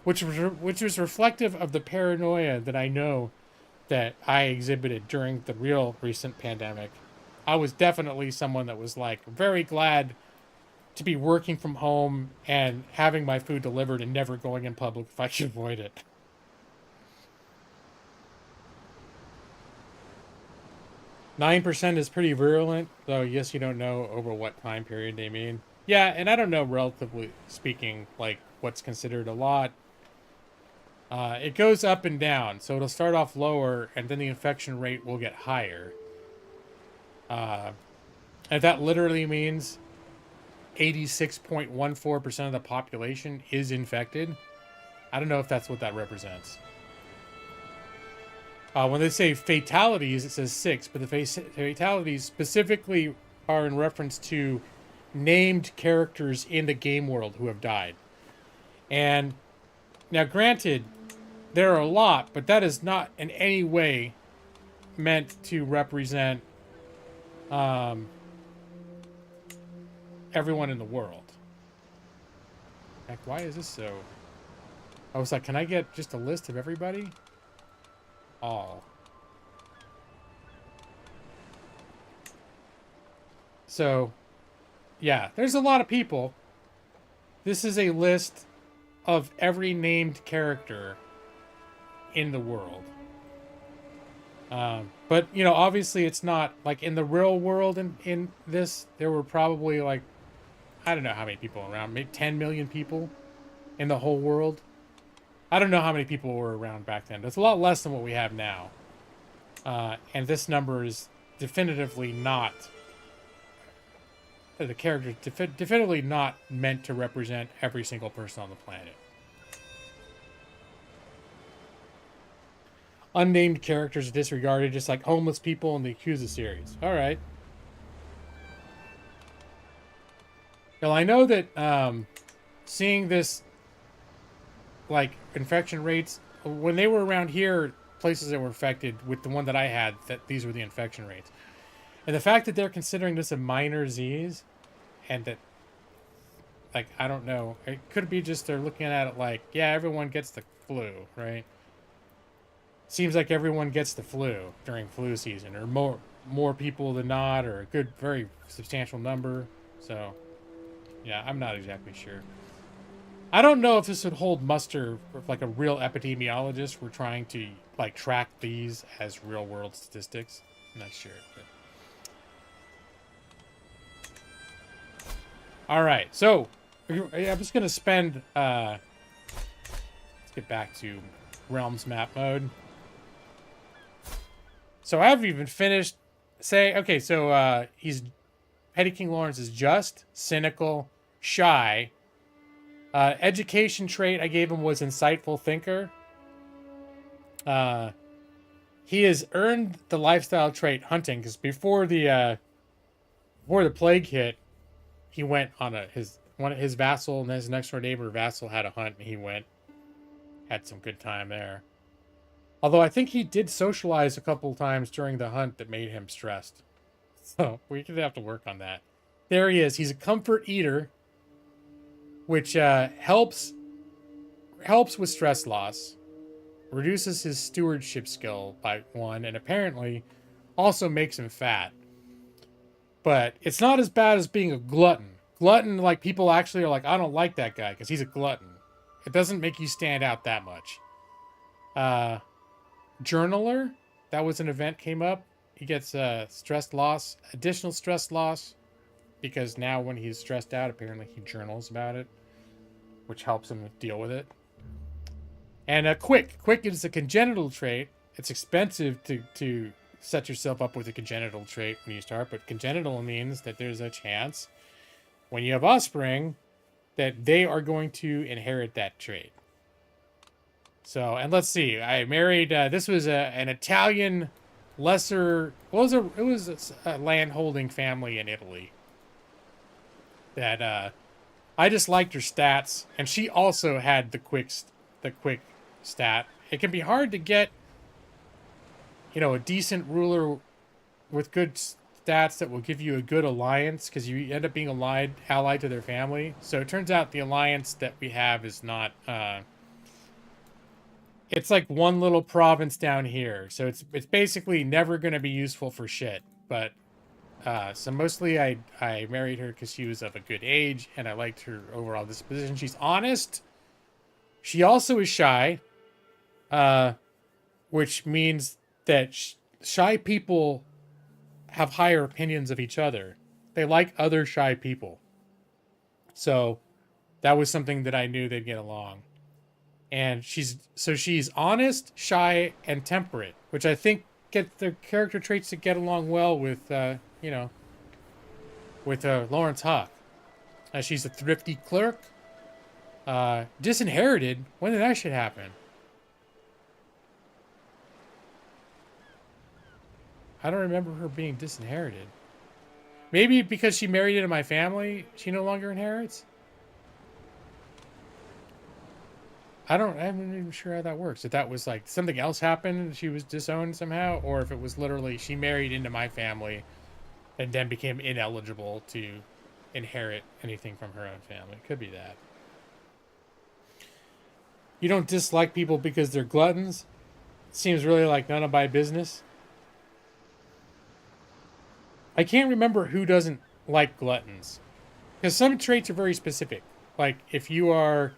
which was reflective of the paranoia that I know that I exhibited during the real recent pandemic. I was definitely someone that was like very glad to be working from home and having my food delivered and never going in public if I could avoid it. "9% is pretty virulent, though yes, you don't know over what time period they mean." Yeah, and I don't know, relatively speaking, like what's considered a lot. It goes up and down, so it'll start off lower, and then the infection rate will get higher. And that literally means 86.14% of the population is infected. I don't know if that's what that represents. When they say fatalities, it says 6, but the fatalities specifically are in reference to named characters in the game world who have died. And now, granted, there are a lot, but that is not in any way meant to represent everyone in the world. Heck, why is this so? I was like, can I get just a list of everybody? All. So, yeah, there's a lot of people. This is a list of every named character in the world. But, you know, obviously it's not, like, in the real world in this, there were probably, like, I don't know how many people around, maybe 10 million people in the whole world. I don't know how many people were around back then. That's a lot less than what we have now. And this number is definitively not the character definitively not meant to represent every single person on the planet. Unnamed characters disregarded, just like homeless people in the Yakuza series. All right. Well, I know that seeing this, like, infection rates, when they were around here, places that were affected with the one that I had, that these were the infection rates. And the fact that they're considering this a minor disease, and that, like, I don't know, it could be just they're looking at it like, yeah, everyone gets the flu, right? Seems like everyone gets the flu during flu season, or more people than not, or a good, very substantial number. So, yeah, I'm not exactly sure. I don't know if this would hold muster if, like, a real epidemiologist were trying to, like, track these as real-world statistics. I'm not sure, but... All right, so I'm just going to spend... let's get back to Realms map mode. So I haven't even finished... Okay, so he's... Petty King Lawrence is just, cynical, shy... education trait I gave him was insightful thinker. He has earned the lifestyle trait hunting, because before the plague hit, he went on his vassal and his next door neighbor vassal had a hunt, and he had some good time there. Although I think he did socialize a couple times during the hunt that made him stressed. So we could have to work on that. There he is. He's a comfort eater, which helps with stress loss, reduces his stewardship skill by 1, and apparently also makes him fat. But it's not as bad as being a glutton. Glutton, like, people actually are like, I don't like that guy because he's a glutton. It doesn't make you stand out that much. Journaler, that was an event came up. He gets stress loss, additional stress loss, because now when he's stressed out, apparently he journals about it, which helps him deal with it. And quick is a congenital trait. It's expensive to set yourself up with a congenital trait when you start, but congenital means that there's a chance when you have offspring that they are going to inherit that trait. So, and let's see, I married, this was an Italian lesser, it was a land-holding family in Italy that I just liked her stats, and she also had the quick stat. It can be hard to get, a decent ruler with good stats that will give you a good alliance, because you end up being allied to their family. So it turns out the alliance that we have is not... it's like one little province down here, so it's basically never going to be useful for shit. But so mostly I married her because she was of a good age, and I liked her overall disposition. She's honest. She also is shy, which means that shy people have higher opinions of each other. They like other shy people. So that was something that I knew they'd get along. And she's honest, shy, and temperate, which I think get the character traits to get along well with, with Lawrence Hawk. She's a thrifty clerk. Disinherited? When did that shit happen? I don't remember her being disinherited. Maybe because she married into my family, she no longer inherits? I'm not even sure how that works. If that was like something else happened, she was disowned somehow, or if it was literally she married into my family and then became ineligible to inherit anything from her own family. It could be that. You don't dislike people because they're gluttons? It seems really like none of my business. I can't remember who doesn't like gluttons. Because some traits are very specific. Like, if you are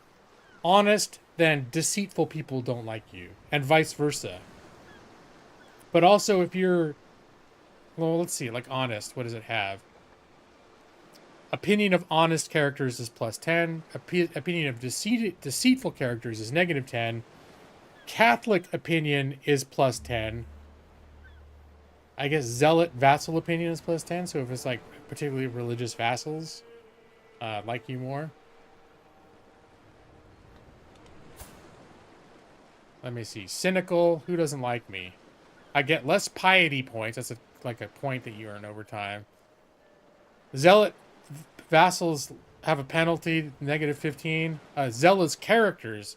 honest, then deceitful people don't like you, and vice versa. But also, if you're, well, let's see, like honest, what does it have? Opinion of honest characters is +10. Opinion of deceitful characters is -10. Catholic opinion is +10. I guess zealot vassal opinion is +10. So if it's like particularly religious vassals like you more. Let me see. Cynical. Who doesn't like me? I get less piety points. That's like a point that you earn over time. Zealot vassals have a penalty, -15. Zealous characters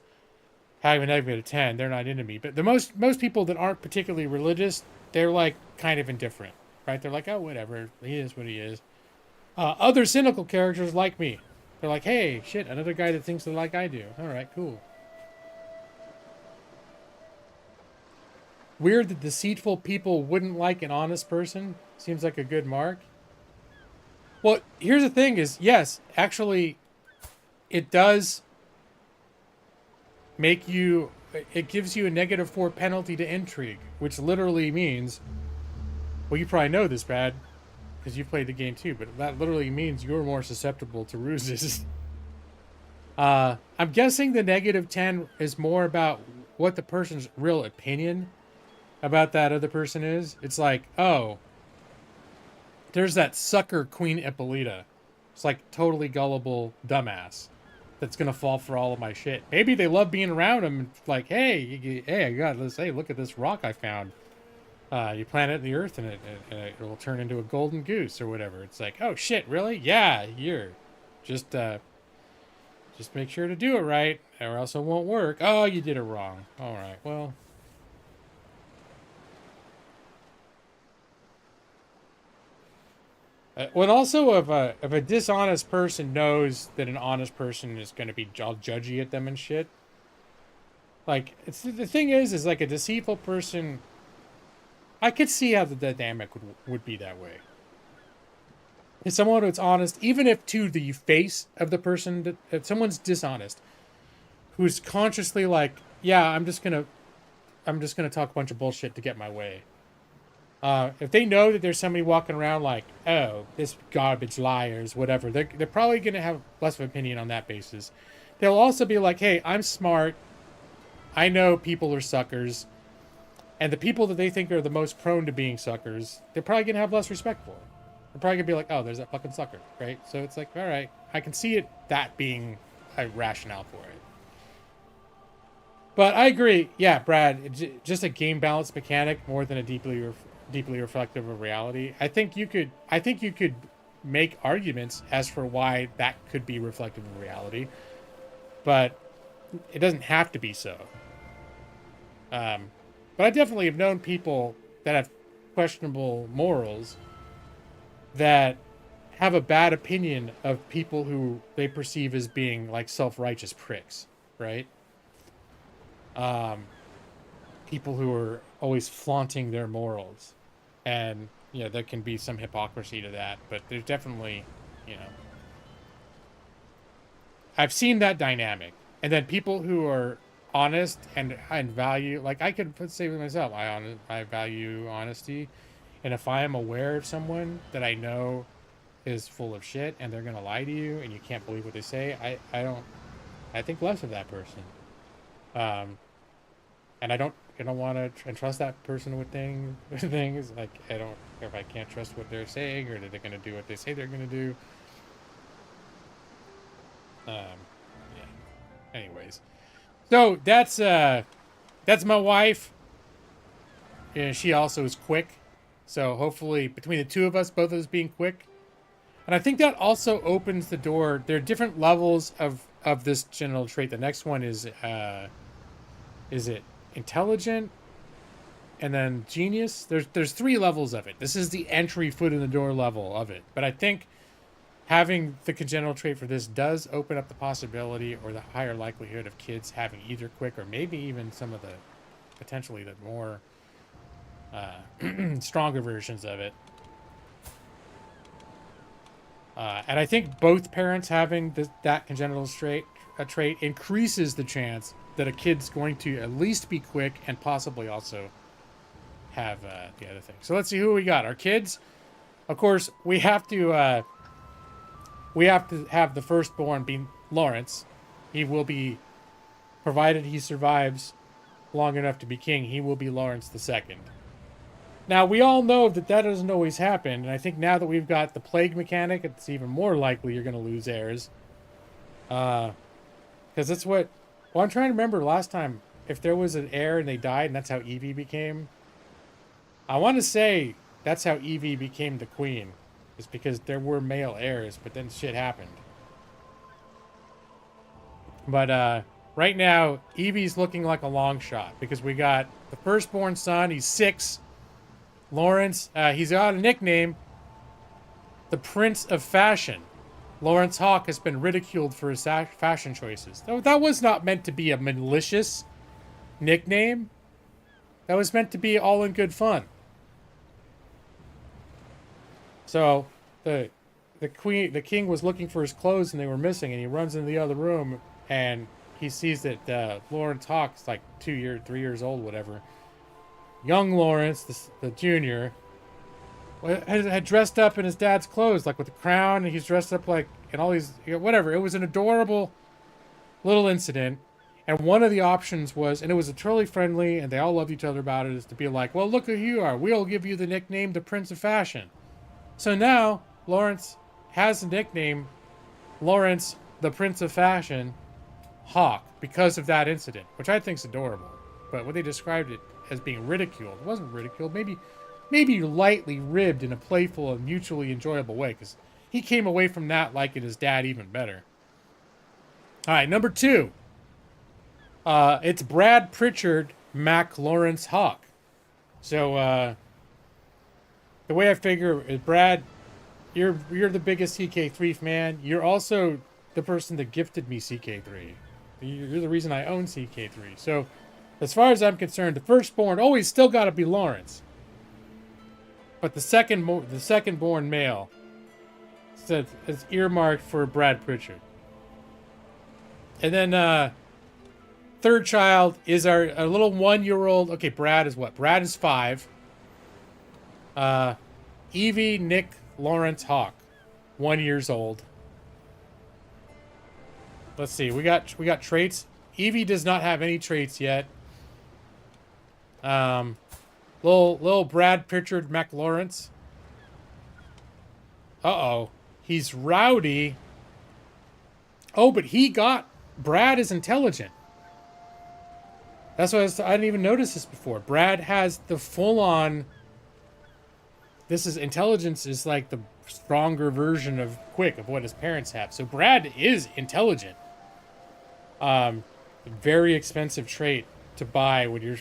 have a -10. They're not into me. But the most people that aren't particularly religious, they're like kind of indifferent, right? They're like, oh, whatever. He is what he is. Other cynical characters like me. They're like, hey, shit, another guy that thinks like I do. All right, cool. Weird that deceitful people wouldn't like an honest person. Seems like a good mark. Well, here's the thing is, yes, actually, it does make you... It gives you a -4 penalty to intrigue, which literally means... Well, you probably know this, Brad, because you played the game too, but that literally means you're more susceptible to ruses. I'm guessing the -10 is more about what the person's real opinion about that other person is. It's like, oh, there's that sucker Queen Ippolita. It's like totally gullible dumbass that's gonna fall for all of my shit. Maybe they love being around him. Like, hey, I got this. Hey, look at this rock I found. You plant it in the earth and it will turn into a golden goose or whatever. It's like, oh shit, really? Yeah, here. Just make sure to do it right, or else it won't work. Oh, you did it wrong. All right, well. When also if a dishonest person knows that an honest person is going to be all judgy at them and shit, like it's the thing is like a deceitful person. I could see how the dynamic would be that way. If someone who's honest, even if to the face of the person that if someone's dishonest, who's consciously like, yeah, I'm just gonna talk a bunch of bullshit to get my way. If they know that there's somebody walking around like, oh, this garbage liars, whatever, they're probably going to have less of an opinion on that basis. They'll also be like, hey, I'm smart. I know people are suckers. And the people that they think are the most prone to being suckers, they're probably going to have less respect for. They're probably going to be like, oh, there's that fucking sucker, right? So it's like, all right, I can see that being a rationale for it. But I agree. Yeah, Brad, just a game balance mechanic more than a deeply reflective of reality. I think you could make arguments as for why that could be reflective of reality, but it doesn't have to be so. But I definitely have known people that have questionable morals that have a bad opinion of people who they perceive as being like self-righteous pricks, right? People who are always flaunting their morals. And, you know, there can be some hypocrisy to that, but there's definitely, you know, I've seen that dynamic. And then people who are honest and value, like I could say with myself, I value honesty. And if I am aware of someone that I know is full of shit and they're going to lie to you and you can't believe what they say, I think less of that person. And I don't want to trust that person with things. Like, if I can't trust what they're saying or that they're going to do what they say they're going to do. Yeah. Anyways. So, that's my wife. And she also is quick. So, hopefully, between the two of us, both of us being quick. And I think that also opens the door. There are different levels of this general trait. The next one is it intelligent and then genius? There's 3 levels of it. This is the entry foot in the door level of it. But I think having the congenital trait for this does open up the possibility or the higher likelihood of kids having either quick or maybe even some of the potentially the more stronger versions of it. And I think both parents having that congenital trait increases the chance that a kid's going to at least be quick and possibly also have the other thing. So let's see who we got. Our kids, of course, we have to have the firstborn be Lawrence. He will be, provided he survives long enough to be king, he will be Lawrence II. Now, we all know that that doesn't always happen, and I think now that we've got the plague mechanic, it's even more likely you're going to lose heirs. Because that's what... Well, I'm trying to remember last time, if there was an heir and they died, and that's how Evie became. I want to say that's how Evie became the queen. Is because there were male heirs, but then shit happened. But, right now, Evie's looking like a long shot, because we got the firstborn son, he's 6... Lawrence, he's got a nickname, the Prince of Fashion. Lawrence Hawk has been ridiculed for his fashion choices. That was not meant to be a malicious nickname. That was meant to be all in good fun. So, the king was looking for his clothes and they were missing, and he runs into the other room and he sees that Lawrence Hawk's like 3 years old, whatever. Young Lawrence, the junior, had dressed up in his dad's clothes, like with a crown, and he's dressed up like in all these, whatever. It was an adorable little incident, and one of the options was, and it was totally friendly, and they all loved each other about it, is to be like, well, look who you are. We'll give you the nickname, the Prince of Fashion. So now, Lawrence has the nickname, Lawrence, the Prince of Fashion, Hawk, because of that incident, which I think is adorable. But when they described it as being ridiculed, it wasn't ridiculed. Maybe lightly ribbed in a playful and mutually enjoyable way, because he came away from that liking his dad even better. All right, number 2. It's Brad Pritchard, Mac Lawrence Hawk. So the way I figure is, Brad, you're the biggest CK3 fan. You're also the person that gifted me CK3. You're the reason I own CK3. So, as far as I'm concerned, the firstborn always still got to be Lawrence. But the second-born male is earmarked for Brad Pritchard. And then third child is our little 1-year-old. Okay, Brad is what? Brad is 5. Evie Nick Lawrence Hawk, 1 year old. Let's see. We got traits. Evie does not have any traits yet. Little Brad Pritchard McLawrence. Uh-oh. He's rowdy. Oh, but Brad is intelligent. That's why I didn't even notice this before. Brad has the full-on... Intelligence is like the stronger version of Quick, of what his parents have. So Brad is intelligent. Very expensive trait to buy when you're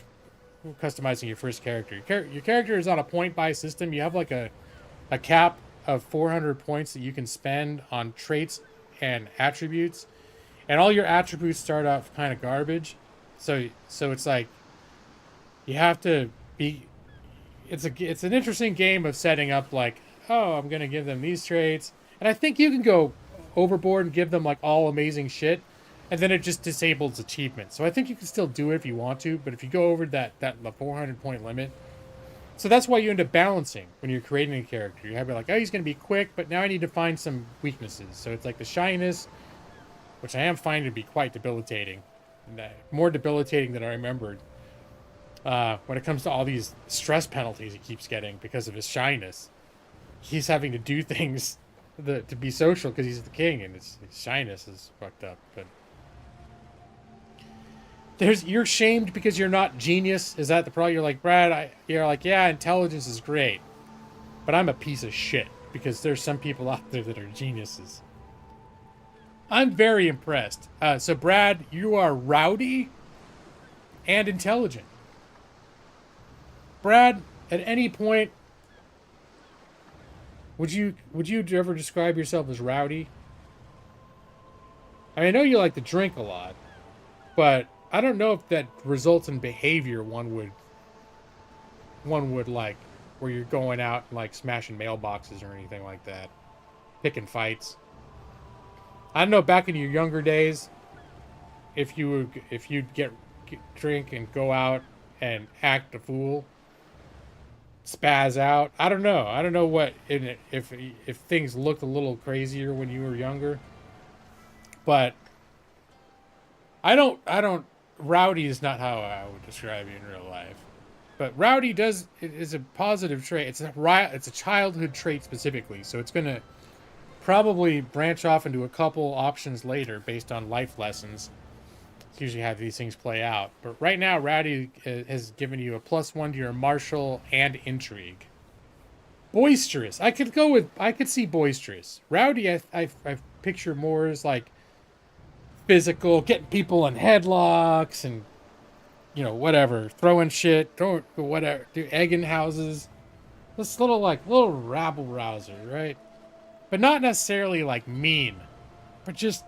customizing your first character. Your character is on a point-buy system. You have like a cap of 400 points that you can spend on traits and attributes. And all your attributes start off kind of garbage. So it's like you have to be... It's an interesting game of setting up like, oh, I'm going to give them these traits. And I think you can go overboard and give them like all amazing shit. And then it just disables achievements. So I think you can still do it if you want to, but if you go over the 400 point limit. So that's why you end up balancing when you're creating a character. You have like, oh, he's going to be quick, but now I need to find some weaknesses. So it's like the shyness, which I am finding to be quite debilitating. More debilitating than I remembered. When it comes to all these stress penalties he keeps getting because of his shyness. He's having to do things to be social because he's the king, and his shyness is fucked up. But you're shamed because you're not genius. Is that the problem? You're like, Brad, you're like, yeah, intelligence is great, but I'm a piece of shit because there's some people out there that are geniuses. I'm very impressed. So Brad, you are rowdy and intelligent. Brad, at any point, would you ever describe yourself as rowdy? I mean, I know you like to drink a lot, but I don't know if that results in behavior one would like, where you're going out and like smashing mailboxes or anything like that, picking fights. I don't know, back in your younger days, if you'd get drink and go out and act a fool, spaz out. I don't know what if things looked a little crazier when you were younger. But I don't rowdy is not how I would describe you in real life. But rowdy is a positive trait. It's a childhood trait specifically, so it's gonna probably branch off into a couple options later based on life lessons. It's usually how these things play out. But right now, rowdy has given you a +1 to your martial and intrigue. Boisterous. I could see boisterous. Rowdy, I picture more as like physical, getting people in headlocks and whatever, throwing shit, whatever, do egging houses. This little rabble rouser, right? But not necessarily like mean, but just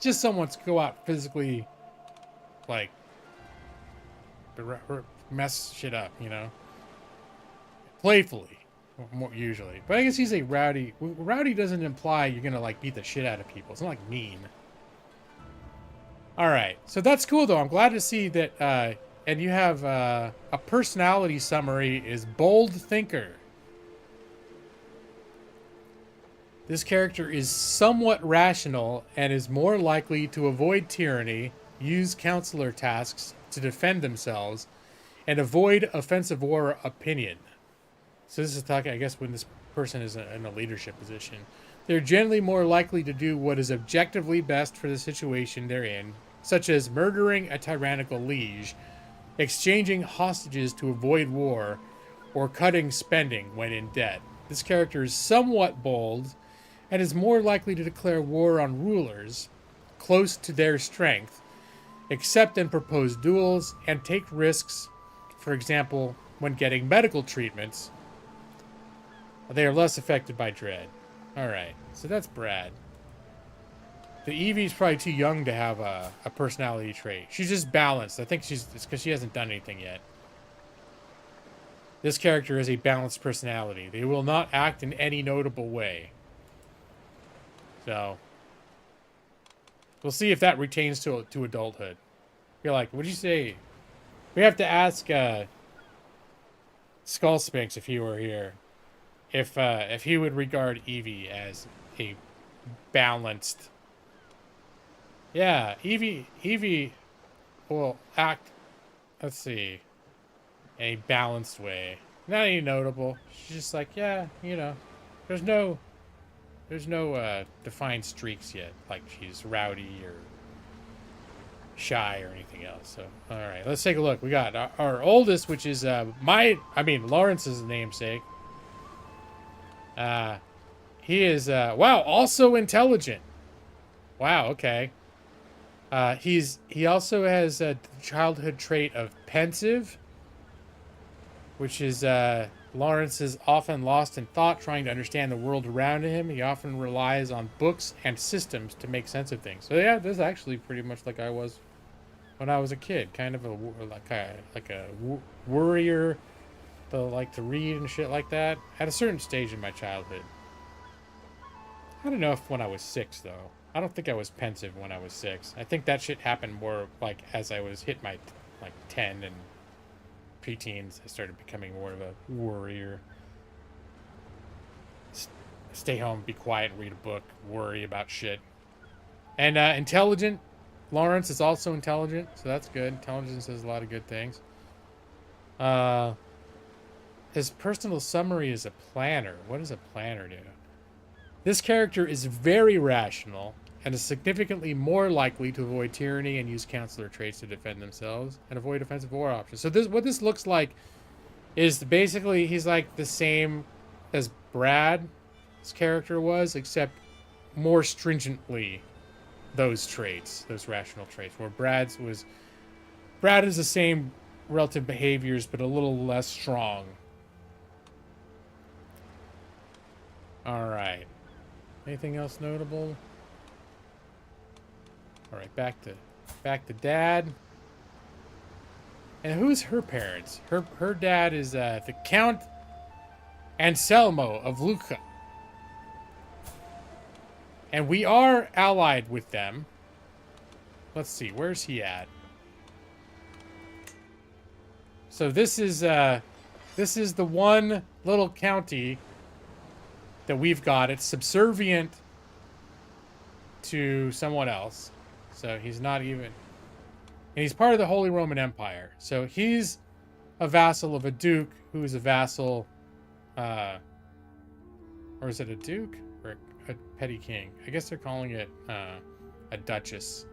someone to go out physically, like mess shit up, playfully, more usually. But I guess he's a rowdy. Rowdy doesn't imply you're gonna like beat the shit out of people. It's not like mean. All right, so that's cool though. I'm glad to see that. And you have a personality summary is bold thinker. This character is somewhat rational and is more likely to avoid tyranny, use counselor tasks to defend themselves, and avoid offensive war opinion. So this is talking, I guess, when this person is in a leadership position. They're generally more likely to do what is objectively best for the situation they're in, such as murdering a tyrannical liege, exchanging hostages to avoid war, or cutting spending when in debt. This character is somewhat bold and is more likely to declare war on rulers close to their strength, accept and propose duels, and take risks, for example, when getting medical treatments. They are less affected by dread. Alright, so that's Brad. The Evie's probably too young to have a personality trait. She's just balanced. I think it's because she hasn't done anything yet. This character has a balanced personality. They will not act in any notable way. So, we'll see if that retains to adulthood. You're like, what'd you say? We have to ask Skull Sphinx, if he were here, if he would regard Evie as a balanced. Yeah, Evie will act, let's see, in a balanced way. Not any notable. She's just like, yeah, there's no defined streaks yet, like she's rowdy or shy or anything else. So, all right, let's take a look. We got our oldest, which is Lawrence's namesake. He is wow, also intelligent. Wow, okay. He also has a childhood trait of pensive, which is Lawrence is often lost in thought, trying to understand the world around him. He often relies on books and systems to make sense of things. So yeah, this is actually pretty much like I was when I was a kid, kind of like a worrier, to like to read and shit like that. At a certain stage in my childhood. I don't know if when I was 6 though. I don't think I was pensive when I was 6. I think that shit happened more like as I was hit my 10 and preteens. I started becoming more of a worrier. Stay home, be quiet, read a book, worry about shit. And intelligent. Lawrence is also intelligent, so that's good. Intelligence does a lot of good things. His personal summary is a planner. What does a planner do? This character is very rational and is significantly more likely to avoid tyranny and use counselor traits to defend themselves and avoid offensive war options. So what this looks like is basically he's like the same as Brad's character was, except more stringently those traits, those rational traits, where Brad is the same relative behaviors, but a little less strong. All right. Anything else notable? All right, back to Dad. And who's her parents? Her dad is the Count Anselmo of Lucca. And we are allied with them. Let's see, where's he at? So this is the one little county that we've got. It's subservient to someone else. So he's not even... And he's part of the Holy Roman Empire. So he's a vassal of a duke who is a vassal, or is it a duke or a petty king? I guess they're calling it a duchess.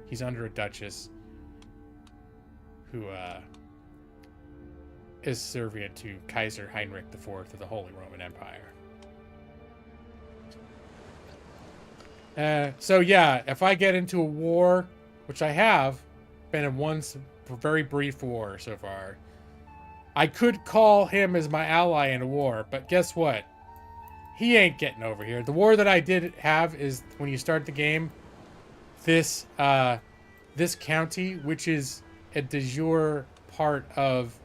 He's under a duchess who is servient to Kaiser Heinrich IV of the Holy Roman Empire. So yeah, if I get into a war, which I have been in one very brief war so far, I could call him as my ally in a war, but guess what? He ain't getting over here. The war that I did have is when you start the game, this county, which is a de jure part of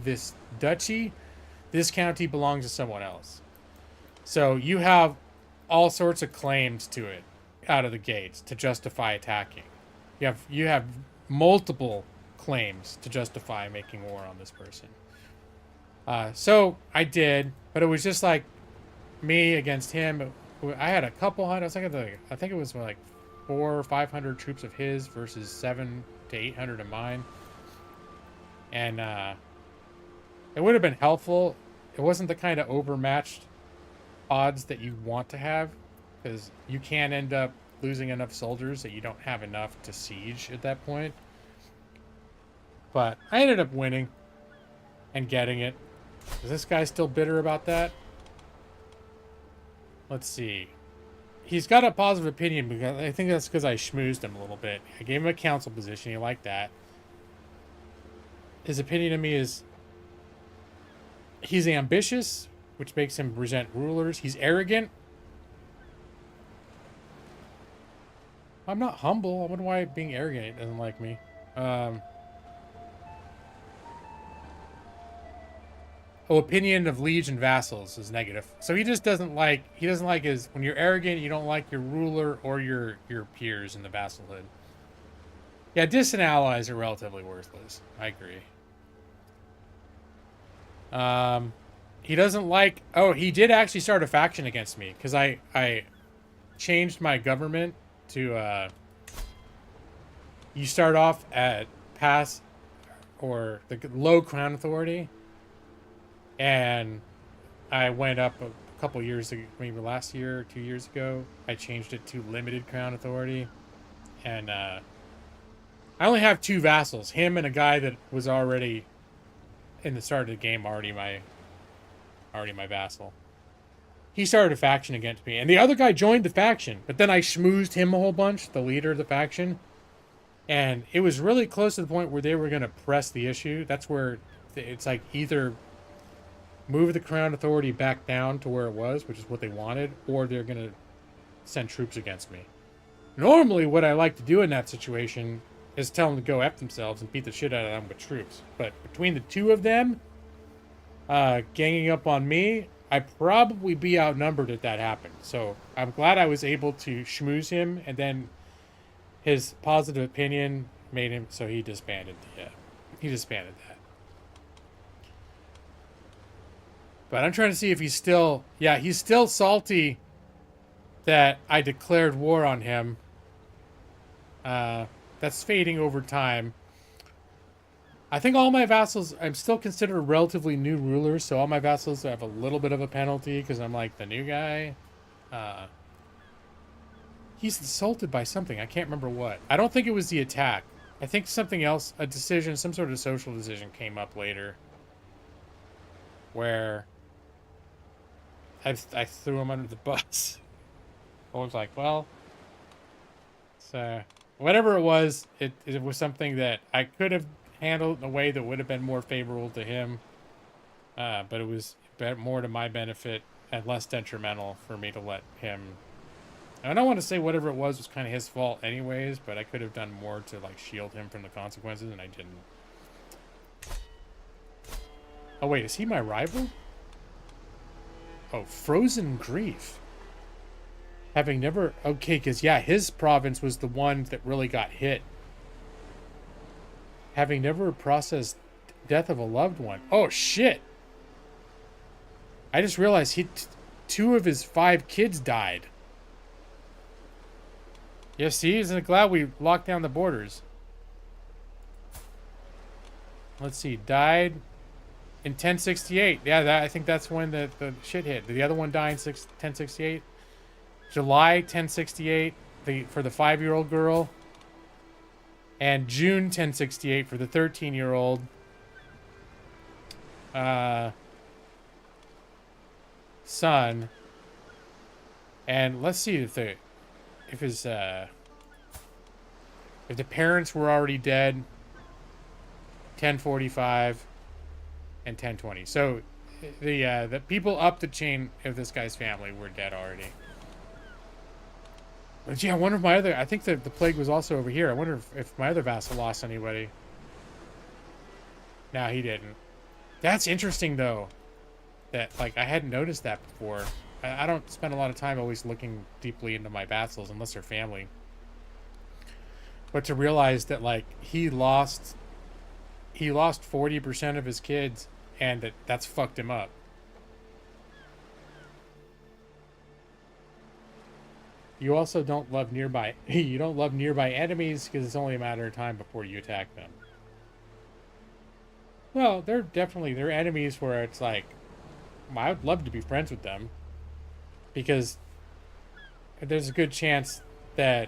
this duchy, this county belongs to someone else. So you have all sorts of claims to it out of the gates to justify attacking. You have multiple claims to justify making war on this person. So I did, but it was just like me against him. I had a couple hundred. I think it was like 400 or 500 troops of his versus 700 to 800 of mine. And it would have been helpful. It wasn't the kind of overmatched odds that you want to have, because you can end up losing enough soldiers that you don't have enough to siege at that point. But I ended up winning and getting it. Is this guy still bitter about that? Let's see. He's got a positive opinion, because I think that's because I schmoozed him a little bit. I gave him a council position. He liked that. His opinion of me is he's ambitious, which makes him resent rulers. He's arrogant. I'm not humble. I wonder why being arrogant doesn't like me. Opinion of liege and vassals is negative. So he just doesn't like, his, when you're arrogant, you don't like your ruler or your peers in the vassalhood. Yeah, distant allies are relatively worthless. I agree. He doesn't like, he did actually start a faction against me, because I changed my government to, you start off at pass, or the low crown authority, and I went up a couple years ago, maybe last year or 2 years ago, I changed it to limited crown authority, and I only have 2 vassals, him and a guy that was already in the start of the game already my vassal. He started a faction against me, and the other guy joined the faction, but then I schmoozed him a whole bunch, the leader of the faction, and it was really close to the point where they were going to press the issue. That's where it's like either move the crown authority back down to where it was, which is what they wanted, or they're going to send troops against me. Normally, what I like to do in that situation is tell them to go F themselves and beat the shit out of them with troops. But between the 2 of them ganging up on me, I'd probably be outnumbered if that happened. So I'm glad I was able to schmooze him, and then his positive opinion made him so he disbanded that. But I'm trying to see if he's still salty that I declared war on him. That's fading over time. I think all my vassals, I'm still considered relatively new rulers, so all my vassals have a little bit of a penalty because I'm like the new guy. He's insulted by something. I can't remember what. I don't think it was the attack. I think something else, a decision, some sort of social decision came up later where I threw him under the bus. I was like, well, so whatever it was was something that I could have handled in a way that would have been more favorable to him, but it was more to my benefit and less detrimental for me to let him. I don't want to say whatever it was kind of his fault anyways, but I could have done more to like shield him from the consequences, and I didn't. Oh wait, is he my rival? Oh, Frozen Grief. Having never... Okay, because, yeah, his province was the one that really got hit. Having never processed death of a loved one. Oh, shit. I just realized 2 of his 5 kids died. Yeah, see? Isn't it glad we locked down the borders? Let's see. Died In 1068. Yeah, I think that's when the shit hit. Did the other one die in 1068? July 1068 for the 5-year-old girl. And June 1068 for the 13-year-old. Son. And let's see if the parents were already dead. 1045 and 1020. So the people up the chain of this guy's family were dead already. But yeah, I wonder if I think the plague was also over here. I wonder if my other vassal lost anybody. No, he didn't. That's interesting though. That, like, I hadn't noticed that before. I don't spend a lot of time always looking deeply into my vassals unless they're family. But to realize that, like, he lost 40% of his kids, and that's fucked him up. You also don't love nearby enemies because it's only a matter of time before you attack them. Well, they're enemies where it's like, I would love to be friends with them, because there's a good chance that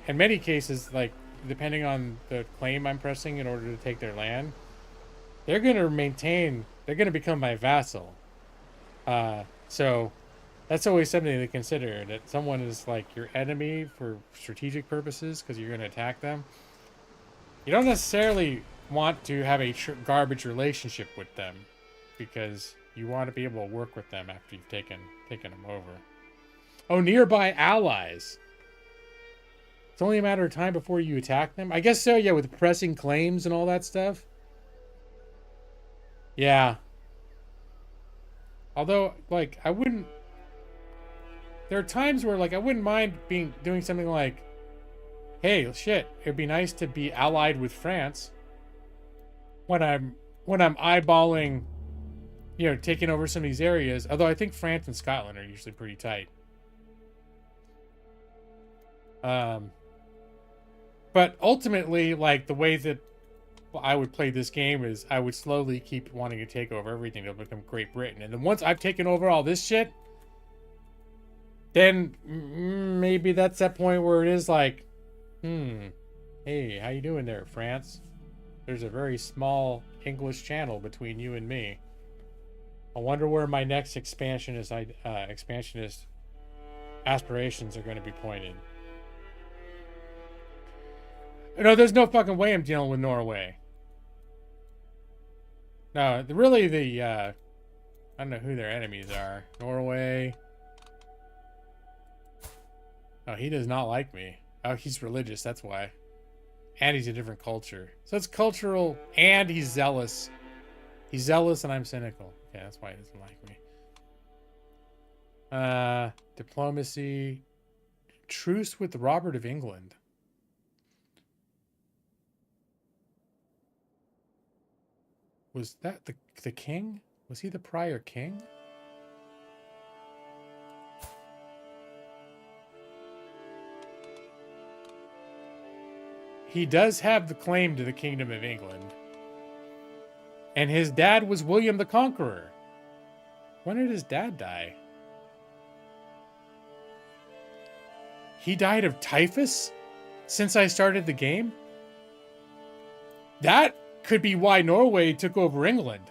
in many cases, like, depending on the claim I'm pressing in order to take their land, they're going to become my vassal. So that's always something to consider, that someone is like your enemy for strategic purposes because you're going to attack them. You don't necessarily want to have a garbage relationship with them, because you want to be able to work with them after you've taken them over. Oh, nearby allies. It's only a matter of time before you attack them. I guess so, yeah, with pressing claims and all that stuff. Yeah. Although, like, there are times where, like, I wouldn't mind doing something like, hey, shit, it'd be nice to be allied with France when I'm eyeballing, you know, taking over some of these areas. Although I think France and Scotland are usually pretty tight. But ultimately, like, the way that I would play this game is I would slowly keep wanting to take over everything to become Great Britain. And then once I've taken over all this shit, then maybe that's that point where it is like, hey, how you doing there, France? There's a very small English channel between you and me. I wonder where my next expansionist aspirations are going to be pointed. No, there's no fucking way I'm dealing with Norway. No, really I don't know who their enemies are. Norway. Oh, he does not like me. Oh, he's religious, that's why. And he's a different culture. So it's cultural, and he's zealous. He's zealous and I'm cynical. Okay, that's why he doesn't like me. Diplomacy. Truce with Robert of England. Was that the king? Was he the prior king? He does have the claim to the Kingdom of England. And his dad was William the Conqueror. When did his dad die? He died of typhus since I started the game? That could be why Norway took over England.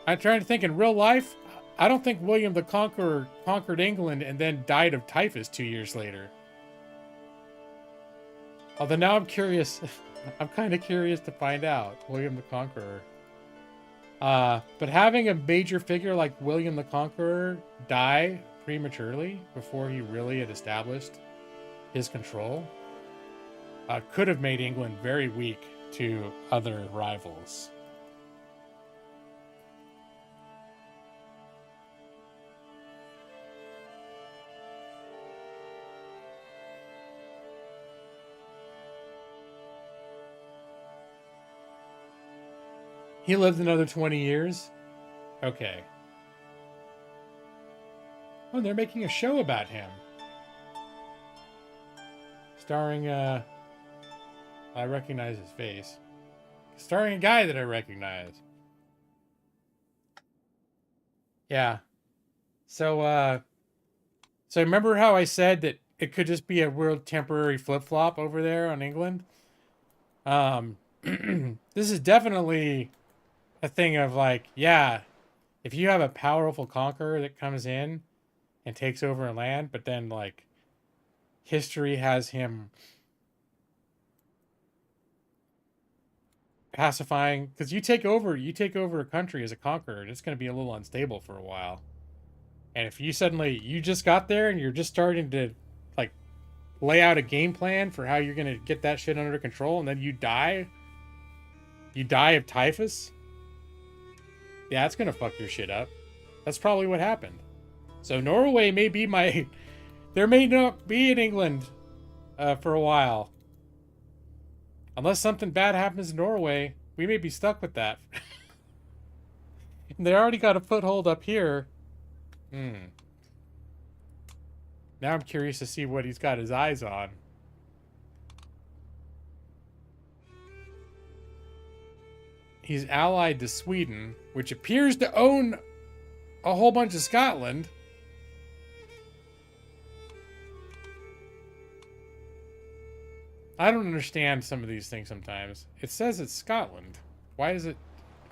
I'm trying to think, in real life, I don't think William the Conqueror conquered England and then died of typhus 2 years later. Although now I'm curious. I'm kind of curious to find out. William the Conqueror. But having a major figure like William the Conqueror die prematurely before he really had established his control could have made England very weak to other rivals. He lived another 20 years? Okay. Oh, they're making a show about him. Starring, I recognize his face. Starring a guy that I recognize. Yeah. So remember how I said that it could just be a real temporary flip-flop over there on England? This is definitely a thing of like, yeah, if you have a powerful conqueror that comes in and takes over a land, but then like history has him pacifying, because you take over a country as a conqueror, and it's going to be a little unstable for a while. And if you suddenly you just got there and you're just starting to like lay out a game plan for how you're going to get that shit under control, and then you die of typhus, yeah, it's going to fuck your shit up. That's probably what happened. So Norway may be my there may not be in England for a while. Unless something bad happens in Norway, we may be stuck with that. And they already got a foothold up here. Now I'm curious to see what he's got his eyes on. He's allied to Sweden, which appears to own a whole bunch of Scotland. I don't understand some of these things sometimes. It says it's Scotland. Why is it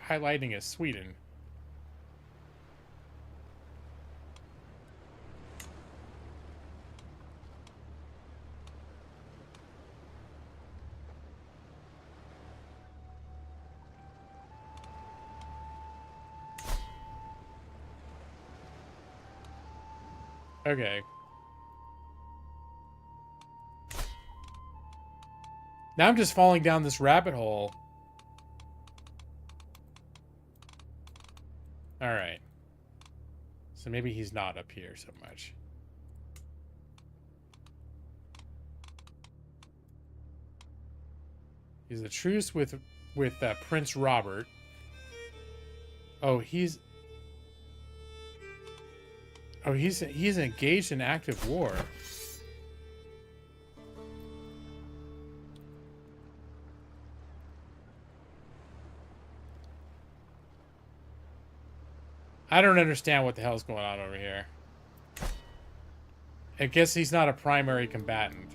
highlighting as Sweden? Okay. Now I'm just falling down this rabbit hole. Alright. So maybe he's not up here so much. He's a truce with Prince Robert. Oh, he's engaged in active war. I don't understand what the hell's going on over here. I guess he's not a primary combatant.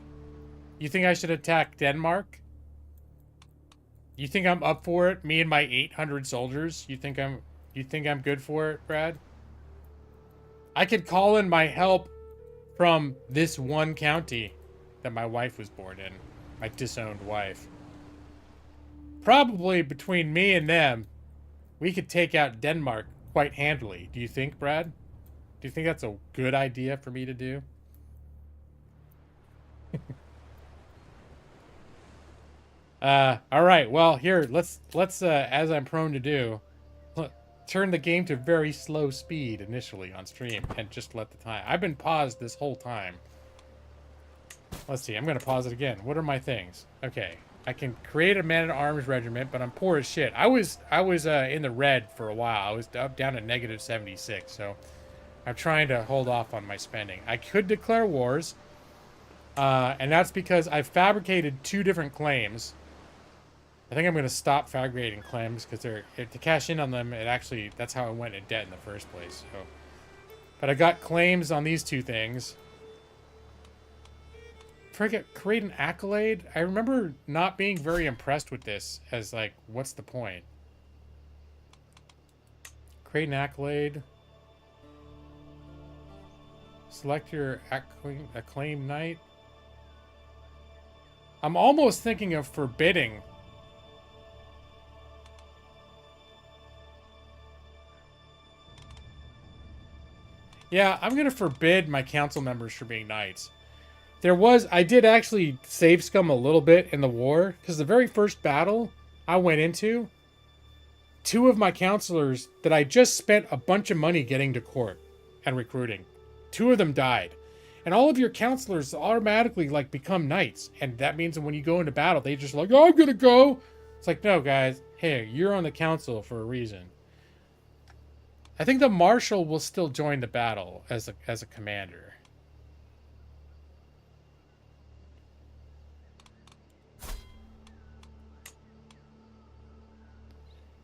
You think I should attack Denmark? You think I'm up for it? Me and my 800 soldiers? You think I'm good for it, Brad? I could call in my help from this one county that my wife was born in. My disowned wife. Probably between me and them, we could take out Denmark quite handily. Do you think, Brad? Do you think that's a good idea for me to do? All right. Well, here, let's as I'm prone to do, turn the game to very slow speed initially on stream and just let the time. I've been paused this whole time. Let's see. I'm going to pause it again. What are my things? Okay. I can create a man-at-arms regiment, but I'm poor as shit. I was in the red for a while. I was up down to negative 76, so I'm trying to hold off on my spending. I could declare wars, and that's because I fabricated 2 different claims. I think I'm going to stop fabricating claims because to cash in on them, that's how I went in debt in the first place. So, but I got claims on these 2 things. Create an accolade. I remember not being very impressed with this as like, what's the point? Create an accolade. Select your acclaim knight. I'm almost thinking of forbidding. Yeah, I'm going to forbid my council members from being knights. I did actually save scum a little bit in the war, because the very first battle I went into, 2 of my counselors that I just spent a bunch of money getting to court and recruiting, 2 of them died. And all of your counselors automatically like become knights, and that means that when you go into battle, they just like, oh, I'm gonna go. It's like, no, guys, hey, you're on the council for a reason. I think the marshal will still join the battle as a commander.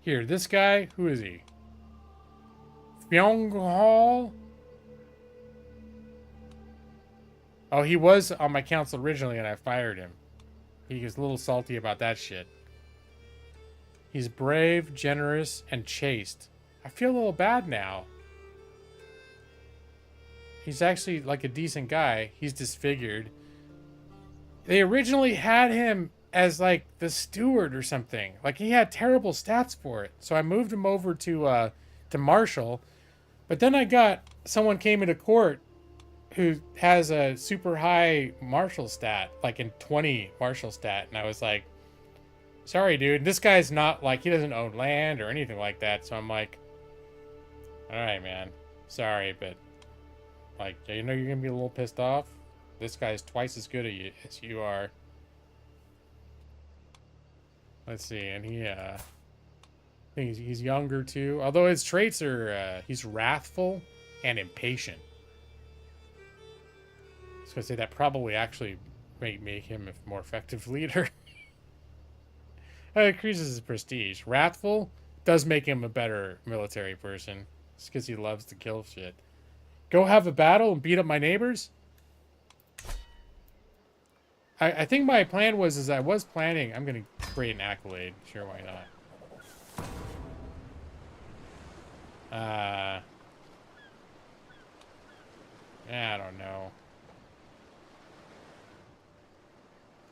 Here, this guy, who is he? Fyong Hall? Oh, he was on my council originally and I fired him. He was a little salty about that shit. He's brave, generous, and chaste. I feel a little bad now. He's actually like a decent guy. He's disfigured. They originally had him as like the steward or something. Like he had terrible stats for it. So I moved him over to Marshall. But then I got someone came into court who has a super high Marshall stat, like in 20 Marshall stat, and I was like, sorry, dude, this guy's not like, he doesn't own land or anything like that. So I'm like, all right, man, sorry, but like, you know, you're gonna be a little pissed off. This guy's twice as good as you are. Let's see, and I think he's younger too. Although his traits are, he's wrathful and impatient. I was gonna say that probably actually may make him a more effective leader. It increases his prestige. Wrathful does make him a better military person. Just because he loves to kill shit. Go have a battle and beat up my neighbors? I think my plan was, I was planning, I'm going to create an accolade. Sure, why not? I don't know.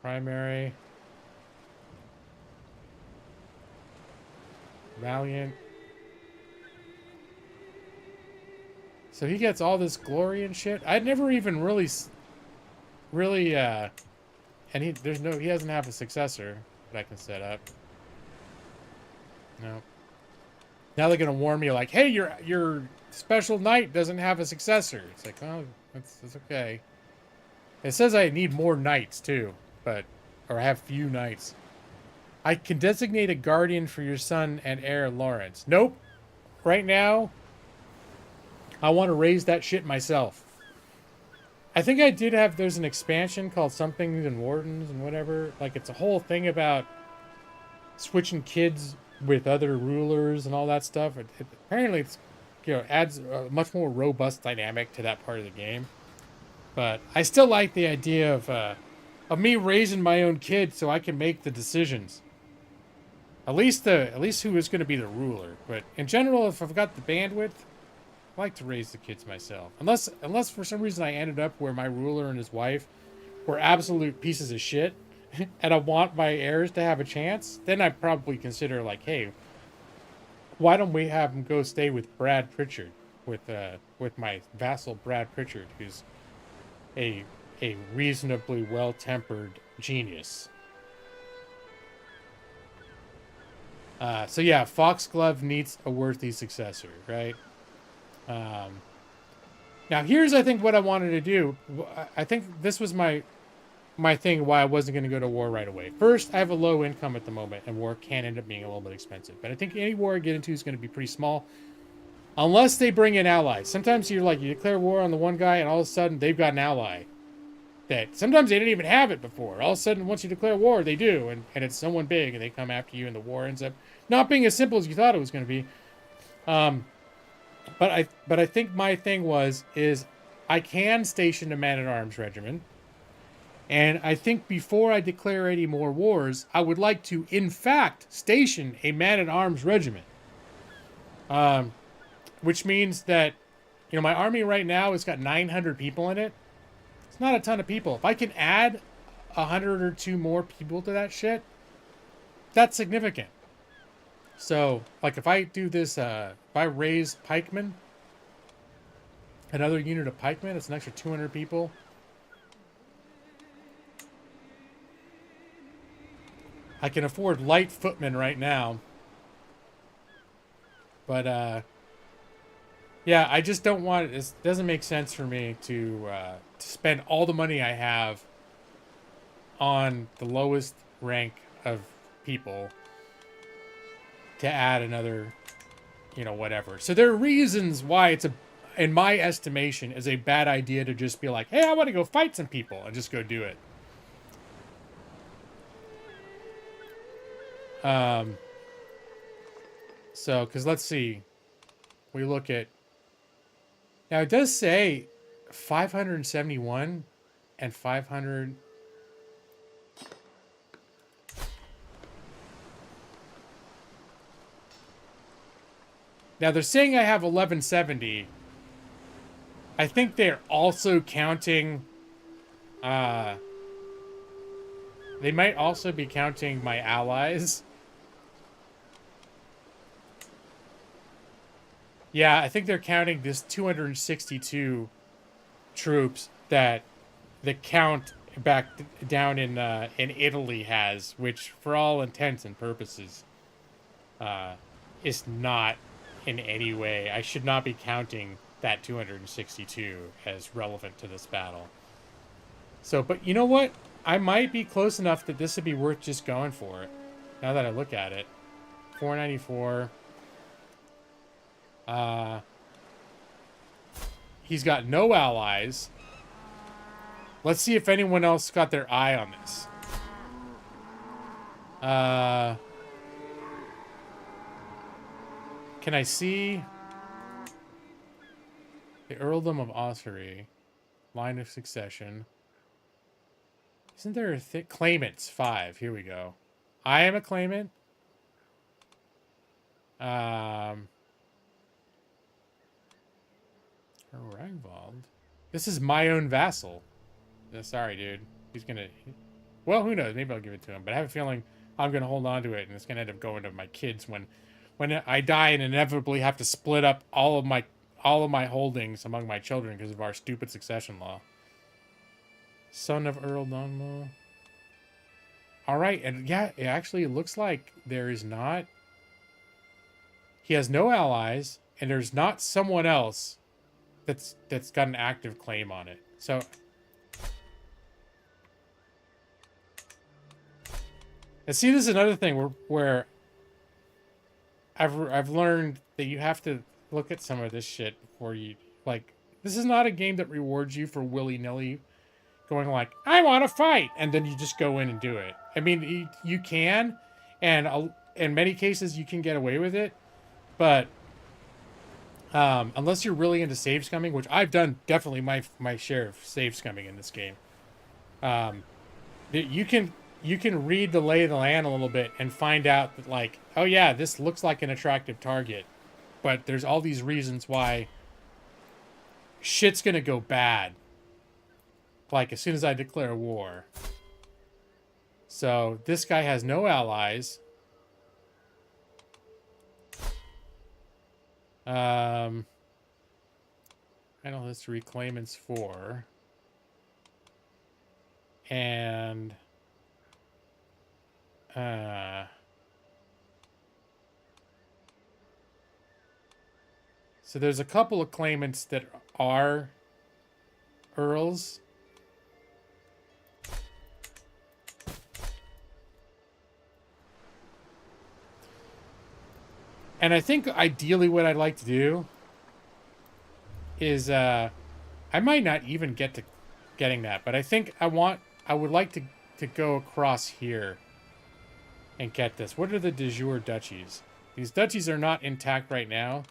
Primary. Valiant. So he gets all this glory and shit. I'd never even really, and he doesn't have a successor that I can set up. No. Now they're gonna warn me like, hey, your special knight doesn't have a successor. It's like, oh, that's okay. It says I need more knights too, or I have few knights. I can designate a guardian for your son and heir, Lawrence. Nope. Right now, I want to raise that shit myself. I think I did have, there's an expansion called Somethings and Wardens and whatever. Like, it's a whole thing about switching kids with other rulers and all that stuff. Apparently, it's, adds a much more robust dynamic to that part of the game. But I still like the idea of me raising my own kid so I can make the decisions. At least who is going to be the ruler. But in general, if I've got the bandwidth, I like to raise the kids myself. Unless for some reason I ended up where my ruler and his wife were absolute pieces of shit, and I want my heirs to have a chance, then I'd probably consider like, hey, why don't we have them go stay with Brad Pritchard, with my vassal Brad Pritchard, who's a reasonably well-tempered genius. So yeah, Foxglove needs a worthy successor, right? Now here's, I think, what I wanted to do. I think this was my thing why I wasn't going to go to war right away. First, I have a low income at the moment, and war can end up being a little bit expensive. But I think any war I get into is going to be pretty small, unless they bring in allies. Sometimes you declare war on the one guy, and all of a sudden they've got an ally. That sometimes they didn't even have it before. All of a sudden, once you declare war, they do, and it's someone big, and they come after you, and the war ends up not being as simple as you thought it was going to be. But I think my thing is I can station a man-at-arms regiment, and I think before I declare any more wars, I would like to, in fact, station a man-at-arms regiment. Which means that, my army right now has got 900 people in it. It's not a ton of people. If I can add 100 or 2 more people to that shit, that's significant. So, like, if I do this, if I raise pikemen, another unit of pikemen, it's an extra 200 people. I can afford light footmen right now. But, yeah, I just don't want it. It doesn't make sense for me to spend all the money I have on the lowest rank of people to add another, whatever. So there are reasons why it's in my estimation, is a bad idea to just be like, hey, I want to go fight some people and just go do it. So, because let's see. We look at... Now, it does say 571 and 500... Now, they're saying I have 1170. I think they're also counting... They might also be counting my allies. Yeah, I think they're counting this 262 troops that the count back down in Italy has, which for all intents and purposes is not in any way. I should not be counting that 262 as relevant to this battle. So, but you know what? I might be close enough that this would be worth just going for it. Now that I look at it. 494. He's got no allies. Let's see if anyone else got their eye on this. Can I see the Earldom of Ossory? Line of succession. Isn't there a claimants? 5. Here we go. I am a claimant. Ragvald. This is my own vassal. Sorry, dude. He's gonna... Well, who knows? Maybe I'll give it to him. But I have a feeling I'm gonna hold on to it, and it's gonna end up going to my kids when I die and inevitably have to split up all of my holdings among my children because of our stupid succession law. Son of Earl Donmo. All right, and yeah, it actually looks like there is not... He has no allies, and there's not someone else that's got an active claim on it. So... And see, this is another thing where I've learned that you have to look at some of this shit before you... Like, this is not a game that rewards you for willy-nilly going like, I want to fight! And then you just go in and do it. I mean, you can, and in many cases you can get away with it, but unless you're really into save scumming, which I've done definitely my share of save scumming in this game, you can read the lay of the land a little bit and find out that, like, oh yeah, this looks like an attractive target, but there's all these reasons why shit's gonna go bad. Like, as soon as I declare war. So, this guy has no allies. I know this reclaimants 4. And... So there's a couple of claimants that are earls. And I think ideally what I'd like to do is I might not even get to getting that, but I think I would like to go across here and get this. What are the de jure duchies? These duchies are not intact right now.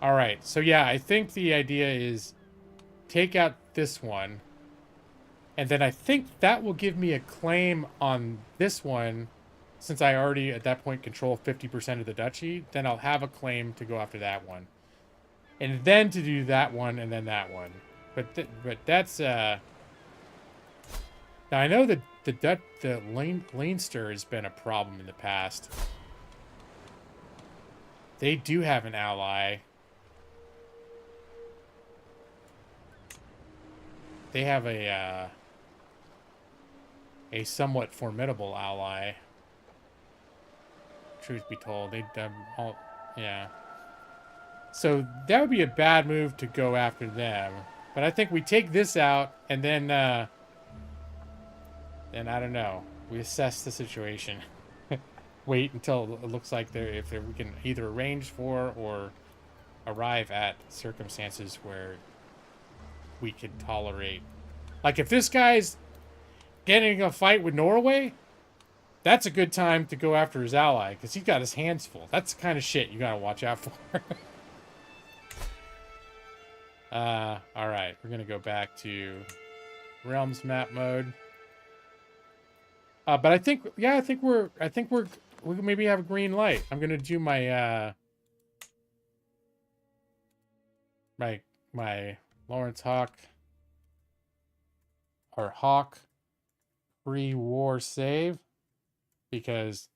All right, so yeah, I think the idea is take out this one, and then I think that will give me a claim on this one, since I already at that point control 50% of the duchy. Then I'll have a claim to go after that one, and then to do that one and then that one. But that's now I know that the Leinster has been a problem in the past. They do have an ally. They have a somewhat formidable ally. Truth be told, yeah. So that would be a bad move to go after them. But I think we take this out, and then I don't know. We assess the situation. Wait until it looks like we can either arrange for or arrive at circumstances where we could tolerate. Like, if this guy's getting a fight with Norway, That's a good time to go after his ally, because he's got his hands full. That's the kind of shit you gotta watch out for. Alright, we're gonna go back to Realms map mode. But I think, yeah, I think we maybe have a green light. I'm gonna do my, my Lawrence Hawk, or Hawk pre-war save, because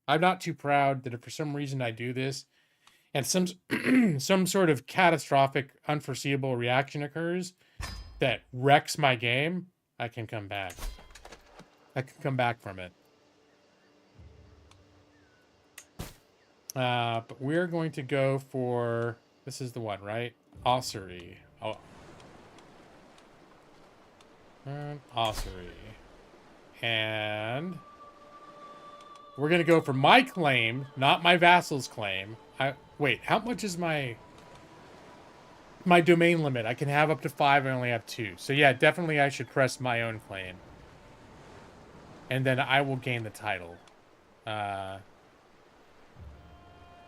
I'm not too proud that if for some reason I do this and some sort of catastrophic unforeseeable reaction occurs that wrecks my game, I can come back. I can come back from it. But we're going to go for, this is the one, right? Ossuary. Oh. Ossuary. And we're going to go for my claim, not my vassal's claim. Wait, how much is my domain limit? I can have up to 5, I only have 2. So yeah, definitely I should press my own claim. And then I will gain the title. Well,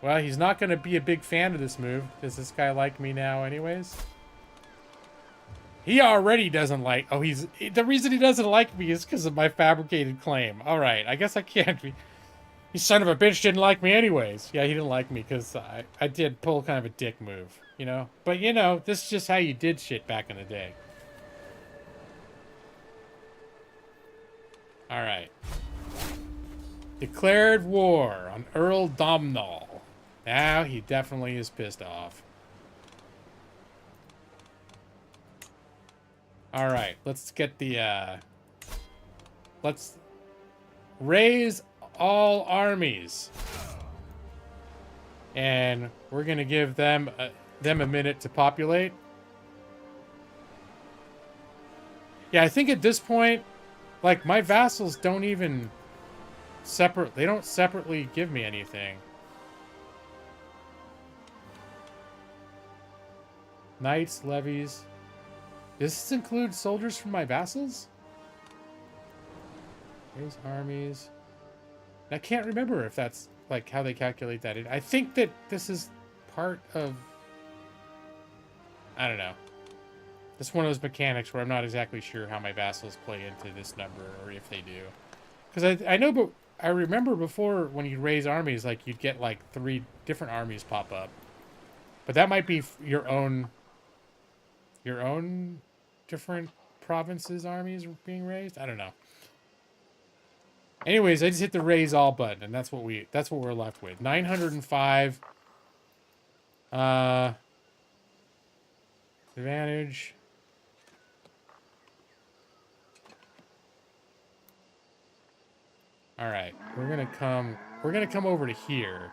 he's not going to be a big fan of this move. Does this guy like me now anyways? He already doesn't like... Oh, the reason he doesn't like me is because of my fabricated claim. Alright, I guess I can't be... You son of a bitch didn't like me anyways. Yeah, he didn't like me because I did pull kind of a dick move, you know? But, you know, this is just how you did shit back in the day. Alright. Declared war on Earl Domnall. Now he definitely is pissed off. Alright, let's get the, let's raise all armies. And we're gonna give them a minute to populate. Yeah, I think at this point, like, my vassals don't even they don't separately give me anything. Knights, levies. Does this include soldiers from my vassals? Raise armies. I can't remember if that's, like, how they calculate that. I think that this is part of... I don't know. It's one of those mechanics where I'm not exactly sure how my vassals play into this number, or if they do. Because I know, but I remember before when you raise armies, like, you'd get, like, 3 different armies pop up. But that might be your own different provinces' armies being raised? I don't know. Anyways, I just hit the raise all button, and that's what we're left with. 905. Advantage. All right, we're gonna come over to here.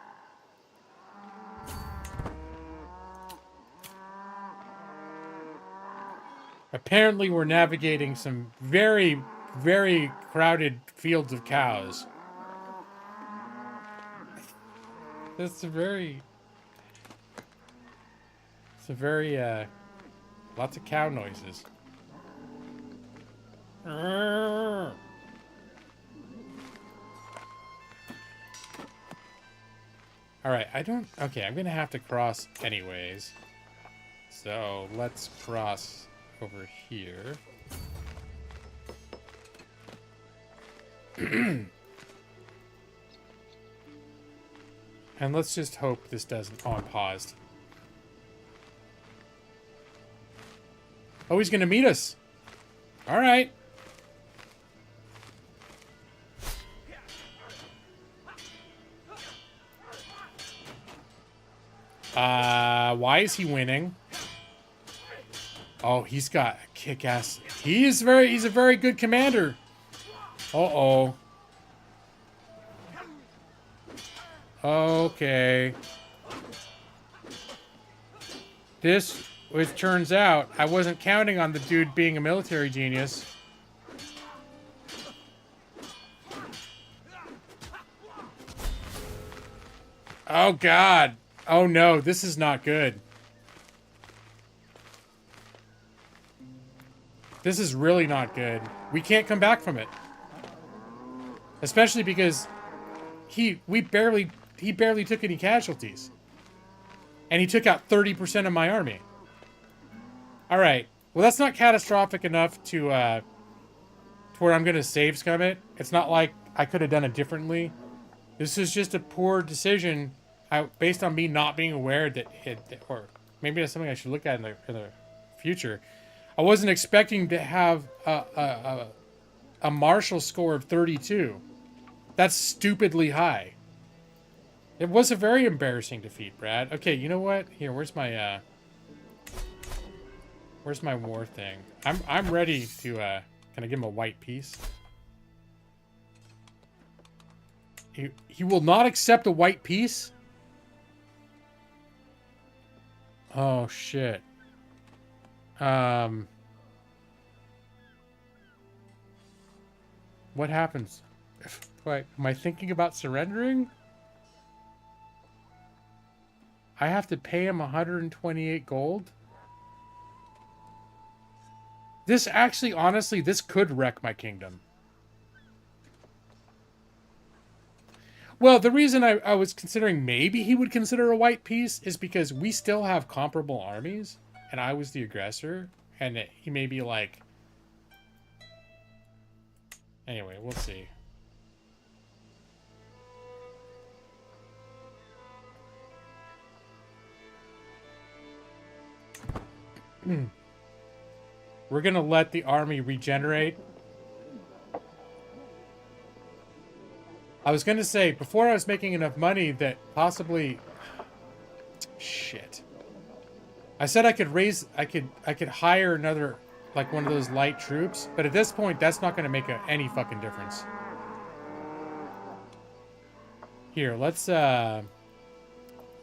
Apparently, we're navigating some very, very crowded fields of cows. It's a very, lots of cow noises. Alright, okay, I'm gonna have to cross anyways. So, let's cross over here. And let's just hope this doesn't... Oh, I'm paused. Oh, he's gonna meet us. Alright. Why is he winning? Oh, he's got a kick-ass... He's a very good commander. Uh-oh. Okay. This, it turns out, I wasn't counting on the dude being a military genius. Oh, God. Oh, no. This is not good. This is really not good. We can't come back from it. Especially because he barely took any casualties. And he took out 30% of my army. All right. Well, that's not catastrophic enough to where I'm going to save scum it. It's not like I could have done it differently. This is just a poor decision based on me not being aware that or maybe that's something I should look at in the future. I wasn't expecting to have a martial score of 32. That's stupidly high. It was a very embarrassing defeat, Brad. Okay, you know what? Here, where's my war thing? I'm ready to can I give him a white piece? He will not accept a white piece? Oh shit. What happens? Wait, am I thinking about surrendering? I have to pay him 128 gold? This actually, honestly, this could wreck my kingdom. Well, the reason I was considering maybe he would consider a white piece is because we still have comparable armies, and I was the aggressor, and he may be like... Anyway, we'll see. We're gonna let the army regenerate. I was gonna say, before I was making enough money that possibly... Shit. I said I could hire another, like one of those light troops, but at this point, that's not gonna make any fucking difference. Here, let's, is that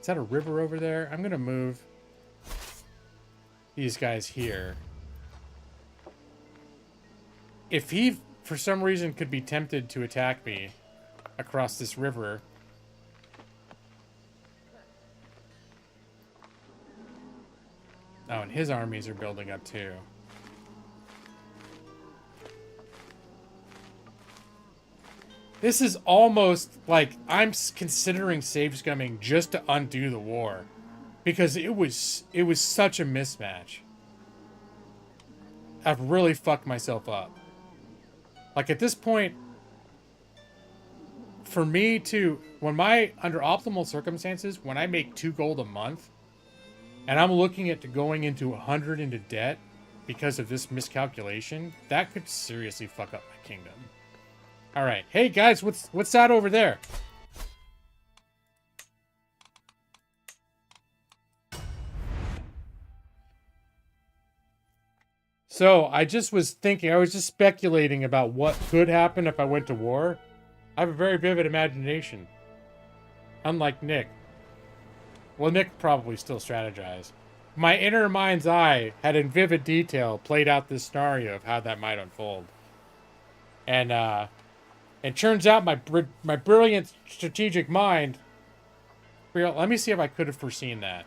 a river over there? I'm gonna move these guys here. If he, for some reason, could be tempted to attack me across this river... Oh, and his armies are building up too. This is almost like I'm considering save scumming just to undo the war, because it was such a mismatch. I've really fucked myself up. Like at this point, for me to under optimal circumstances, when I make 2 gold a month, and I'm looking at going into 100 into debt because of this miscalculation, that could seriously fuck up my kingdom. All right, hey guys, what's that over there? So I just was thinking, I was just speculating about what could happen if I went to war. I have a very vivid imagination, unlike Nick. Well, Nick probably still strategized. My inner mind's eye had in vivid detail played out this scenario of how that might unfold. And it turns out my brilliant strategic mind... Let me see if I could have foreseen that.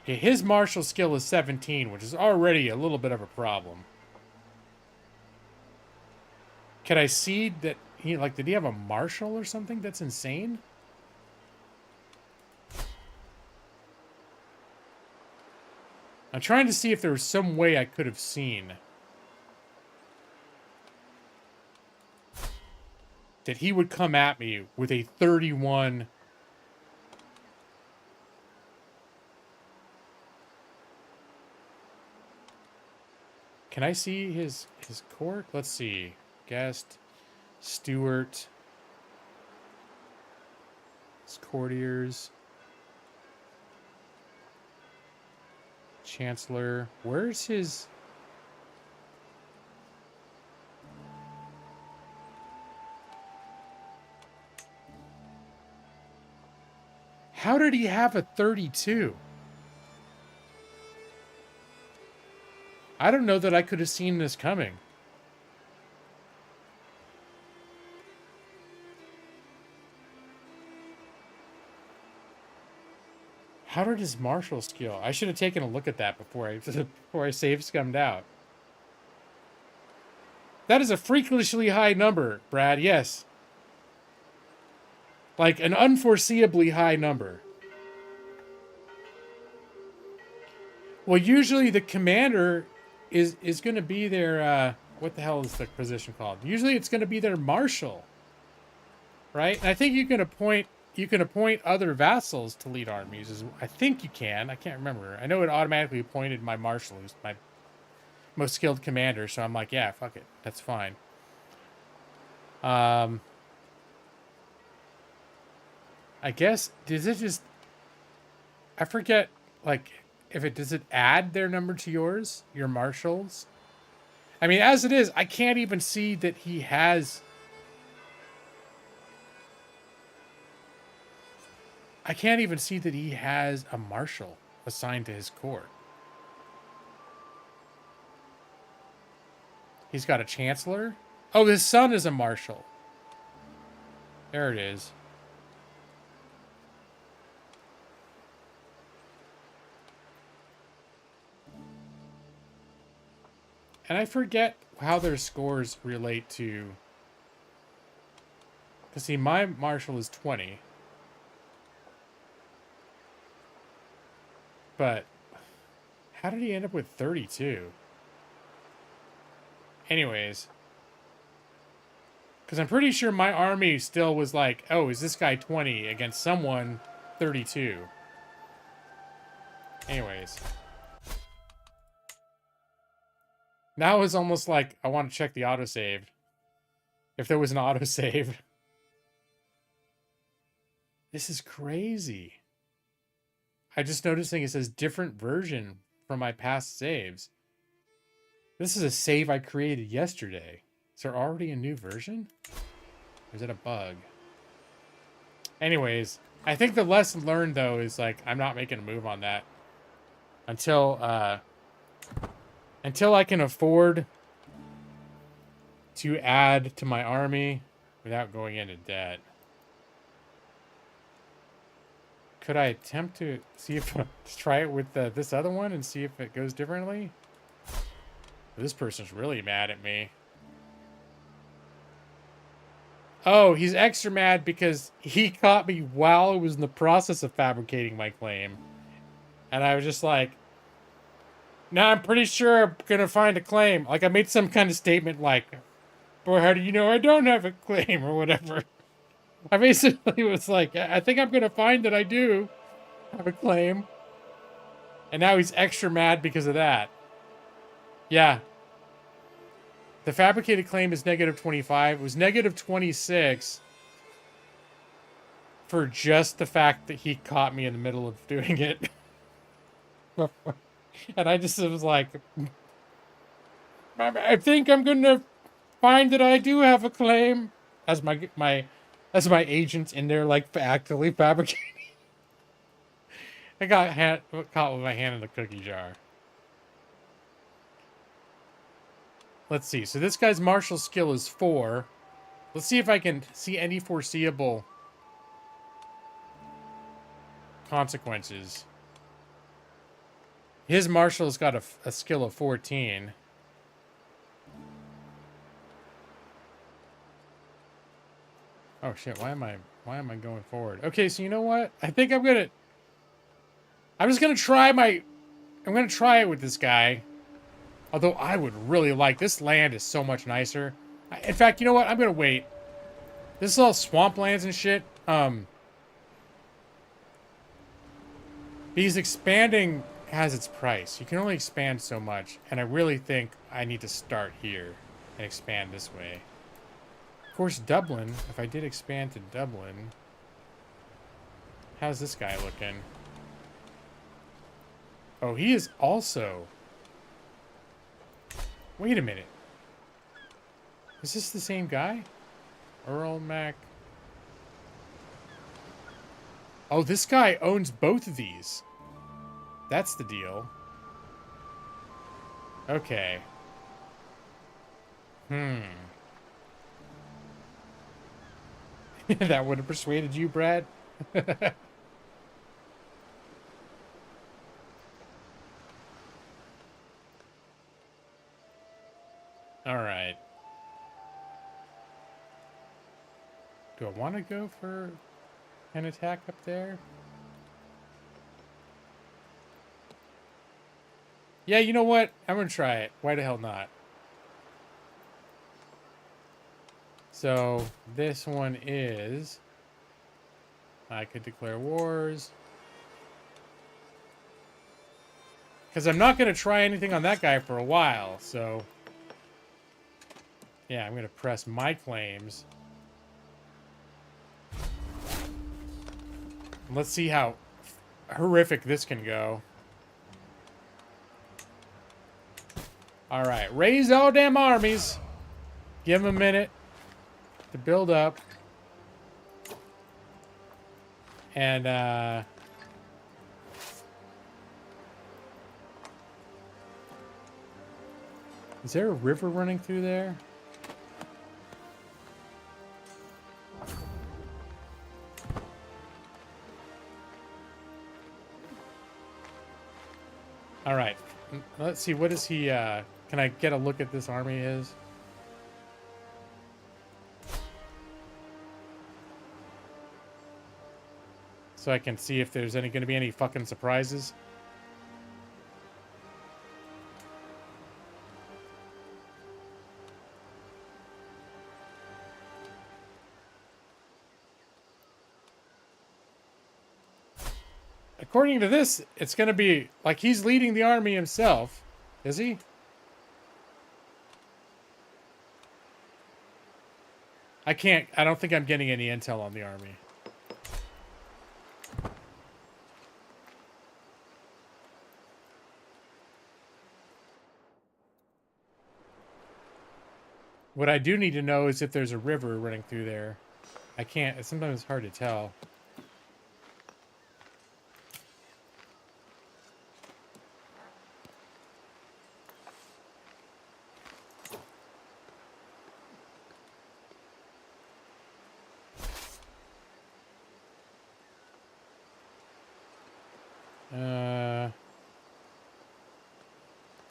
Okay, his martial skill is 17, which is already a little bit of a problem. Can I see that did he have a marshal or something? That's insane. I'm trying to see if there was some way I could have seen that he would come at me with a 31. Can I see his court? Let's see. Guest, Stewart, his courtiers, Chancellor. Where's his... How did he have a 32? I don't know that I could have seen this coming. How did his martial skill? I should have taken a look at that before I save scummed out. That is a freakishly high number, Brad. Yes. Like an unforeseeably high number. Well, usually the commander is going to be their what the hell is the position called? Usually it's going to be their marshal, right? And I think you can appoint other vassals to lead armies. I think you can. I can't remember. I know it automatically appointed my marshal, who's my most skilled commander. So I'm like, yeah, fuck it, that's fine. I guess does it just? I forget. Like, if it does it add their number to yours, your marshals? I mean, as it is, I can't even see that he has. I can't even see that he has a marshal assigned to his court. He's got a chancellor. Oh, his son is a marshal. There it is. And I forget how their scores relate to. Because, see, my marshal is 20. But how did he end up with 32? Anyways. Because I'm pretty sure my army still was like, oh, is this guy 20 against someone 32? Anyways. Now it's almost like I want to check the autosave. If there was an autosave. This is crazy. I just noticing it says different version from my past saves. This is a save I created yesterday. Is there already a new version? Or is it a bug? Anyways, I think the lesson learned, though, is like I'm not making a move on that until I can afford to add to my army without going into debt. Could I attempt to see if try it with this other one and see if it goes differently? This person's really mad at me. Oh, he's extra mad because he caught me while I was in the process of fabricating my claim. And I was just like, nah, I'm pretty sure I'm going to find a claim. Like, I made some kind of statement like, boy, how do you know I don't have a claim or whatever? I basically was like, I think I'm going to find that I do have a claim. And now he's extra mad because of that. Yeah. The fabricated claim is negative 25. It was negative 26 for just the fact that he caught me in the middle of doing it. And I just was like, I think I'm going to find that I do have a claim. As my agents in there, like, actively fabricating. I got caught with my hand in the cookie jar. Let's see. So this guy's martial skill is 4. Let's see if I can see any foreseeable consequences. His marshal's got a skill of 14. Oh shit, why am I going forward? Okay, so you know what? I think I'm just gonna try it with this guy. Although I would really like, this land is so much nicer. In fact, you know what? I'm gonna wait. This is all swamplands and shit. Because expanding has its price. You can only expand so much, and I really think I need to start here and expand this way. Of course, Dublin, if I did expand to Dublin, how's this guy looking? Oh, he is also... Wait a minute. Is this the same guy? Earl Mac... Oh, this guy owns both of these. That's the deal. Okay. That would have persuaded you, Brad? Alright. Do I want to go for an attack up there? Yeah, you know what? I'm going to try it. Why the hell not? So, this one is... I could declare wars. Because I'm not going to try anything on that guy for a while, so... Yeah, I'm going to press my claims. Let's see how horrific this can go. Alright, raise all damn armies. Give them a minute to build up. And, is there a river running through there? Alright. Let's see, what is he, can I get a look at this army of his? So I can see if there's going to be any fucking surprises. According to this, it's going to be like he's leading the army himself. Is he? I don't think I'm getting any intel on the army. What I do need to know is if there's a river running through there. I can't, sometimes it's hard to tell.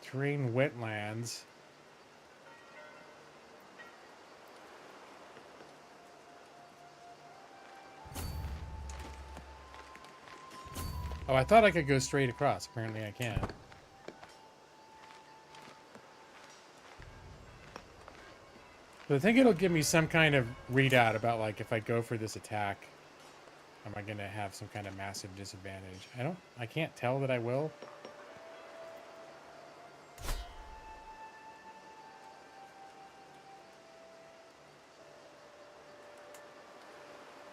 Terrain wetlands. Oh, I thought I could go straight across. Apparently I can't. But I think it'll give me some kind of readout about, like, if I go for this attack, am I going to have some kind of massive disadvantage? I can't tell that I will.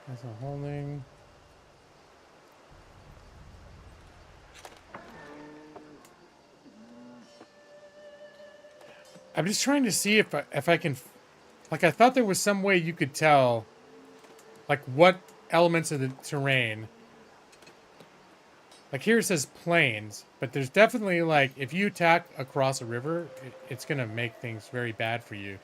That's a holding. I'm just trying to see if I can, like, I thought there was some way you could tell, like, what elements of the terrain. Like, here it says plains, but there's definitely, like, if you attack across a river, it's going to make things very bad for you.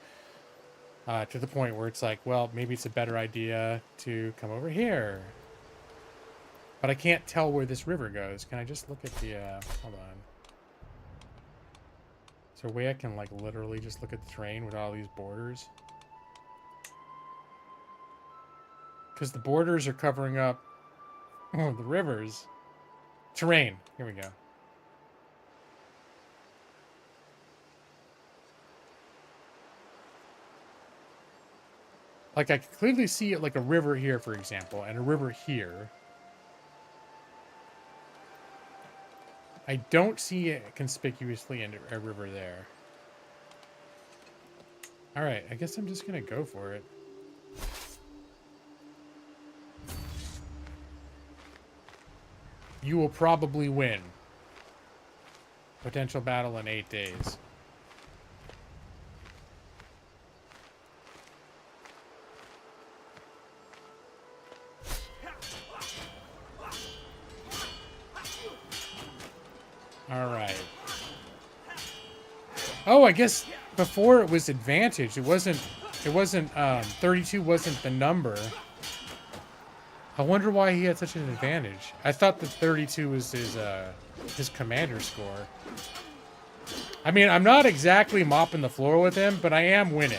To the point where it's like, well, maybe it's a better idea to come over here. But I can't tell where this river goes. Can I just look at the, hold on. Is there a way I can, like, literally just look at the terrain with all these borders? Because the borders are covering up the rivers. Terrain. Here we go. Like, I can clearly see it like a river here, for example, and a river here. I don't see it conspicuously in a river there. Alright, I guess I'm just gonna go for it. You will probably win. Potential battle in 8 days. Alright. Oh, I guess before it was advantage. It wasn't 32 wasn't the number. I wonder why he had such an advantage. I thought that 32 was his commander score. I mean, I'm not exactly mopping the floor with him, but I am winning.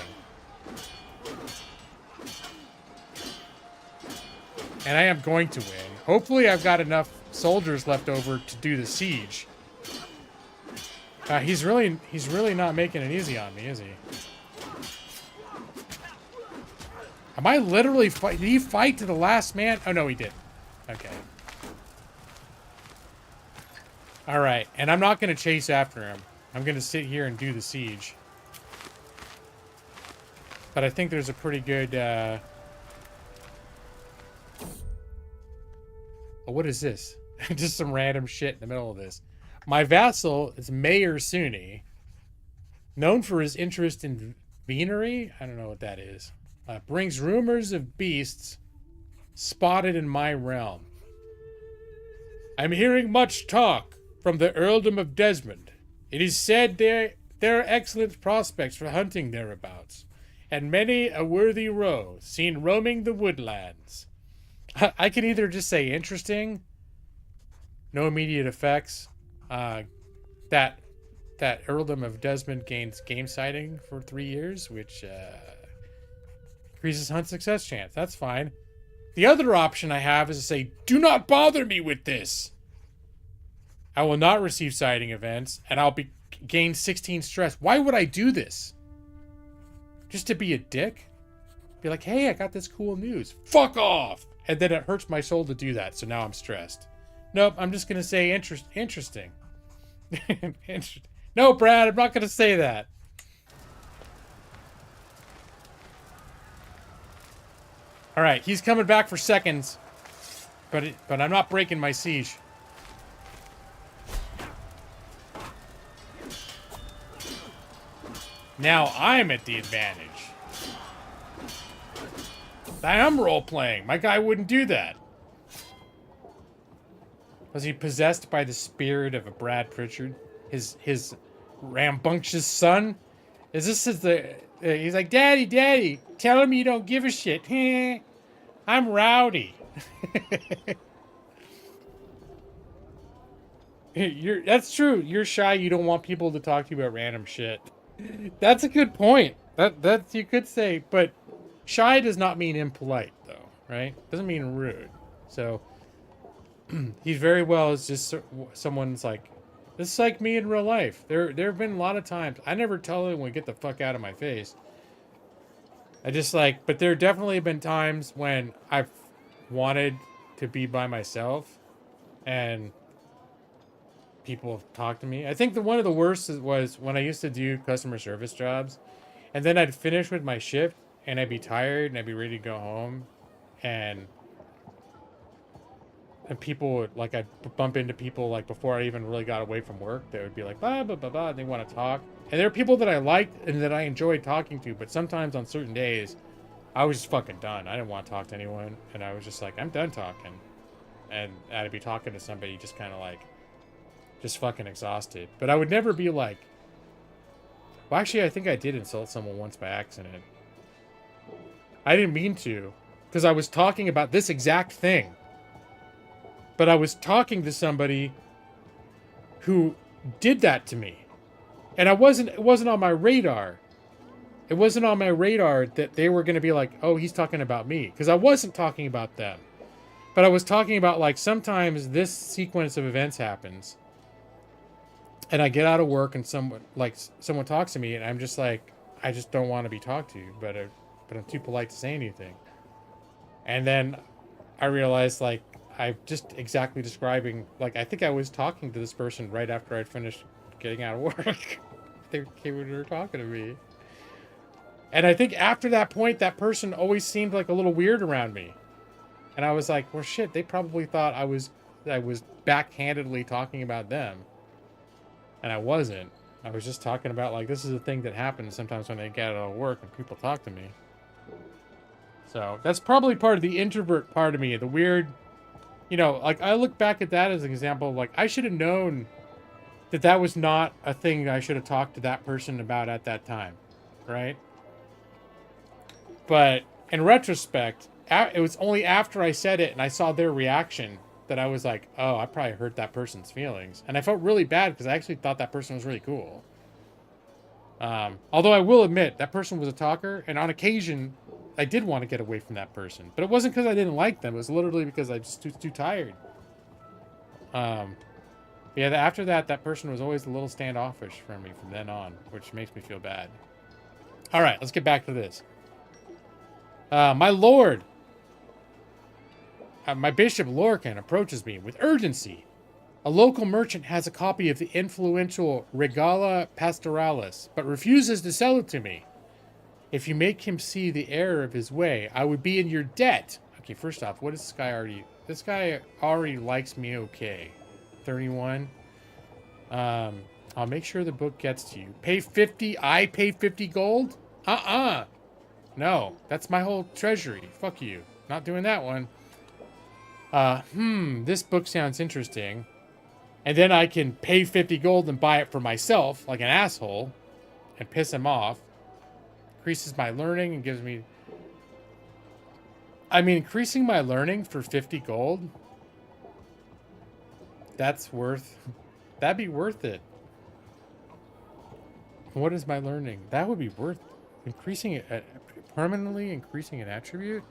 And I am going to win. Hopefully I've got enough soldiers left over to do the siege. He's really not making it easy on me, is he? Am I literally fight? Did he fight to the last man? Oh no, he did. Okay. All right, and I'm not going to chase after him. I'm going to sit here and do the siege. But I think there's a pretty good. Oh, what is this? Just some random shit in the middle of this. My vassal is Mayor Suni, known for his interest in venery. I don't know what that is. Brings rumors of beasts spotted in my realm. I'm hearing much talk from the earldom of Desmond. It is said there are excellent prospects for hunting thereabouts, and many a worthy roe seen roaming the woodlands. I can either just say interesting, no immediate effects. That earldom of Desmond gains game sighting for 3 years, which increases hunt success chance. That's fine. The other option I have is to say, do not bother me with this. I will not receive sighting events, and I'll gain 16 stress. Why would I do this? Just to be a dick? Be like, hey, I got this cool news. Fuck off! And then it hurts my soul to do that, so now I'm stressed. Nope, I'm just going to say interesting. No, Brad, I'm not going to say that. All right, he's coming back for seconds, but I'm not breaking my siege. Now I'm at the advantage. I am role-playing. My guy wouldn't do that. Was he possessed by the spirit of a Brad Pritchard? His rambunctious son? Is this he's like, Daddy, tell him you don't give a shit. I'm rowdy. That's true. You're shy. You don't want people to talk to you about random shit. That's a good point. That you could say, but shy does not mean impolite, though, right? Doesn't mean rude. So he's very well as just someone's like, this is like me in real life. There have been a lot of times I never tell anyone get the fuck out of my face. I just like, but there definitely been times when I've wanted to be by myself, and people have talked to me. I think one of the worst was when I used to do customer service jobs, and then I'd finish with my shift, and I'd be tired, and I'd be ready to go home, and people would, like, I'd bump into people, like, before I even really got away from work. They would be like, blah, blah, blah, blah, and they want to talk. And there are people that I liked and that I enjoyed talking to, but sometimes on certain days, I was just fucking done. I didn't want to talk to anyone, and I was just like, I'm done talking. And I'd be talking to somebody just kind of like, just fucking exhausted. But I would never be like, well, actually, I think I did insult someone once by accident. I didn't mean to, because I was talking about this exact thing. But I was talking to somebody who did that to me. And it wasn't on my radar. It wasn't on my radar that they were going to be like, oh, he's talking about me. Because I wasn't talking about them. But I was talking about, like, sometimes this sequence of events happens. And I get out of work and someone talks to me, and I'm just like, I just don't want to be talked to. But I'm too polite to say anything. And then I realized, like, I'm just exactly describing, like, I think I was talking to this person right after I'd finished getting out of work. They came and were talking to me. And I think after that point, that person always seemed like a little weird around me. And I was like, well, shit, they probably thought I was backhandedly talking about them. And I wasn't. I was just talking about, like, this is a thing that happens sometimes when I get out of work and people talk to me. So that's probably part of the introvert part of me, the weird, you know, like, I look back at that as an example of, like, I should have known that was not a thing I should have talked to that person about at that time, right? But in retrospect, it was only after I said it and I saw their reaction that I was like, oh, I probably hurt that person's feelings. And I felt really bad because I actually thought that person was really cool. Although I will admit, that person was a talker, and on occasion, I did want to get away from that person, but it wasn't because I didn't like them. It was literally because I was just too tired. Yeah, after that, that person was always a little standoffish from me from then on, which makes me feel bad. All right, let's get back to this. My lord, my bishop Lorcan approaches me with urgency. A local merchant has a copy of the influential Regala Pastoralis, but refuses to sell it to me. If you make him see the error of his way, I would be in your debt. Okay, first off, what is this guy already? This guy already likes me okay. 31. I'll make sure the book gets to you. Pay 50. I pay 50 gold? No, that's my whole treasury. Fuck you. Not doing that one. This book sounds interesting. And then I can pay 50 gold and buy it for myself, like an asshole, and piss him off. Increases my learning and gives me... I mean, increasing my learning for 50 gold? That's worth... That'd be worth it. What is my learning? That would be worth... Increasing it... Permanently increasing an attribute?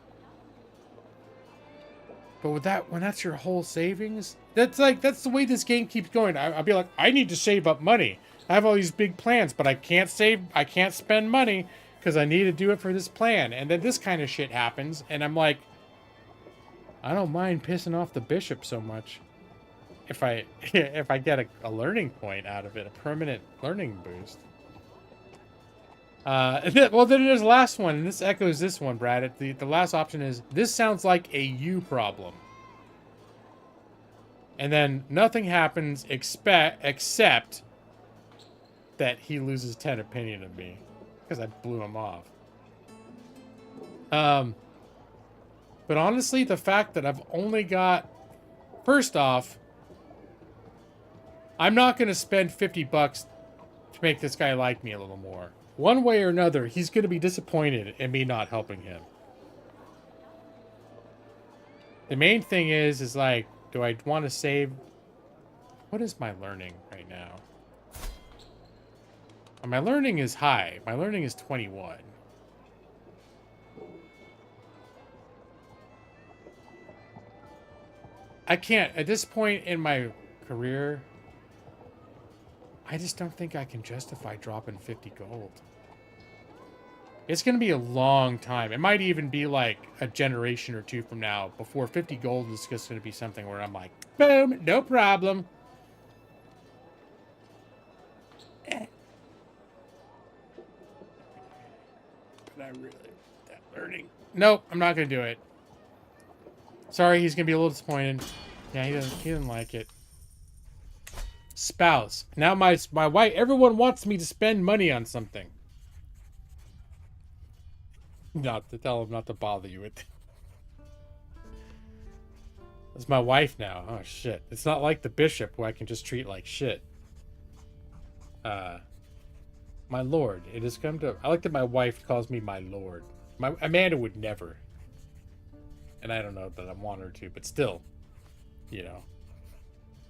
But with that, when that's your whole savings... That's the way this game keeps going. I'll be like, I need to save up money. I have all these big plans, but I can't spend money... because I need to do it for this plan. And then this kind of shit happens, and I'm like, I don't mind pissing off the bishop so much. If I get a learning point out of it, a permanent learning boost. Well, then there's the last one, and this echoes this one, Brad. The last option is, this sounds like a you problem. And then nothing happens except that he loses 10 opinion of me. Because I blew him off. But honestly, the fact that I've only got... First off, I'm not going to spend 50 bucks to make this guy like me a little more. One way or another, he's going to be disappointed in me not helping him. The main thing is like, do I want to save... What is my learning right now? My learning is high. My learning is 21. I can't, at this point in my career, I just don't think I can justify dropping 50 gold. It's going to be a long time. It might even be like a generation or two from now before 50 gold is just going to be something where I'm like, boom, no problem. That learning. Nope, I'm not gonna do it. Sorry, he's gonna be a little disappointed. Yeah, he doesn't like it. Spouse. Now my wife. Everyone wants me to spend money on something. Not to tell him not to bother you with. It's my wife now. Oh shit! It's not like the bishop who I can just treat like shit. My lord, it has come to... I like that my wife calls me my lord. Amanda would never. And I don't know that I want her to, but still, you know.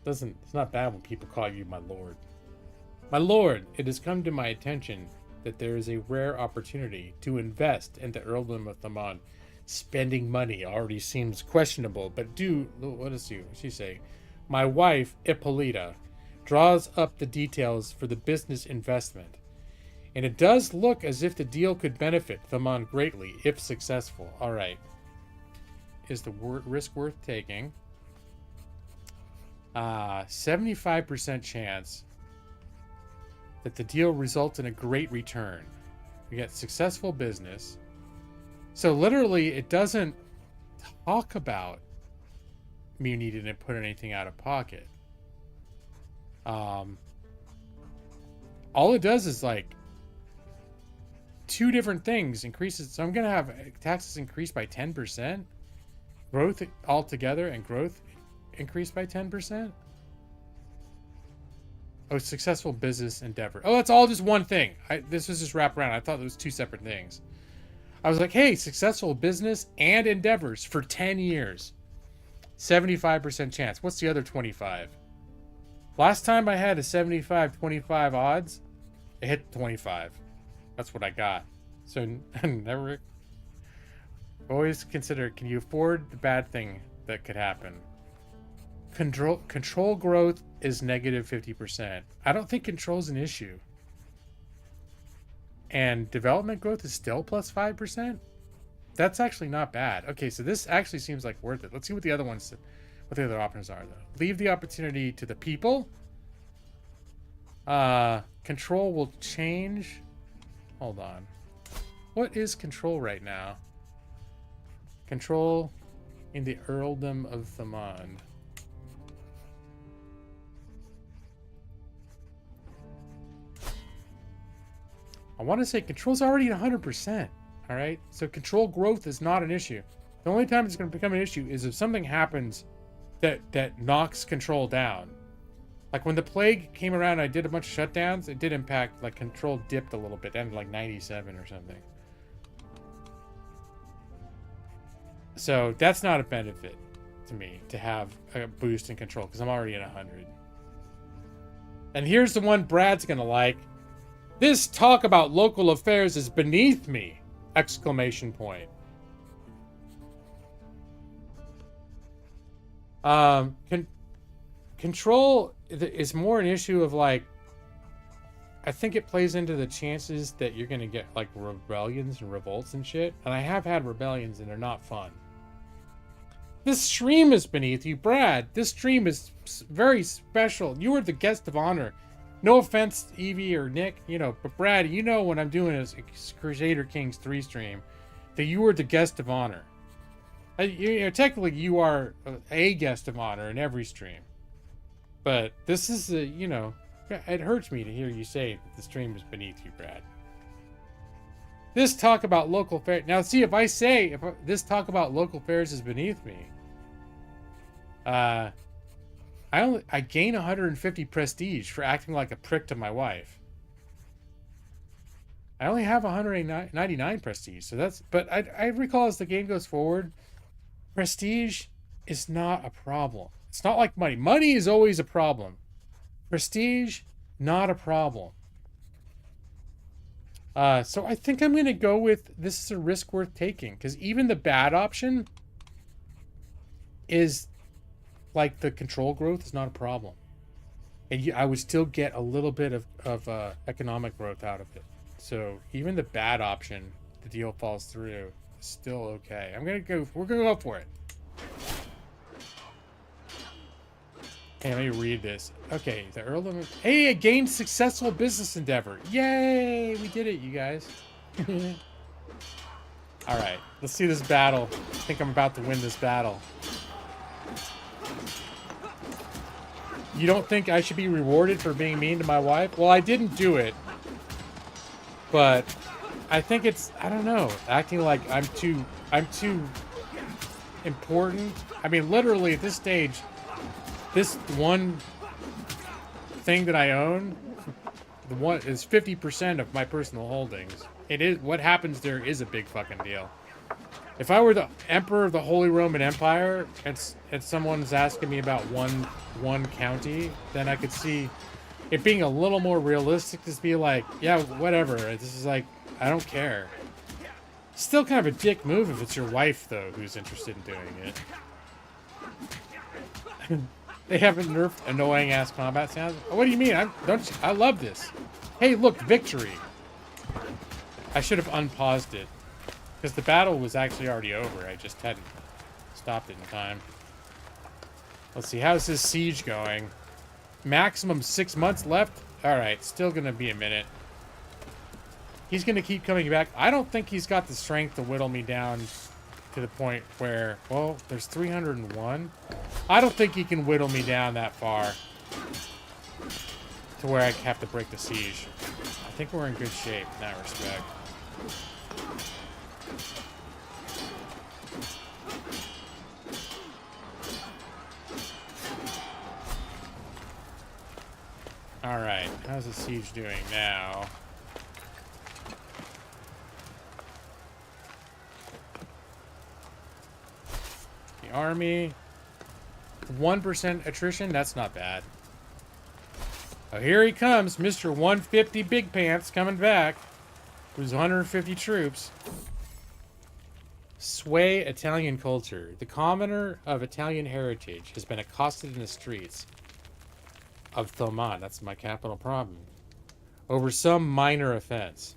It's not bad when people call you my lord. My lord, it has come to my attention that there is a rare opportunity to invest in the Earldom of Thamon. Spending money already seems questionable, but what does she say? My wife, Ippolita, draws up the details for the business investment. And it does look as if the deal could benefit Thamon greatly, if successful. All right. Is the risk worth taking? 75% chance that the deal results in a great return. We get successful business. So literally, it doesn't talk about me needing to put anything out of pocket. All it does is like two different things increases. So I'm going to have taxes increased by 10%, growth altogether, and growth increased by 10%. Oh, successful business endeavor. Oh, that's all just one thing. This was just wrapped around. I thought it was two separate things. I was like, hey, successful business and endeavors for 10 years. 75% chance. What's the other 25? Last time I had a 75-25 odds, it hit 25. That's what I got. So never. Always consider, can you afford the bad thing that could happen? Control growth is negative 50%. I don't think control's an issue. And development growth is still plus 5%. That's actually not bad. Okay, so this actually seems like worth it. Let's see what the other ones, what the other options are though. Leave the opportunity to the people. Control will change. Hold on. What is control right now? Control in the Earldom of Themond. I want to say control's already at 100%. All right, so control growth is not an issue. The only time it's going to become an issue is if something happens that knocks control down. Like when the plague came around and I did a bunch of shutdowns, it did impact, like control dipped a little bit, ended like 97 or something. So that's not a benefit to me to have a boost in control because I'm already at 100. And here's the one Brad's going to like. This talk about local affairs is beneath me! Exclamation point. Control is more an issue of like, I think it plays into the chances that you're gonna get like rebellions and revolts and shit. And I have had rebellions and they're not fun. This stream is beneath you, Brad. This stream is very special. You are the guest of honor. No offense, Evie or Nick, you know, but Brad, you know when I'm doing a Crusader Kings 3 stream, that you are the guest of honor. You know, technically, you are a guest of honor in every stream. But this is, you know, it hurts me to hear you say that the stream is beneath you, Brad. This talk about local fairs. Now, see, if I say this talk about local fairs is beneath me, I gain 150 prestige for acting like a prick to my wife. I only have 199 prestige, so that's. But I recall as the game goes forward, prestige is not a problem. It's not like money. Money is always a problem. Prestige, not a problem. So I think I'm gonna go with this is a risk worth taking because even the bad option is. Like the control growth is not a problem, and I would still get a little bit of economic growth out of it. So even the bad option, the deal falls through, is still okay. We're gonna go for it. Hey, let me read this. Okay, the Earldom. Hey, I gained successful business endeavor. Yay, we did it, you guys. All right, let's see this battle. I think I'm about to win this battle. You don't think I should be rewarded for being mean to my wife? Well, I didn't do it. But I think it's, I don't know, acting like I'm too important. I mean, literally at this stage, this one thing that I own, the one is 50% of my personal holdings. It is, what happens there is a big fucking deal. If I were the Emperor of the Holy Roman Empire and someone's asking me about one county, then I could see it being a little more realistic to be like, yeah, whatever. This is like, I don't care. Still kind of a dick move if it's your wife, though, who's interested in doing it. They haven't nerfed annoying-ass combat sounds. What do you mean? I love this. Hey, look, victory. I should have unpaused it. Because the battle was actually already over. I just hadn't stopped it in time. Let's see. How's this siege going? Maximum 6 months left? Alright. Still going to be a minute. He's going to keep coming back. I don't think he's got the strength to whittle me down to the point where... Well, there's 301. I don't think he can whittle me down that far. To where I have to break the siege. I think we're in good shape in that respect. Alright, how's the siege doing now? The army. 1% attrition, that's not bad. Oh, here he comes, Mr. 150 Big Pants coming back. With 150 troops. Sway Italian culture. The commoner of Italian heritage has been accosted in the streets of Thoman, that's my capital problem, over some minor offense.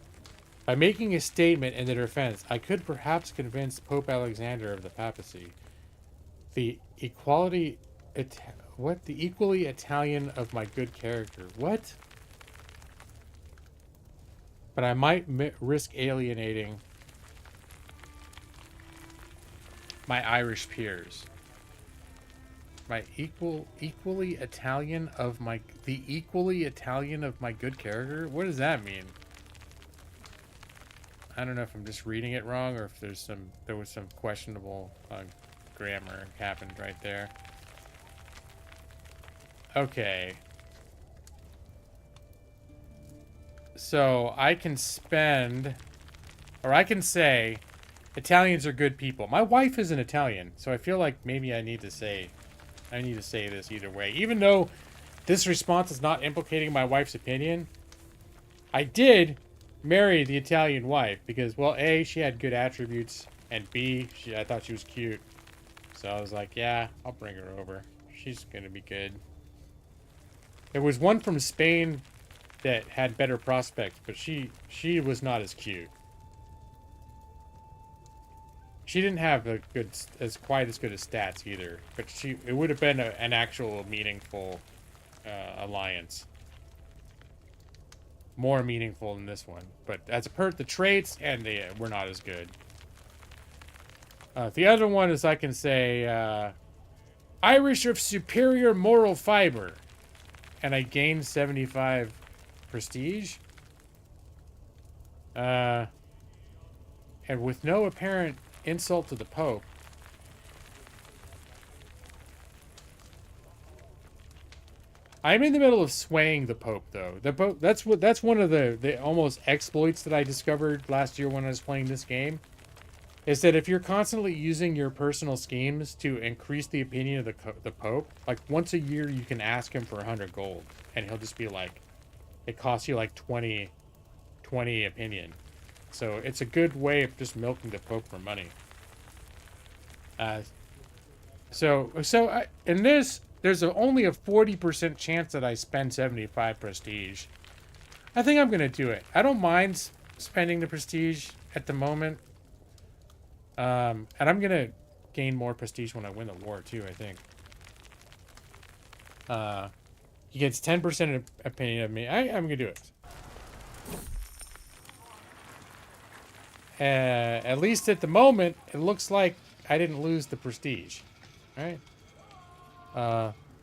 By making a statement in their defense, I could perhaps convince Pope Alexander of the papacy. The equality... what? The equally Italian of my good character. What? But I might risk alienating my Irish peers. My equally Italian of my... The equally Italian of my good character? What does that mean? I don't know if I'm just reading it wrong or if there was some questionable grammar happened right there. Okay. So I can spend, or I can say, Italians are good people. My wife is an Italian, so I feel like maybe I need to say this either way. Even though this response is not implicating my wife's opinion, I did marry the Italian wife because, well, A, she had good attributes, and B, I thought she was cute. So I was like, yeah, I'll bring her over. She's gonna be good. There was one from Spain that had better prospects, but she was not as cute. She didn't have quite as good as stats either, but it would have been an actual meaningful alliance. More meaningful than this one, but as the traits and were not as good. The other one is I can say Irish of superior moral fiber, and I gained 75 prestige. And with no apparent insult to the Pope. I'm in the middle of swaying the Pope, though. The Pope, that's one of the almost exploits that I discovered last year when I was playing this game. Is that if you're constantly using your personal schemes to increase the opinion of the Pope, like once a year you can ask him for 100 gold, and he'll just be like, it costs you like 20 opinion. So it's a good way of just milking the Pope for money. In this, there's only a 40% chance that I spend 75 prestige. I think I'm gonna do it. I don't mind spending the prestige at the moment. And I'm gonna gain more prestige when I win the war too, I think. He gets 10% opinion of me. I'm gonna do it. At least at the moment, it looks like I didn't lose the prestige. Alright.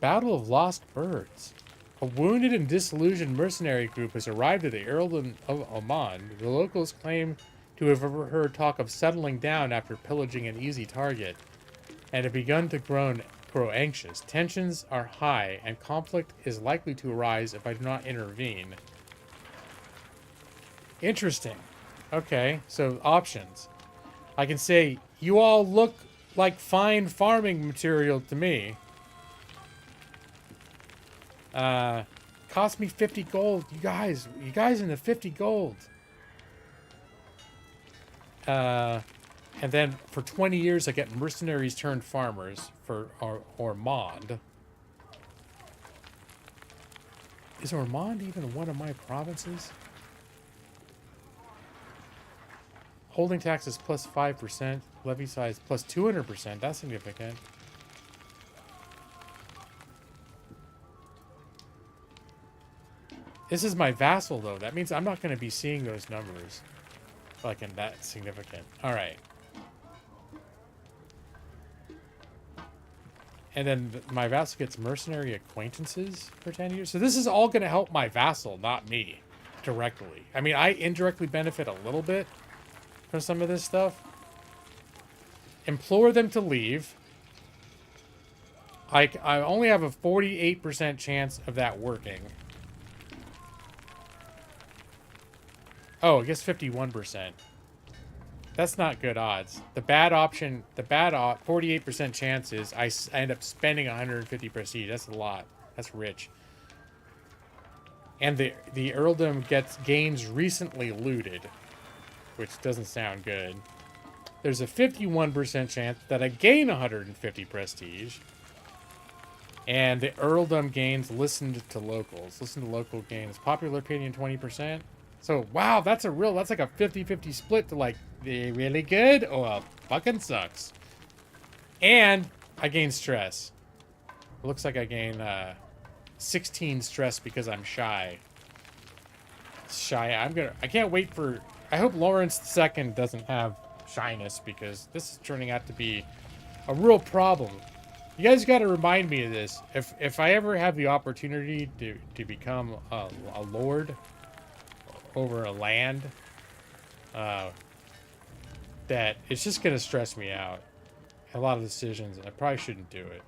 Battle of Lost Birds. A wounded and disillusioned mercenary group has arrived at the earldom of Oman. The locals claim to have overheard talk of settling down after pillaging an easy target, and have begun to grow anxious. Tensions are high, and conflict is likely to arise if I do not intervene. Interesting. Okay, so options. I can say, you all look like fine farming material to me. Cost me 50 gold. You guys in the 50 gold. And then for 20 years I get mercenaries turned farmers for Ormond. Is Ormond even one of my provinces? Holding taxes plus 5%, levy size plus 200%. That's significant. This is my vassal, though. That means I'm not going to be seeing those numbers. Like, in that significant. Alright. And then my vassal gets mercenary acquaintances for 10 years. So this is all going to help my vassal, not me, directly. I mean, I indirectly benefit a little bit from some of this stuff. Implore them to leave. I only have a 48% chance of that working. Oh, I guess 51%. That's not good odds. The bad option, 48% chance is I end up spending 150 prestige. That's a lot. That's rich. And the earldom gains recently looted, which doesn't sound good. there's a 51% chance that I gain 150 prestige. And the earldom gains listened to locals. Listen to local gains. Popular opinion 20%. So, wow, that's like a 50-50 split to like, the really good or well, fucking sucks. And I gain stress. It looks like I gain 16 stress because I'm shy. I can't wait for, I hope Lawrence II doesn't have shyness because this is turning out to be a real problem. You guys got to remind me of this. If I ever have the opportunity to become a lord over a land, that it's just going to stress me out. A lot of decisions. I probably shouldn't do it.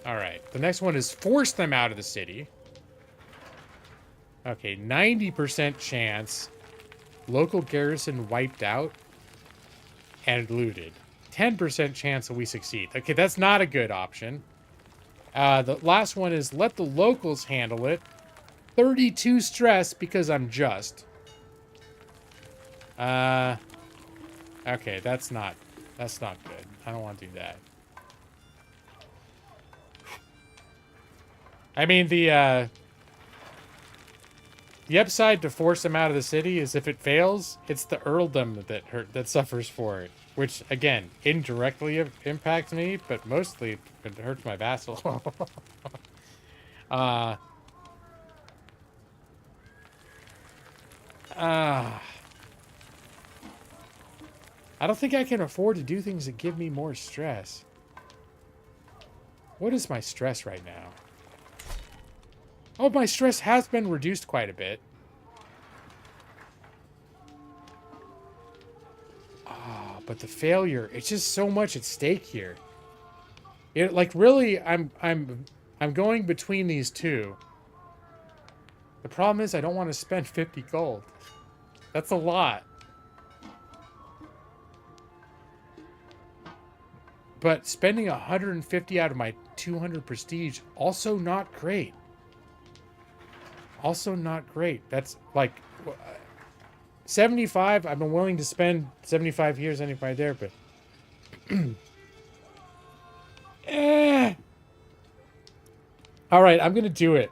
All right. The next one is force them out of the city. Okay, 90% chance local garrison wiped out and looted. 10% chance that we succeed. Okay, that's not a good option. The last one is let the locals handle it. 32 stress because I'm just. Okay, that's not good. I don't want to do that. I mean, the upside to force them out of the city is if it fails, it's the earldom that suffers for it. Which, again, indirectly impacts me, but mostly it hurts my vassal. I don't think I can afford to do things that give me more stress. What is my stress right now? Oh, my stress has been reduced quite a bit. But the failure, it's just so much at stake here. It like really I'm going between these two. The problem is I don't want to spend 50 gold. That's a lot. But spending 150 out of my 200 prestige, also not great. Also not great. That's like 75, I've been willing to spend 75 here, 75 there, but all right, I'm gonna do it.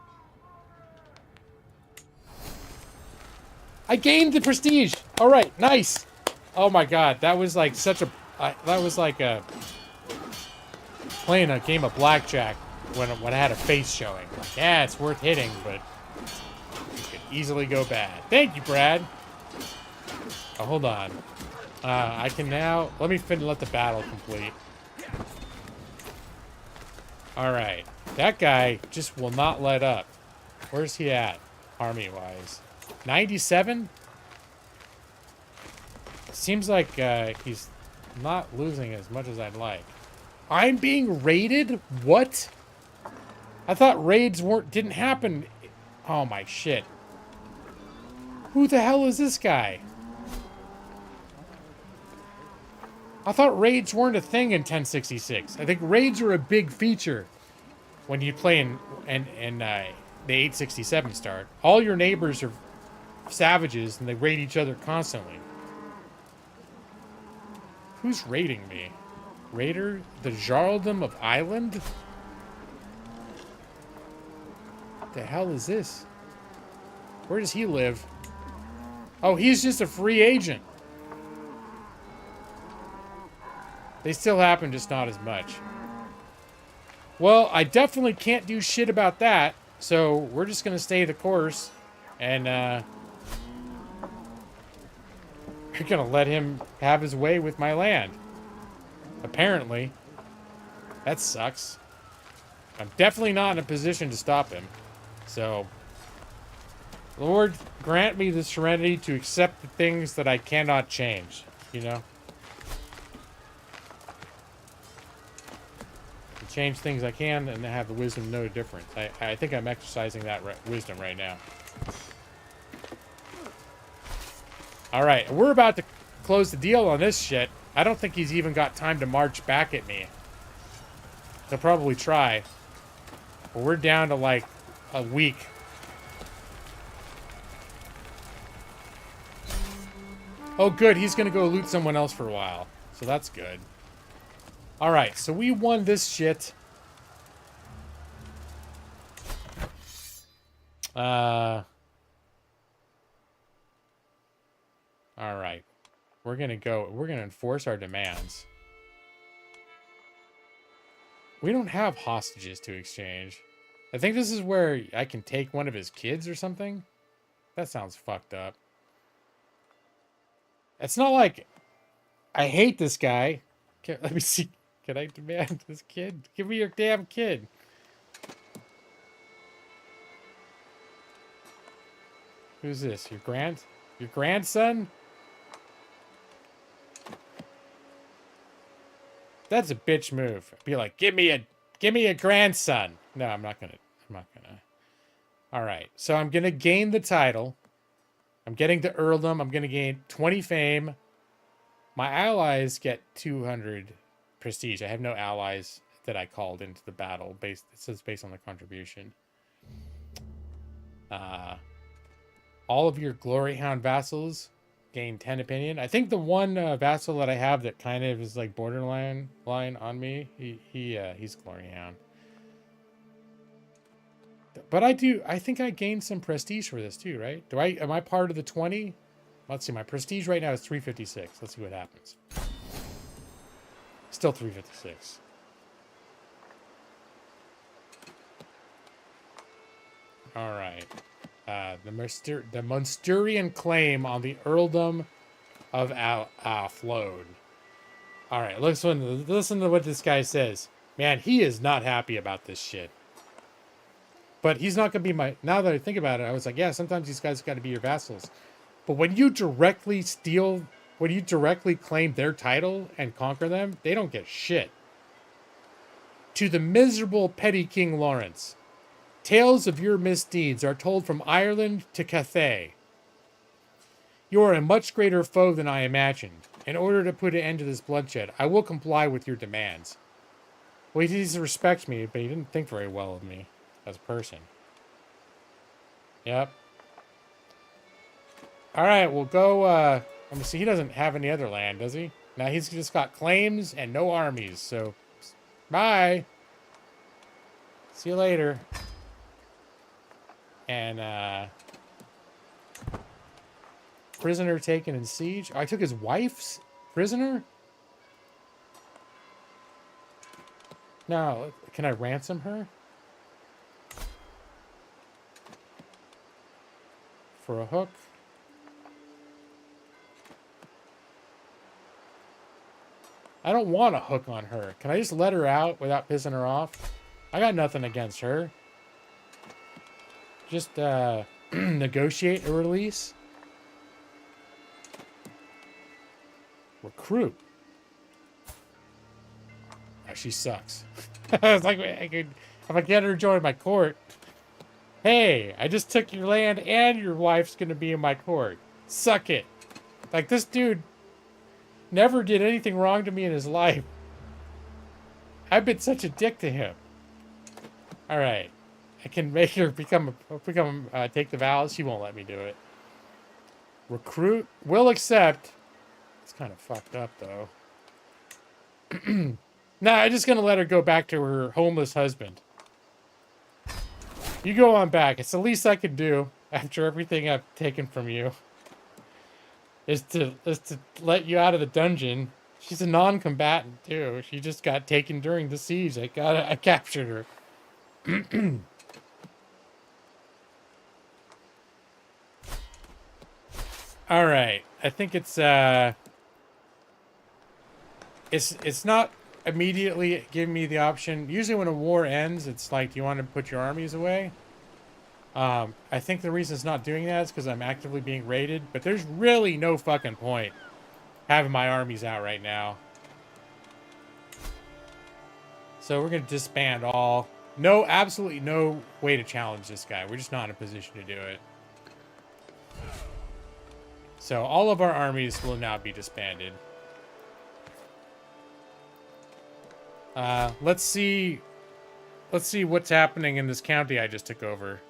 I gained the prestige. All right, nice. Oh my god, that was like such a that was like a playing a game of blackjack when I had a face showing. Like, yeah, it's worth hitting, but it could easily go bad. Thank you, Brad. Oh, hold on. I can now... Let me let the battle complete. Alright. That guy just will not let up. Where's he at, army-wise? 97? Seems like he's not losing as much as I'd like. I'm being raided? What? I thought raids didn't happen. Oh, my shit. Who the hell is this guy? I thought raids weren't a thing in 1066. I think raids are a big feature when you play in the 867 start. All your neighbors are savages and they raid each other constantly. Who's raiding me? Raider? The Jarldom of Island? What the hell is this? Where does he live? Oh, he's just a free agent. They still happen, just not as much. Well, I definitely can't do shit about that, so we're just gonna stay the course, and we're gonna let him have his way with my land. Apparently. That sucks. I'm definitely not in a position to stop him. So, Lord, grant me the serenity to accept the things that I cannot change, you know? Change things I can and have the wisdom to know the difference. I think I'm exercising that wisdom right now. Alright, we're about to close the deal on this shit. I don't think he's even got time to march back at me. He'll probably try. But we're down to like a week. Oh, good. He's going to go loot someone else for a while. So that's good. All right. So we won this shit. All right. We're going to enforce our demands. We don't have hostages to exchange. I think this is where I can take one of his kids or something. That sounds fucked up. It's not like I hate this guy. Let me see. Can I demand this kid? Give me your damn kid. Who's this? Your grandson? That's a bitch move. Be like, give me a grandson. No, I'm not gonna. All right. So I'm gonna gain the title. I'm getting the earldom. I'm gonna gain 20 fame. My allies get 200 prestige. I have no allies that I called into the battle. It says based on the contribution. All of your glory hound vassals gain 10 opinion. I think the one vassal that I have that kind of is like borderline on me, he's glory hound. But I think I gained some prestige for this too, right? Am I part of the 20? Let's see, my prestige right now is 356. Let's see what happens. Still 356. All right. The Munsturian claim on the earldom of Flode. All right, listen to what this guy says. Man, he is not happy about this shit. But he's not going to be my... Now that I think about it, I was like, yeah, sometimes these guys got to be your vassals. But when you directly claim their title and conquer them, they don't get shit. To the miserable petty King Lawrence, tales of your misdeeds are told from Ireland to Cathay. You are a much greater foe than I imagined. In order to put an end to this bloodshed, I will comply with your demands. Well, he respects me, but he didn't think very well of me as a person. Yep. All right, we'll go. Let me see. He doesn't have any other land, does he? Now he's just got claims and no armies. So, bye. See you later. And prisoner taken in siege. Oh, I took his wife's prisoner. Now, can I ransom her? For a hook. I don't want a hook on her. Can I just let her out without pissing her off? I got nothing against her. Just negotiate a release. Recruit. Oh, she sucks. It's like if I get her to join my court. Hey, I just took your land and your wife's gonna be in my court. Suck it. Like, this dude never did anything wrong to me in his life. I've been such a dick to him. All right. I can make her take the vows. She won't let me do it. Recruit. Will accept. It's kind of fucked up, though. Nah, I'm just going to let her go back to her homeless husband. You go on back. It's the least I could do after everything I've taken from you. Is to let you out of the dungeon. She's a non-combatant, too. She just got taken during the siege. I captured her. All right. I think it's not immediately giving me the option. Usually when a war ends, it's like, do you want to put your armies away? I think the reason it's not doing that is because I'm actively being raided, but there's really no fucking point having my armies out right now. So we're going to disband all. No, absolutely no way to challenge this guy. We're just not in a position to do it. So all of our armies will now be disbanded. Let's see what's happening in this county I just took over.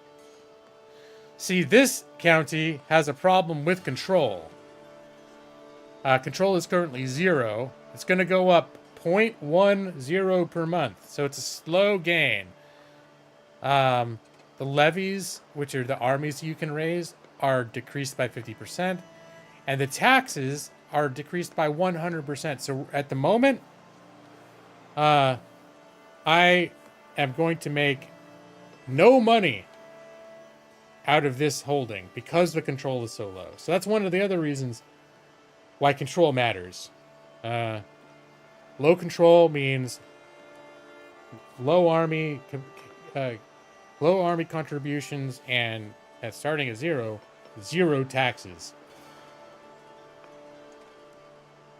See, this county has a problem with control. Control is currently 0. It's going to go up 0.10 per month. So it's a slow gain. The levies, which are the armies you can raise, are decreased by 50%. And the taxes are decreased by 100%. So at the moment, I am going to make no money out of this holding because the control is so low. So that's one of the other reasons why control matters. Low control means low army contributions, and at starting at 0 taxes.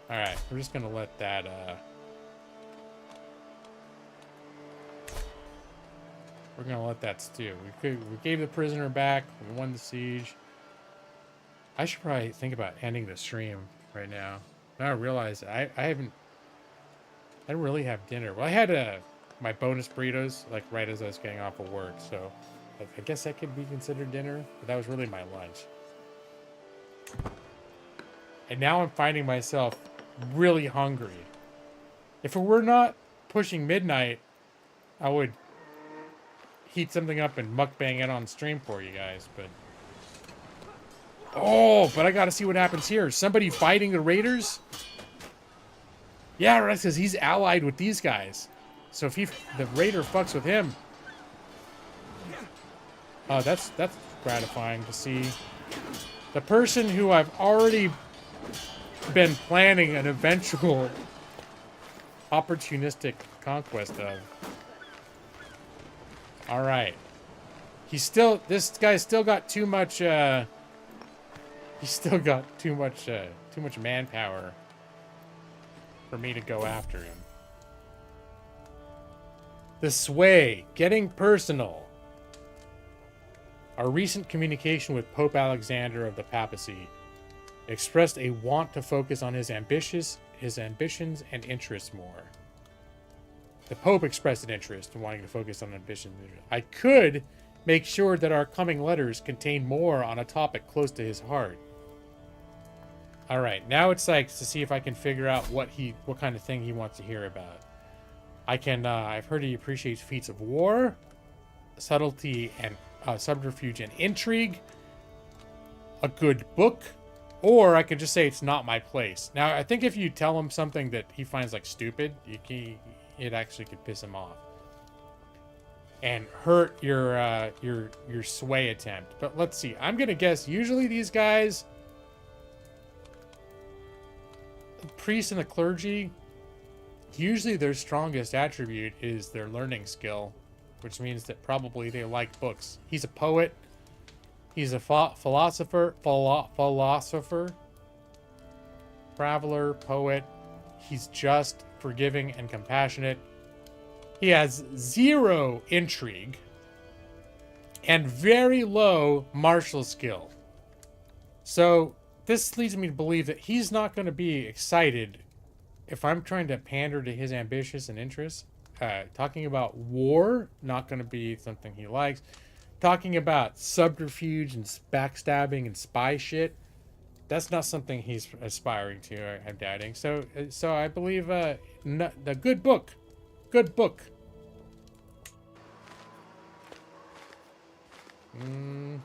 All right, we're just gonna let that. We're gonna let that stew. We gave the prisoner back. We won the siege. I should probably think about ending the stream right now. Now I realize I didn't really have dinner. Well, I had my bonus burritos like right as I was getting off of work, so I guess that could be considered dinner. But that was really my lunch. And now I'm finding myself really hungry. If it were not pushing midnight, I would heat something up and mukbang it on stream for you guys, but but I gotta see what happens here. Somebody fighting the raiders? Yeah, right, because he's allied with these guys. So if the raider fucks with him, oh, that's gratifying to see. The person who I've already been planning an eventual opportunistic conquest of. All right. This guy's still got too much, he's still got too much manpower for me to go after him. The sway, getting personal. Our recent communication with Pope Alexander of the Papacy expressed a want to focus on his ambitions and interests more. The Pope expressed an interest in wanting to focus on ambition. I could make sure that our coming letters contain more on a topic close to his heart. All right, now it's like to see if I can figure out what kind of thing he wants to hear about. I've heard he appreciates feats of war, subtlety and subterfuge and intrigue, a good book, or I could just say it's not my place. Now, I think if you tell him something that he finds like stupid, it actually could piss him off and hurt your sway attempt. But let's see. I'm gonna guess usually these guys, the priests and the clergy, usually their strongest attribute is their learning skill, which means that probably they like books. He's a poet. He's a philosopher, traveler, poet. He's just, forgiving, and compassionate. He has 0 intrigue and very low martial skill. So this leads me to believe that he's not going to be excited if I'm trying to pander to his ambitions and interests. Talking about war, not going to be something he likes. Talking about subterfuge and backstabbing and spy shit, that's not something he's aspiring to, I'm doubting. So I believe the good book. Good book. In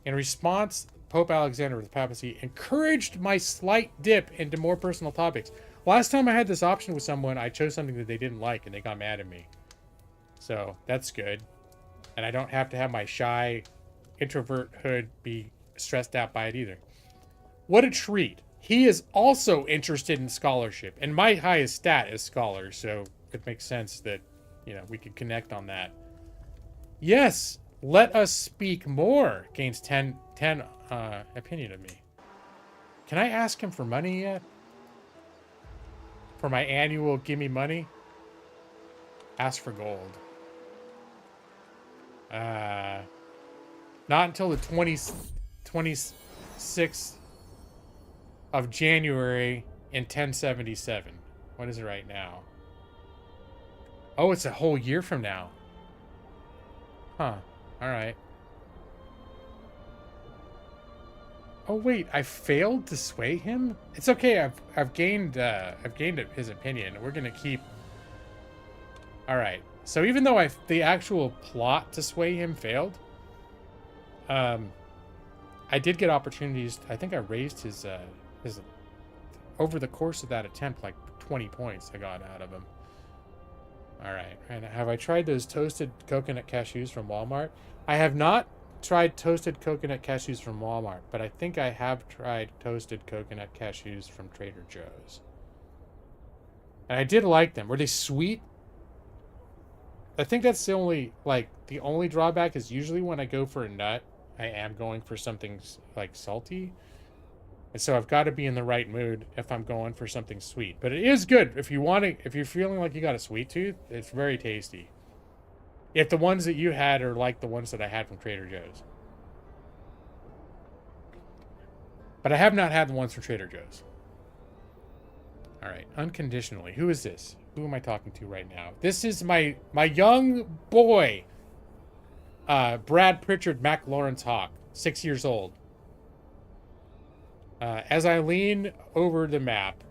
response, Pope Alexander of the Papacy encouraged my slight dip into more personal topics. Last time I had this option with someone, I chose something that they didn't like and they got mad at me. So that's good. And I don't have to have my shy introvert hood be stressed out by it either. What a treat. He is also interested in scholarship, and my highest stat is scholar, so it makes sense that, we could connect on that. Yes, let us speak more. Gains 10 opinion of me. Can I ask him for money yet? For my annual gimme money? Ask for gold. Not until the 26th of January in 1077. What is it right now? Oh, it's a whole year from now. Huh. All right. Oh wait, I failed to sway him? It's okay, I've gained his opinion. We're gonna keep. Alright. So even though the actual plot to sway him failed, I did get opportunities. I think I raised his over the course of that attempt, like 20 points I got out of him. Alright, and have I tried those toasted coconut cashews from Walmart? I have not tried toasted coconut cashews from Walmart, but I think I have tried toasted coconut cashews from Trader Joe's. And I did like them. Were they sweet? I think that's the only drawback is usually when I go for a nut, I am going for something like salty. And so I've got to be in the right mood if I'm going for something sweet. But it is good if you're feeling like you got a sweet tooth, it's very tasty. If the ones that you had are like the ones that I had from Trader Joe's. But I have not had the ones from Trader Joe's. All right, unconditionally. Who is this? Who am I talking to right now? This is my young boy, Brad Pritchard McLaurin's Hawk, 6 years old. As I lean over the map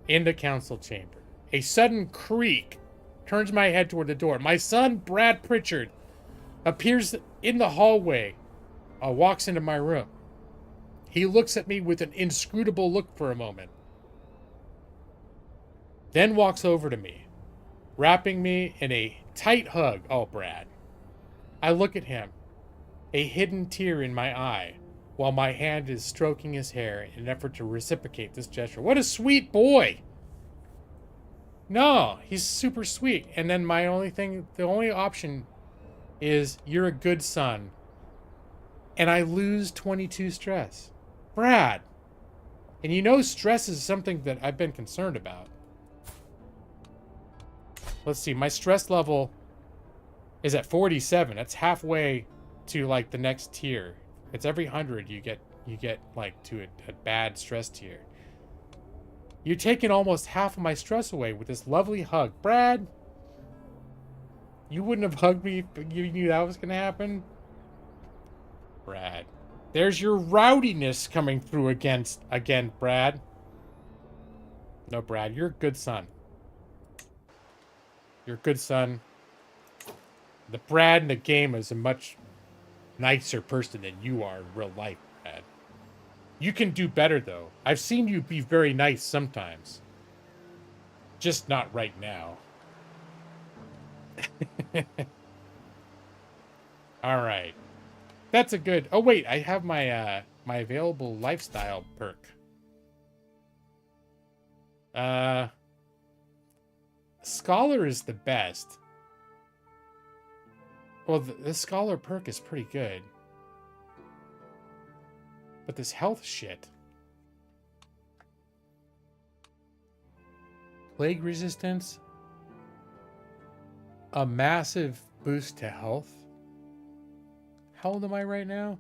in the council chamber, a sudden creak turns my head toward the door. My son, Brad Pritchard, appears in the hallway, walks into my room. He looks at me with an inscrutable look for a moment, then walks over to me, wrapping me in a tight hug. Oh, Brad. I look at him, a hidden tear in my eye, while my hand is stroking his hair in an effort to reciprocate this gesture. What a sweet boy! No, he's super sweet. And then the only option is, you're a good son. And I lose 22 stress. Brad! And you know stress is something that I've been concerned about. Let's see, my stress level is at 47. That's halfway to like the next tier. It's every 100 you get like to a bad stress tier. You're taking almost half of my stress away with this lovely hug. Brad, you wouldn't have hugged me if you knew that was going to happen? Brad. There's your rowdiness coming through again, Brad. No, Brad, you're a good son. You're a good son. The Brad in the game is a much nicer person than you are in real life, Brad. You can do better, though. I've seen you be very nice sometimes. Just not right now. All right. That's a good... Oh, wait. I have my my available lifestyle perk. Scholar is the best. Well, the scholar perk is pretty good. But this health shit. Plague resistance. A massive boost to health. How old am I right now?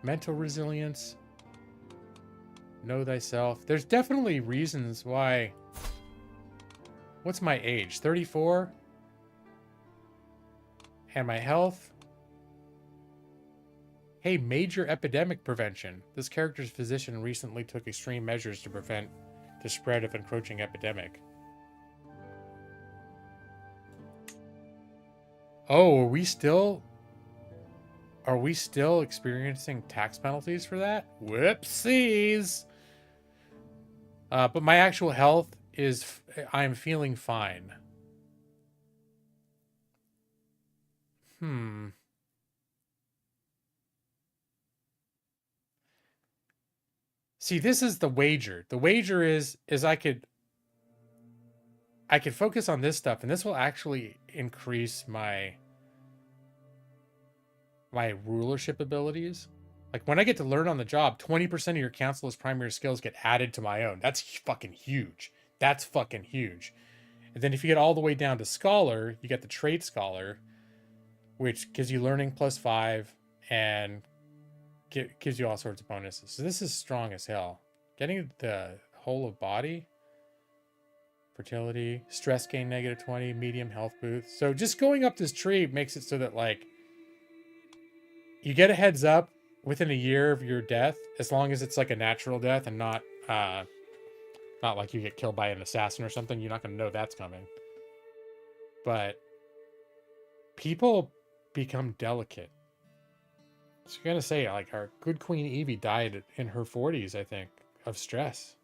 Mental resilience. Know thyself. There's definitely reasons why... What's my age? 34? And my health? Hey, major epidemic prevention. This character's physician recently took extreme measures to prevent the spread of encroaching epidemic. Oh, are we still experiencing tax penalties for that? Whoopsies! But my actual health is, I'm feeling fine. See, this is the wager. The wager is I could focus on this stuff, and this will actually increase my rulership abilities. Like, when I get to learn on the job, 20% of your council's primary skills get added to my own. That's fucking huge. That's fucking huge. And then if you get all the way down to scholar, you get the trait scholar, which gives you learning +5 and gives you all sorts of bonuses. So this is strong as hell. Getting the whole of body, fertility, stress gain -20, medium health boost. So just going up this tree makes it so that, like, you get a heads up within a year of your death, as long as it's like a natural death and not like you get killed by an assassin or something. You're not going to know that's coming. But people become delicate. So you're going to say, like, our good Queen Evie died in her 40s, I think, of stress.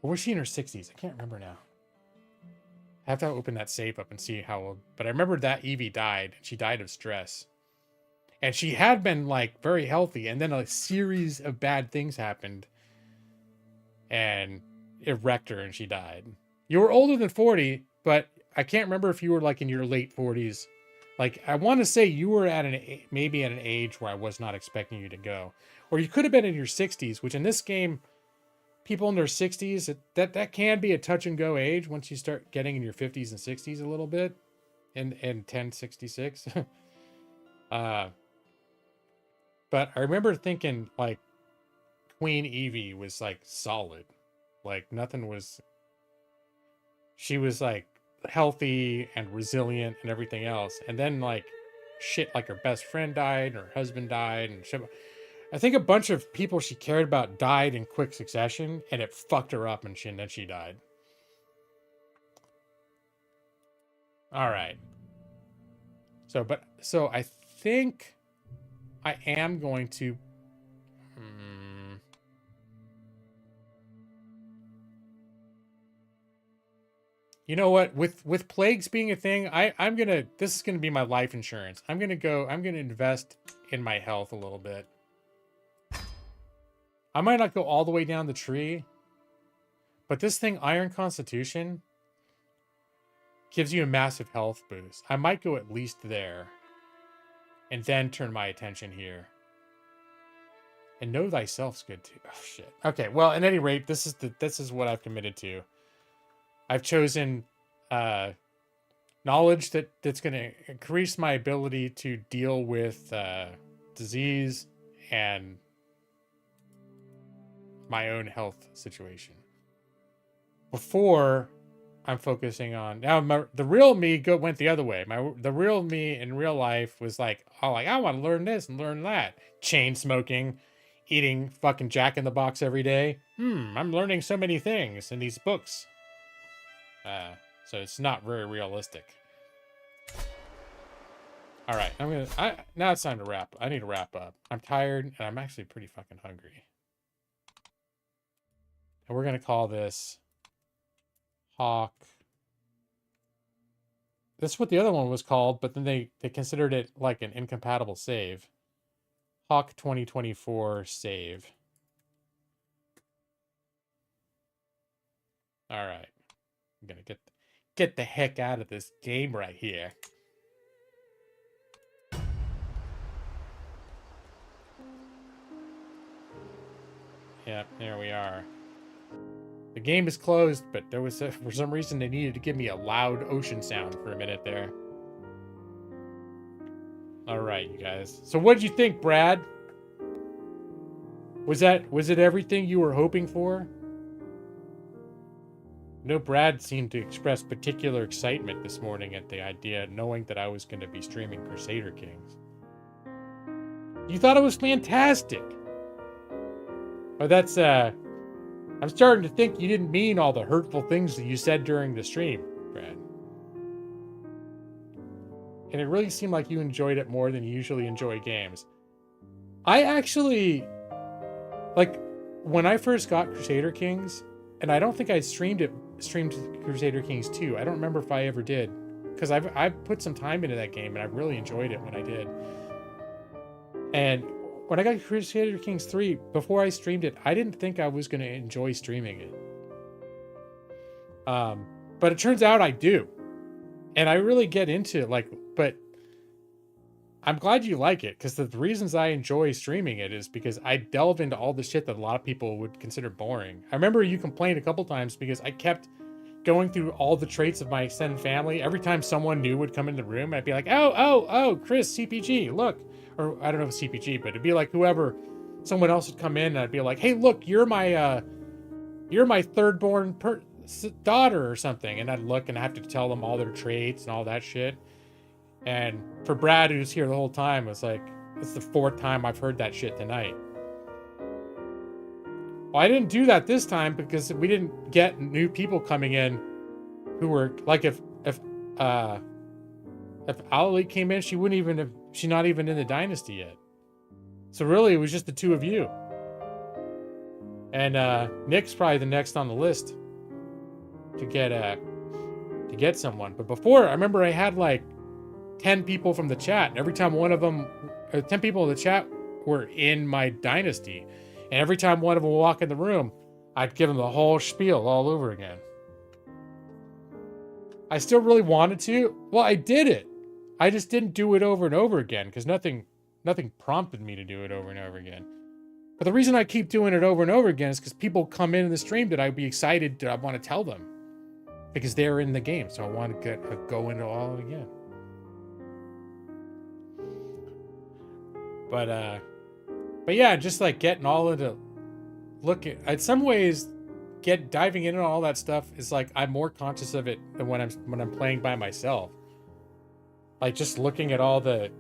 Or was she in her 60s? I can't remember now. I have to open that safe up and see how old. But I remember that Evie died. She died of stress. And she had been, like, very healthy. And then a series of bad things happened. And it wrecked her and she died. You were older than 40, but I can't remember if you were, like, in your late 40s. Like, I want to say you were at maybe at an age where I was not expecting you to go. Or you could have been in your 60s, which in this game, people in their 60s, that can be a touch and go age once you start getting in your 50s and 60s a little bit. In 1066. But I remember thinking, like, Queen Evie was, like, solid. Like, nothing was... She was, like, healthy and resilient and everything else. And then, like, shit, like her best friend died, and her husband died, and shit. I think a bunch of people she cared about died in quick succession, and it fucked her up, and then she died. All right. So I think I am going to... You know what? With plagues being a thing, I'm gonna... This is gonna be my life insurance. I'm gonna invest in my health a little bit. I might not go all the way down the tree, but this thing, Iron Constitution, gives you a massive health boost. I might go at least there, and then turn my attention here. And Know Thyself's good too. Oh shit. Okay. Well, at any rate, this is what I've committed to. I've chosen knowledge that's going to increase my ability to deal with disease and my own health situation. Before, I'm focusing on... Now, the real me went the other way. The real me in real life was like, oh, like, I want to learn this and learn that. Chain smoking, eating fucking Jack in the Box every day. I'm learning so many things in these books. So it's not very realistic. All right, now it's time to wrap. I need to wrap up. I'm tired and I'm actually pretty fucking hungry. And we're gonna call this Hawk. That's what the other one was called, but then they considered it like an incompatible save. Hawk 2024 save. All right. I'm gonna get the heck out of this game right here. Yep, there we are. The game is closed, but there was for some reason they needed to give me a loud ocean sound for a minute there. All right, you guys. So what did you think, Brad? Was it everything you were hoping for? No, Brad seemed to express particular excitement this morning at the idea, knowing that I was going to be streaming Crusader Kings. You thought it was fantastic. Oh, that's, I'm starting to think you didn't mean all the hurtful things that you said during the stream, Brad. And it really seemed like you enjoyed it more than you usually enjoy games. I actually, like, when I first got Crusader Kings, and I don't think I streamed Crusader Kings 2. I don't remember if I ever did. Because I've put some time into that game, and I really enjoyed it when I did. And when I got Crusader Kings 3, before I streamed it, I didn't think I was going to enjoy streaming it. But it turns out I do. And I really get into it. Like, but I'm glad you like it, because the reasons I enjoy streaming it is because I delve into all the shit that a lot of people would consider boring. I remember you complained a couple times because I kept going through all the traits of my extended family. Every time someone new would come in the room, I'd be like, oh, Chris, CPG, look. Or I don't know if CPG, but it'd be like whoever, someone else would come in and I'd be like, hey, look, you're my third born daughter or something. And I'd look and I have to tell them all their traits and all that shit. And for Brad, who's here the whole time, it's like, it's the 4th time I've heard that shit tonight. Well, I didn't do that this time because we didn't get new people coming in who were like, if Ali came in, she wouldn't even have, she's not even in the dynasty yet. So really it was just the 2 of you. And Nick's probably the next on the list to get someone. But before, I remember I had like 10 people from the chat. And every time one of them, 10 people in the chat were in my dynasty. And every time one of them would walk in the room, I'd give them the whole spiel all over again. I still really wanted to. Well, I did it. I just didn't do it over and over again because nothing prompted me to do it over and over again. But the reason I keep doing it over and over again is because people come in the stream that I'd be excited to, I want to tell them. Because they're in the game, so I want to go into all of it again. But yeah, just like getting all into in some ways, diving into all that stuff is like I'm more conscious of it than when I'm playing by myself. Like just looking at all the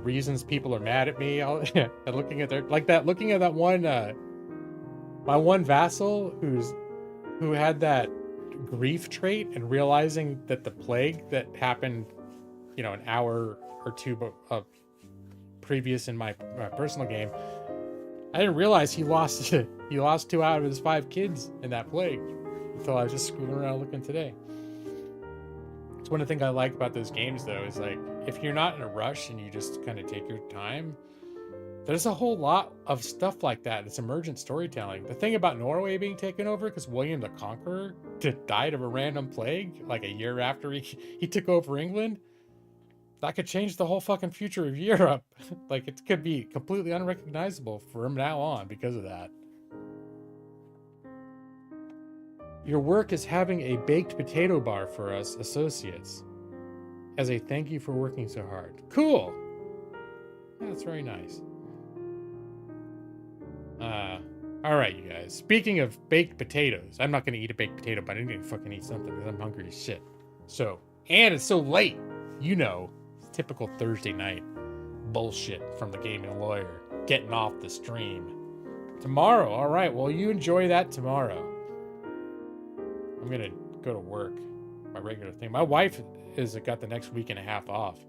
reasons people are mad at me, and looking at that one my one vassal who had that grief trait, and realizing that the plague that happened, an hour or two previous in my personal game, I didn't realize he lost 2 out of his 5 kids in that plague until I was just screwing around looking today. It's one of the things I like about those games, though, is like if you're not in a rush and you just kind of take your time, there's a whole lot of stuff like that. It's emergent storytelling. The thing about Norway being taken over because William the Conqueror died of a random plague like a year after he took over England, that could change the whole fucking future of Europe. Like it could be completely unrecognizable from now on because of that. Your work is having a baked potato bar for us associates as a thank you for working so hard. Cool. That's very nice. All right, you guys. Speaking of baked potatoes, I'm not going to eat a baked potato, but I need to fucking eat something because I'm hungry as shit. So, and it's so late. Typical Thursday night bullshit from the gaming lawyer. Getting off the stream. Tomorrow, all right. Well, you enjoy that tomorrow. I'm going to go to work. My regular thing. My wife got the next week and a half off.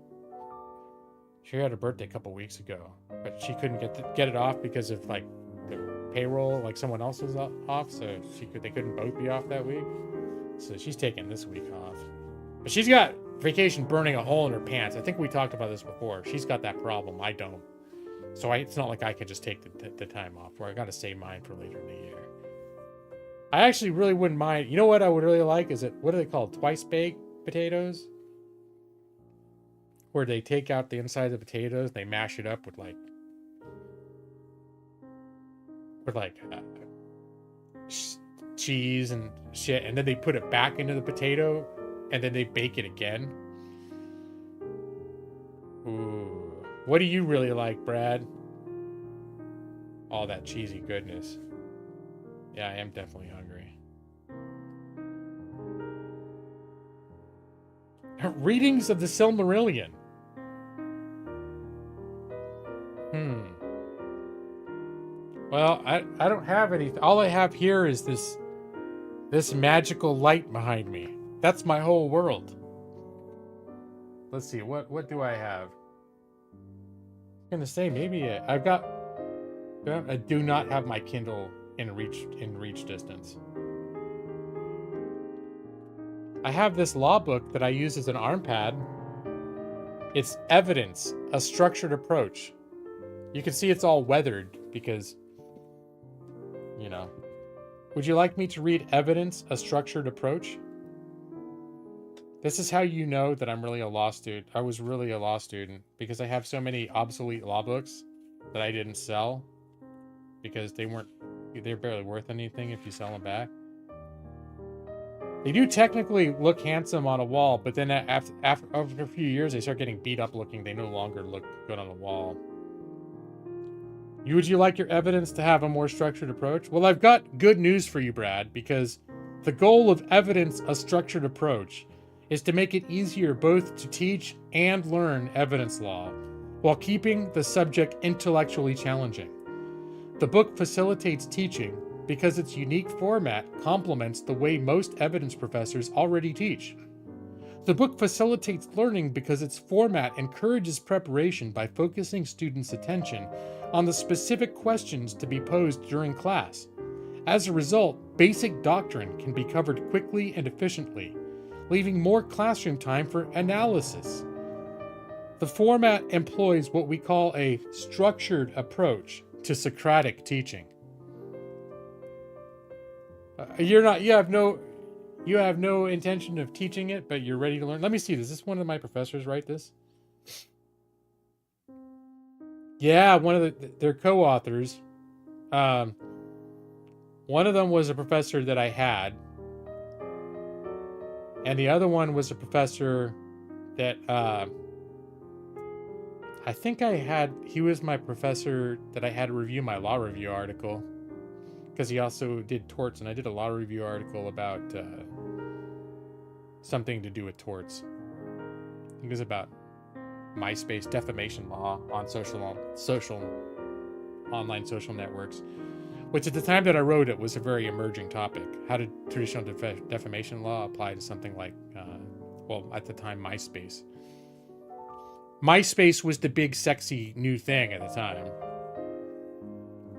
She had her birthday a couple weeks ago, but she couldn't get it off because of like the payroll, like someone else was off, so they couldn't both be off that week. So she's taking this week off. But she's got vacation burning a hole in her pants. I think we talked about this before. She's got that problem. I don't. So it's not like I can just take the time off, where I got to save mine for later in the year. I actually really wouldn't mind. You know what I would really like is what are they called? Twice baked potatoes? Where they take out the inside of the potatoes, they mash it up with cheese and shit, and then they put it back into the potato, and then they bake it again. Ooh. What do you really like, Brad? All that cheesy goodness. Yeah, I am definitely hungry. Readings of the Silmarillion. Well, I don't have anything. All I have here is this magical light behind me. That's my whole world. Let's see, what do I have? I'm gonna say maybe I do not have my Kindle in reach distance. I have this law book that I use as an arm pad. It's Evidence, a Structured Approach. You can see it's all weathered because, Would you like me to read Evidence, a Structured Approach? This is how you know that I'm really a law student. I was really a law student because I have so many obsolete law books that I didn't sell because they're barely worth anything if you sell them back. They do technically look handsome on a wall, but then after a few years, they start getting beat up looking. They no longer look good on the wall. Would you like your evidence to have a more structured approach? Well, I've got good news for you, Brad, because the goal of Evidence, a Structured Approach is to make it easier both to teach and learn evidence law while keeping the subject intellectually challenging. The book facilitates teaching because its unique format complements the way most evidence professors already teach. The book facilitates learning because its format encourages preparation by focusing students' attention on the specific questions to be posed during class. As a result, basic doctrine can be covered quickly and efficiently, leaving more classroom time for analysis. The format employs what we call a structured approach to Socratic teaching. You have no intention of teaching it, but you're ready to learn. Let me see. Does this one of my professors write this? Yeah, one of their co-authors. One of them was a professor that I had, and the other one was a professor that I think I had. He was my professor that I had to review my law review article, because he also did torts, and I did a law review article about something to do with torts. I think it was about MySpace defamation law on online social networks, which at the time that I wrote it was a very emerging topic. How did traditional defamation law apply to something like, at the time, MySpace? MySpace was the big, sexy new thing at the time.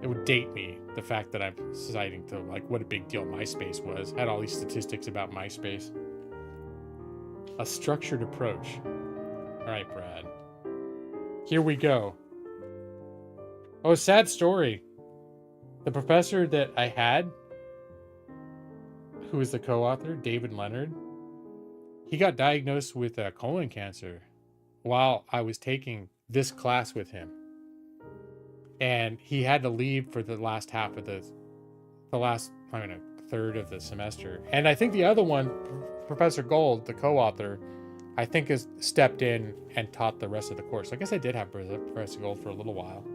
It would date me, the fact that I'm citing to, what a big deal MySpace was. I had all these statistics about MySpace. A structured approach. All right, Brad. Here we go. Oh, sad story. The professor that I had, who was the co-author, David Leonard, he got diagnosed with colon cancer while I was taking this class with him. And he had to leave for the last half of third of the semester. And I think the other one, Professor Gold, the co-author, I think has stepped in and taught the rest of the course. I guess I did have Professor Gold for a little while.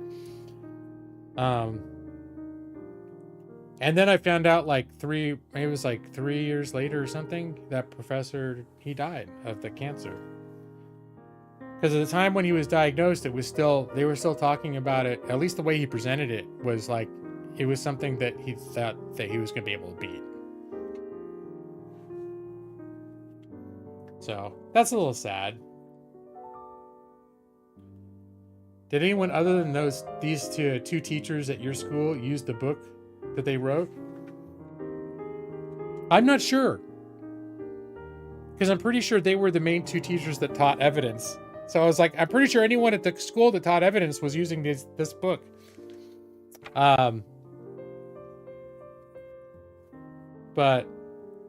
And then I found out 3 years later or something, that professor, he died of the cancer. Because at the time when he was diagnosed, they were still talking about it. At least the way he presented it was it was something that he thought that he was going to be able to beat. So that's a little sad. Did anyone other than these two teachers at your school use the book that they wrote? I'm not sure, because I'm pretty sure they were the main 2 teachers that taught evidence. So I was I'm pretty sure anyone at the school that taught evidence was using this book. But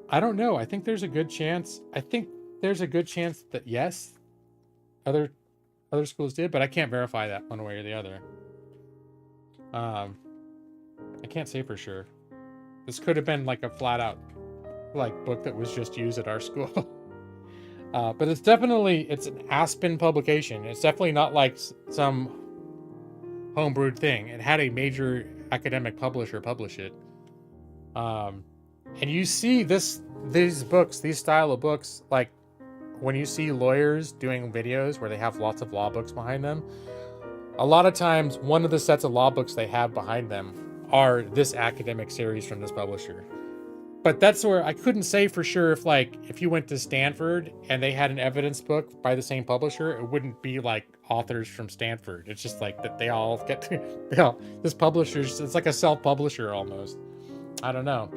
I don't know. I think there's a good chance. That yes, other schools did, but I can't verify that one way or the other. I can't say for sure. This could have been a flat out book that was just used at our school. But it's an Aspen publication. It's definitely not some homebrewed thing. It had a major academic publisher publish it. And you see these style of books, when you see lawyers doing videos where they have lots of law books behind them, a lot of times one of the sets of law books they have behind them are this academic series from this publisher. But that's where I couldn't say for sure if you went to Stanford and they had an evidence book by the same publisher, it wouldn't be authors from Stanford. It's just that they all get this publisher's, it's like a self-publisher almost. I don't know.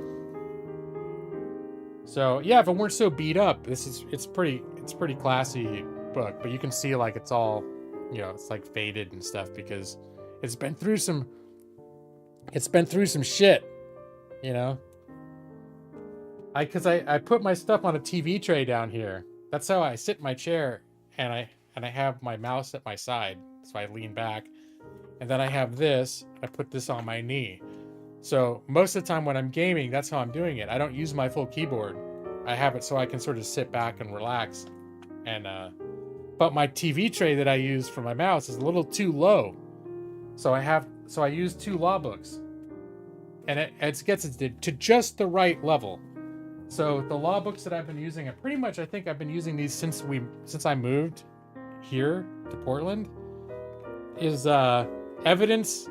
So yeah, if it weren't so beat up, it's pretty classy book, but you can see it's all, it's faded and stuff because it's been through some shit, because I put my stuff on a TV tray down here. That's how I sit in my chair, and I have my mouse at my side, so I lean back, and then I have this. I put this on my knee. So most of the time when I'm gaming, that's how I'm doing it. I don't use my full keyboard. I have it so I can sort of sit back and relax. And but my TV tray that I use for my mouse is a little too low, so I use 2 law books, and it gets it to just the right level. So the law books that I've been using, I think I've been using these since I moved here to Portland. is evidence,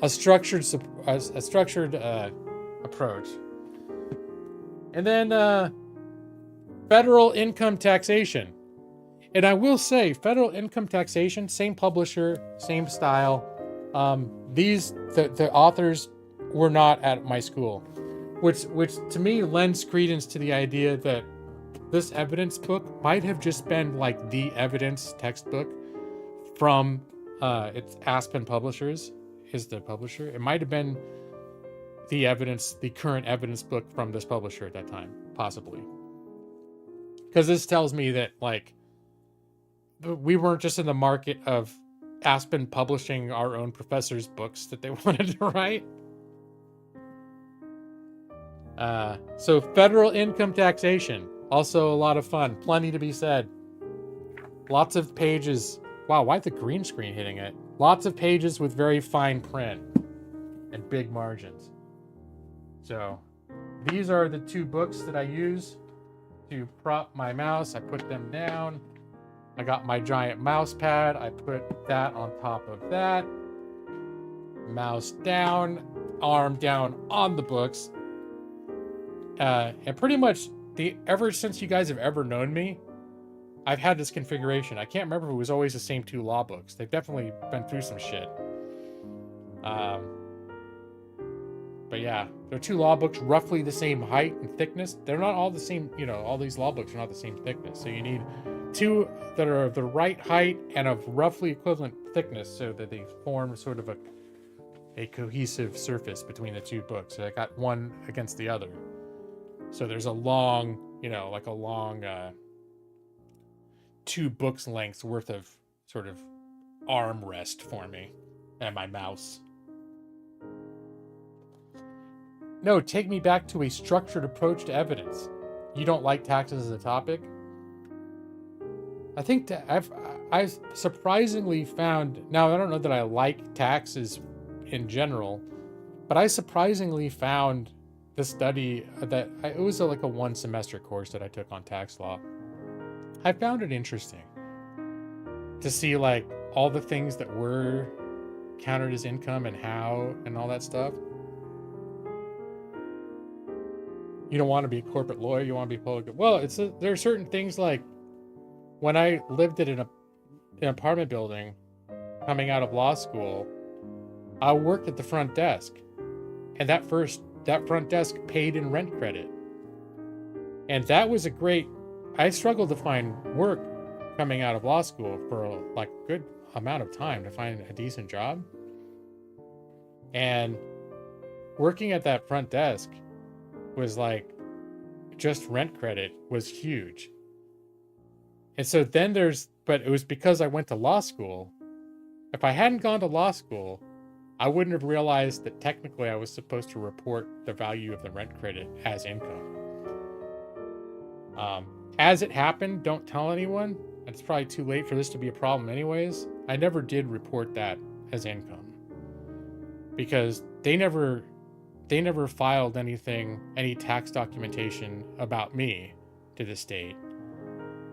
a structured approach, and then federal income taxation. And I will say, federal income taxation, same publisher, same style. The authors were not at my school, which to me lends credence to the idea that this evidence book might have just been like the evidence textbook from it's Aspen Publishers is the publisher. It might have been the current evidence book from this publisher at that time, possibly. Because this tells me that like we weren't just in the market of Aspen publishing our own professors' books that they wanted to write. So federal income taxation, also a lot of fun. Plenty to be said. Lots of pages. Wow, why the green screen hitting it? Lots of pages with very fine print and big margins. So these are the two books that I use to prop my mouse. I put them down. I got my giant mouse pad. I put that on top of that. Mouse down, arm down on the books. And pretty much ever since you guys have ever known me, I've had this configuration. I can't remember if it was always the same two law books. They've definitely been through some shit. But yeah, they're two law books roughly the same height and thickness. They're not all the same, all these law books are not the same thickness. So you need two that are of the right height and of roughly equivalent thickness so that they form sort of a cohesive surface between the two books. So I got one against the other. So there's a long, like a long 2 books lengths worth of sort of armrest for me and my mouse. No, take me back to a structured approach to evidence. You don't like taxes as a topic? I think that I've surprisingly found, now I don't know that I like taxes in general, but I surprisingly found the study that it was like a 1 semester course that I took on tax law. I found it interesting to see like all the things that were counted as income and how and all that stuff. You don't want to be a corporate lawyer. You want to be public. Well, there are certain things like when I lived in an apartment building coming out of law school, I worked at the front desk, and that front desk paid in rent credit. And that was I struggled to find work coming out of law school for a good amount of time to find a decent job. And working at that front desk was just rent credit was huge. And so then but it was because I went to law school. If I hadn't gone to law school, I wouldn't have realized that technically I was supposed to report the value of the rent credit as income. As it happened, don't tell anyone. It's probably too late for this to be a problem anyways. I never did report that as income because they never filed any tax documentation about me to the state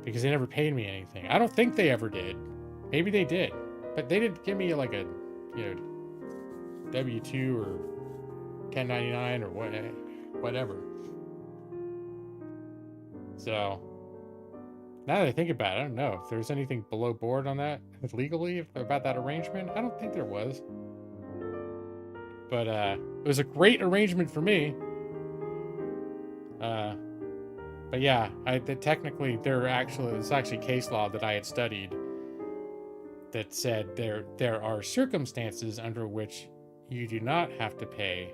because they never paid me anything. I don't think they ever did. Maybe they did, but they didn't give me like a, W-2 or 1099 or whatever. So now that I think about it, I don't know if there's anything below board on that legally about that arrangement. I don't think there was. But it was a great arrangement for me. But yeah, technically it's actually case law that I had studied that said there are circumstances under which you do not have to pay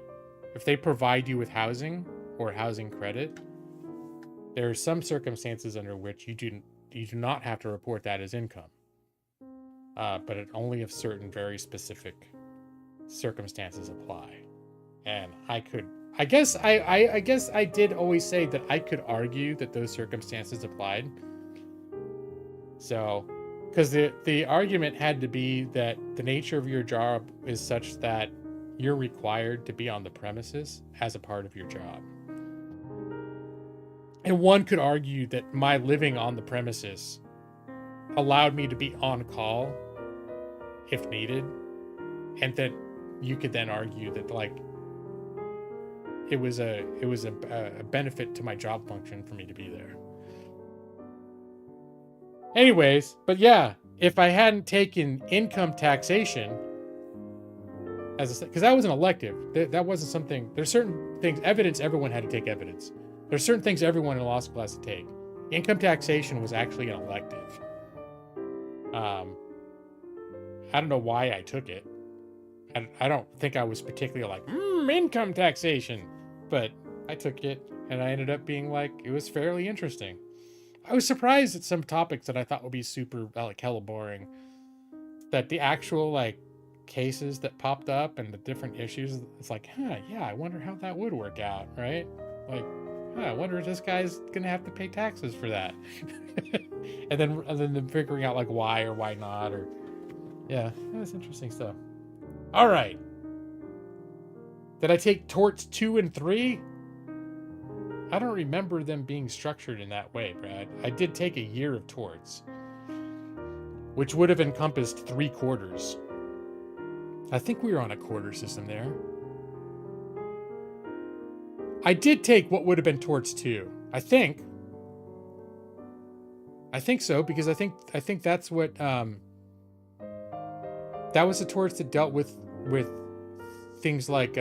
if they provide you with housing or housing credit. There are some circumstances under which you do not have to report that as income, but only if certain very specific circumstances apply. And I guess I did always say that I could argue that those circumstances applied. So, because the argument had to be that the nature of your job is such that you're required to be on the premises as a part of your job. And one could argue that my living on the premises allowed me to be on call if needed, and that you could then argue that like it was a benefit to my job function for me to be there. Anyways, but yeah, if I hadn't taken income taxation because that was an elective, that wasn't something. There's certain things, evidence, everyone had to take evidence. There's certain things everyone in law school has to take. Income taxation was actually an elective. I don't know why I took it. I don't think I was particularly like, income taxation, but I took it and I ended up being like, it was fairly interesting. I was surprised at some topics that I thought would be super like hella boring, that the actual like cases that popped up and the different issues, it's like, yeah, I wonder how that would work out, right? Like, I wonder if this guy's gonna have to pay taxes for that. and then figuring out like why or why not, or yeah, that's interesting stuff. All right. Did I take torts 2 and 3? I don't remember them being structured in that way, Brad. I did take a year of torts, which would have encompassed 3 quarters. I think we were on a quarter system there. I did take what would have been torts 2. I think so, because I think that's what that was the torts that dealt with things like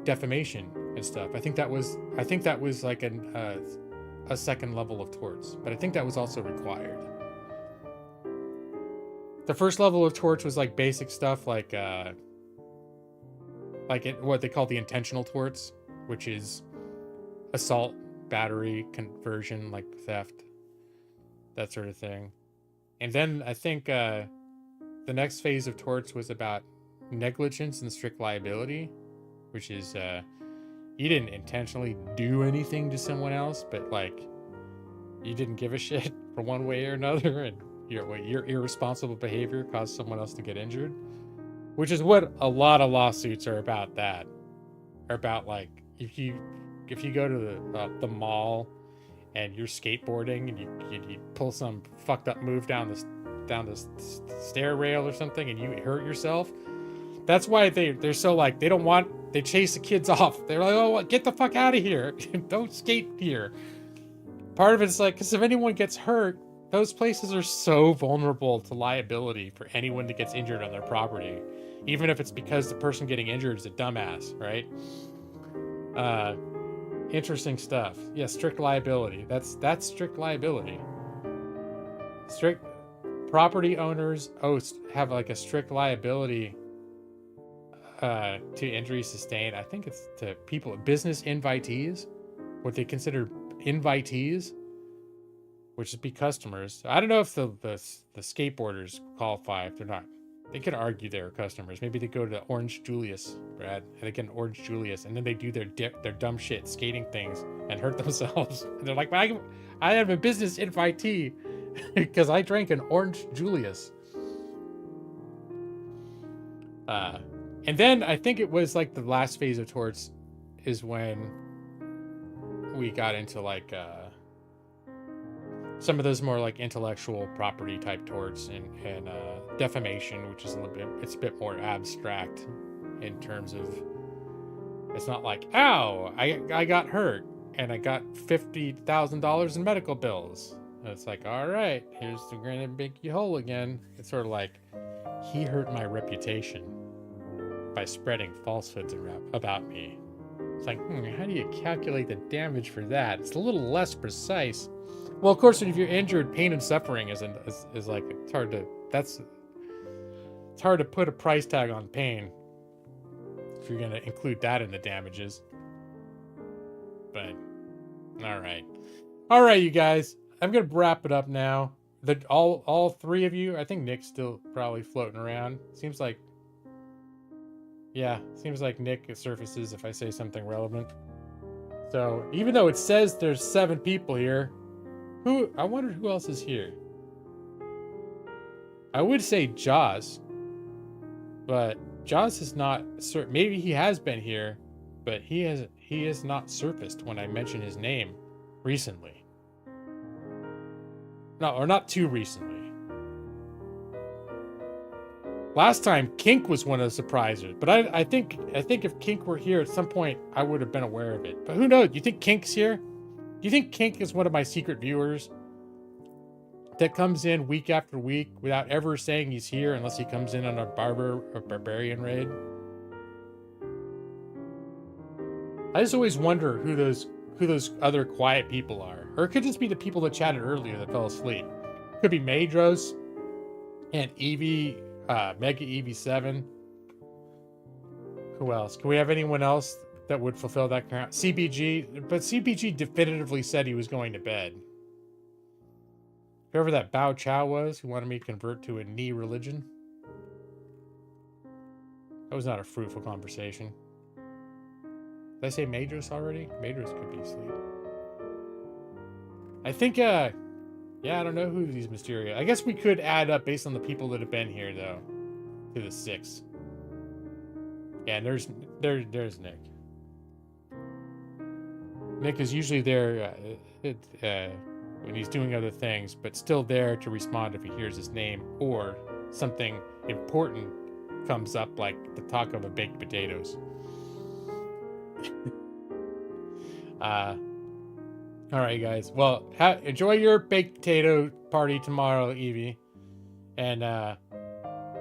defamation and stuff. I think that was like a second level of torts, but I think that was also required. The first level of torts was like basic stuff like what they call the intentional torts, which is assault, battery, conversion, like theft, that sort of thing. And then I think the next phase of torts was about negligence and strict liability, which is you didn't intentionally do anything to someone else, but like you didn't give a shit for one way or another, and your irresponsible behavior caused someone else to get injured, which is what a lot of lawsuits are about. That are about like if you go to the mall and you're skateboarding and you pull some fucked up move down the stair rail or something and you hurt yourself. That's why they're so like, they chase the kids off. They're like, oh, get the fuck out of here. Don't skate here. Part of it's like, because if anyone gets hurt, those places are so vulnerable to liability for anyone that gets injured on their property, even if it's because the person getting injured is a dumbass, right? Interesting stuff. Yeah, strict liability. That's strict liability. Strict property owners have like a strict liability to injuries sustained. I think it's to people, business invitees, what they consider invitees, which would be customers. I don't know if the skateboarders qualify. If they're not, they could argue they're customers. Maybe they go to Orange Julius, Brad, and they get an Orange Julius, and then they do their dumb shit skating things and hurt themselves. And they're like, I am a business invitee because I drank an Orange Julius. And then I think it was like the last phase of torts is when we got into like some of those more like intellectual property type torts and defamation, which is it's a bit more abstract in terms of, it's not like, ow, I got hurt and I got $50,000 in medical bills. And it's like, all right, here's the gonna make you whole again. It's sort of like, he hurt my reputation by spreading falsehoods about me. It's like, how do you calculate the damage for that? It's a little less precise. Well, of course, if you're injured, pain and suffering is like, it's hard to put a price tag on pain if you're gonna include that in the damages. But all right, you guys, I'm gonna wrap it up now. All 3 of you, I think Nick's still probably floating around. Seems like Nick surfaces if I say something relevant. So even though it says there's 7 people here, I wonder who else is here. I would say Jaws, but Jaws is not. Maybe he has been here, but he has not surfaced when I mention his name recently. No, or not too recently. Last time, Kink was one of the surprises, but I think if Kink were here at some point, I would have been aware of it. But who knows? You think Kink's here? Do you think Kink is one of my secret viewers that comes in week after week without ever saying he's here, unless he comes in on a barbarian raid? I just always wonder who those other quiet people are, or it could just be the people that chatted earlier that fell asleep. Could be Madros and Eevee. Mega EV7. Who else? Can we have anyone else that would fulfill that count? CBG, but CBG definitively said he was going to bed. Whoever that Bao Chow was who wanted me to convert to a Ni religion. That was not a fruitful conversation. Did I say Madros already? Madros could be asleep. I think, yeah, I don't know who these mysterious. I guess we could add up based on the people that have been here, though, to the 6. Yeah, and there's Nick. Nick is usually there when he's doing other things, but still there to respond if he hears his name or something important comes up, like the talk of a baked potatoes. All right, guys. Well, enjoy your baked potato party tomorrow, Evie. And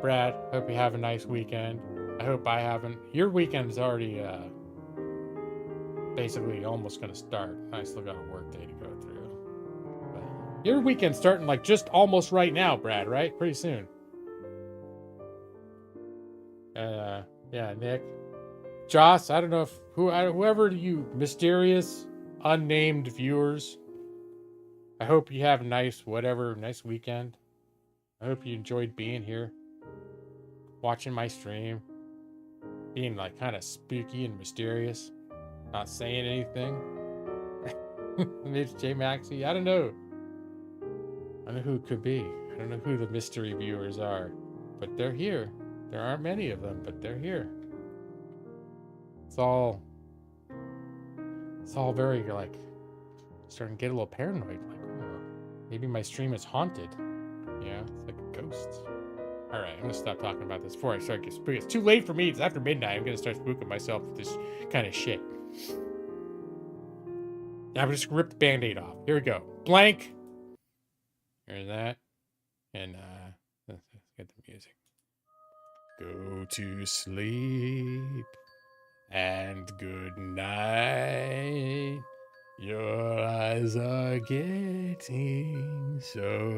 Brad, hope you have a nice weekend. I hope I haven't. Your weekend is already basically almost going to start. I still got a work day to go through. But your weekend's starting like just almost right now, Brad, right? Pretty soon. Yeah, Nick. Joss, I don't know if whoever you mysterious unnamed viewers, I hope you have a nice weekend. I hope you enjoyed being here, watching my stream, being like kind of spooky and mysterious, not saying anything. Mitch J Maxie, I don't know who it could be. I don't know who the mystery viewers are, but they're here. There aren't many of them, but they're here. It's all very, like, starting to get a little paranoid. Like, oh, maybe my stream is haunted. Yeah, it's like a ghost. All right, I'm gonna stop talking about this before I start getting spooky. It's too late for me. It's after midnight. I'm gonna start spooking myself with this kind of shit. Now I'm just gonna rip the Band-Aid off. Here we go. Blank. Here's that. And let's get the music. Go to sleep. And good night. Your eyes are getting so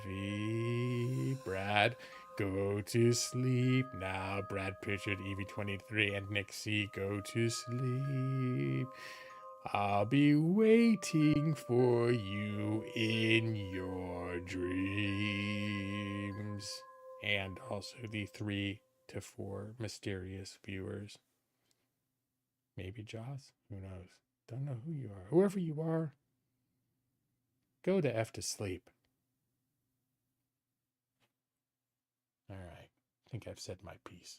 heavy. Brad, go to sleep now. Brad Pritchard, EV23, and Nick C, go to sleep. I'll be waiting for you in your dreams. And also the 3 to 4 mysterious viewers. Maybe Joss? Who knows? Don't know who you are. Whoever you are, go to F to sleep. All right. I think I've said my piece.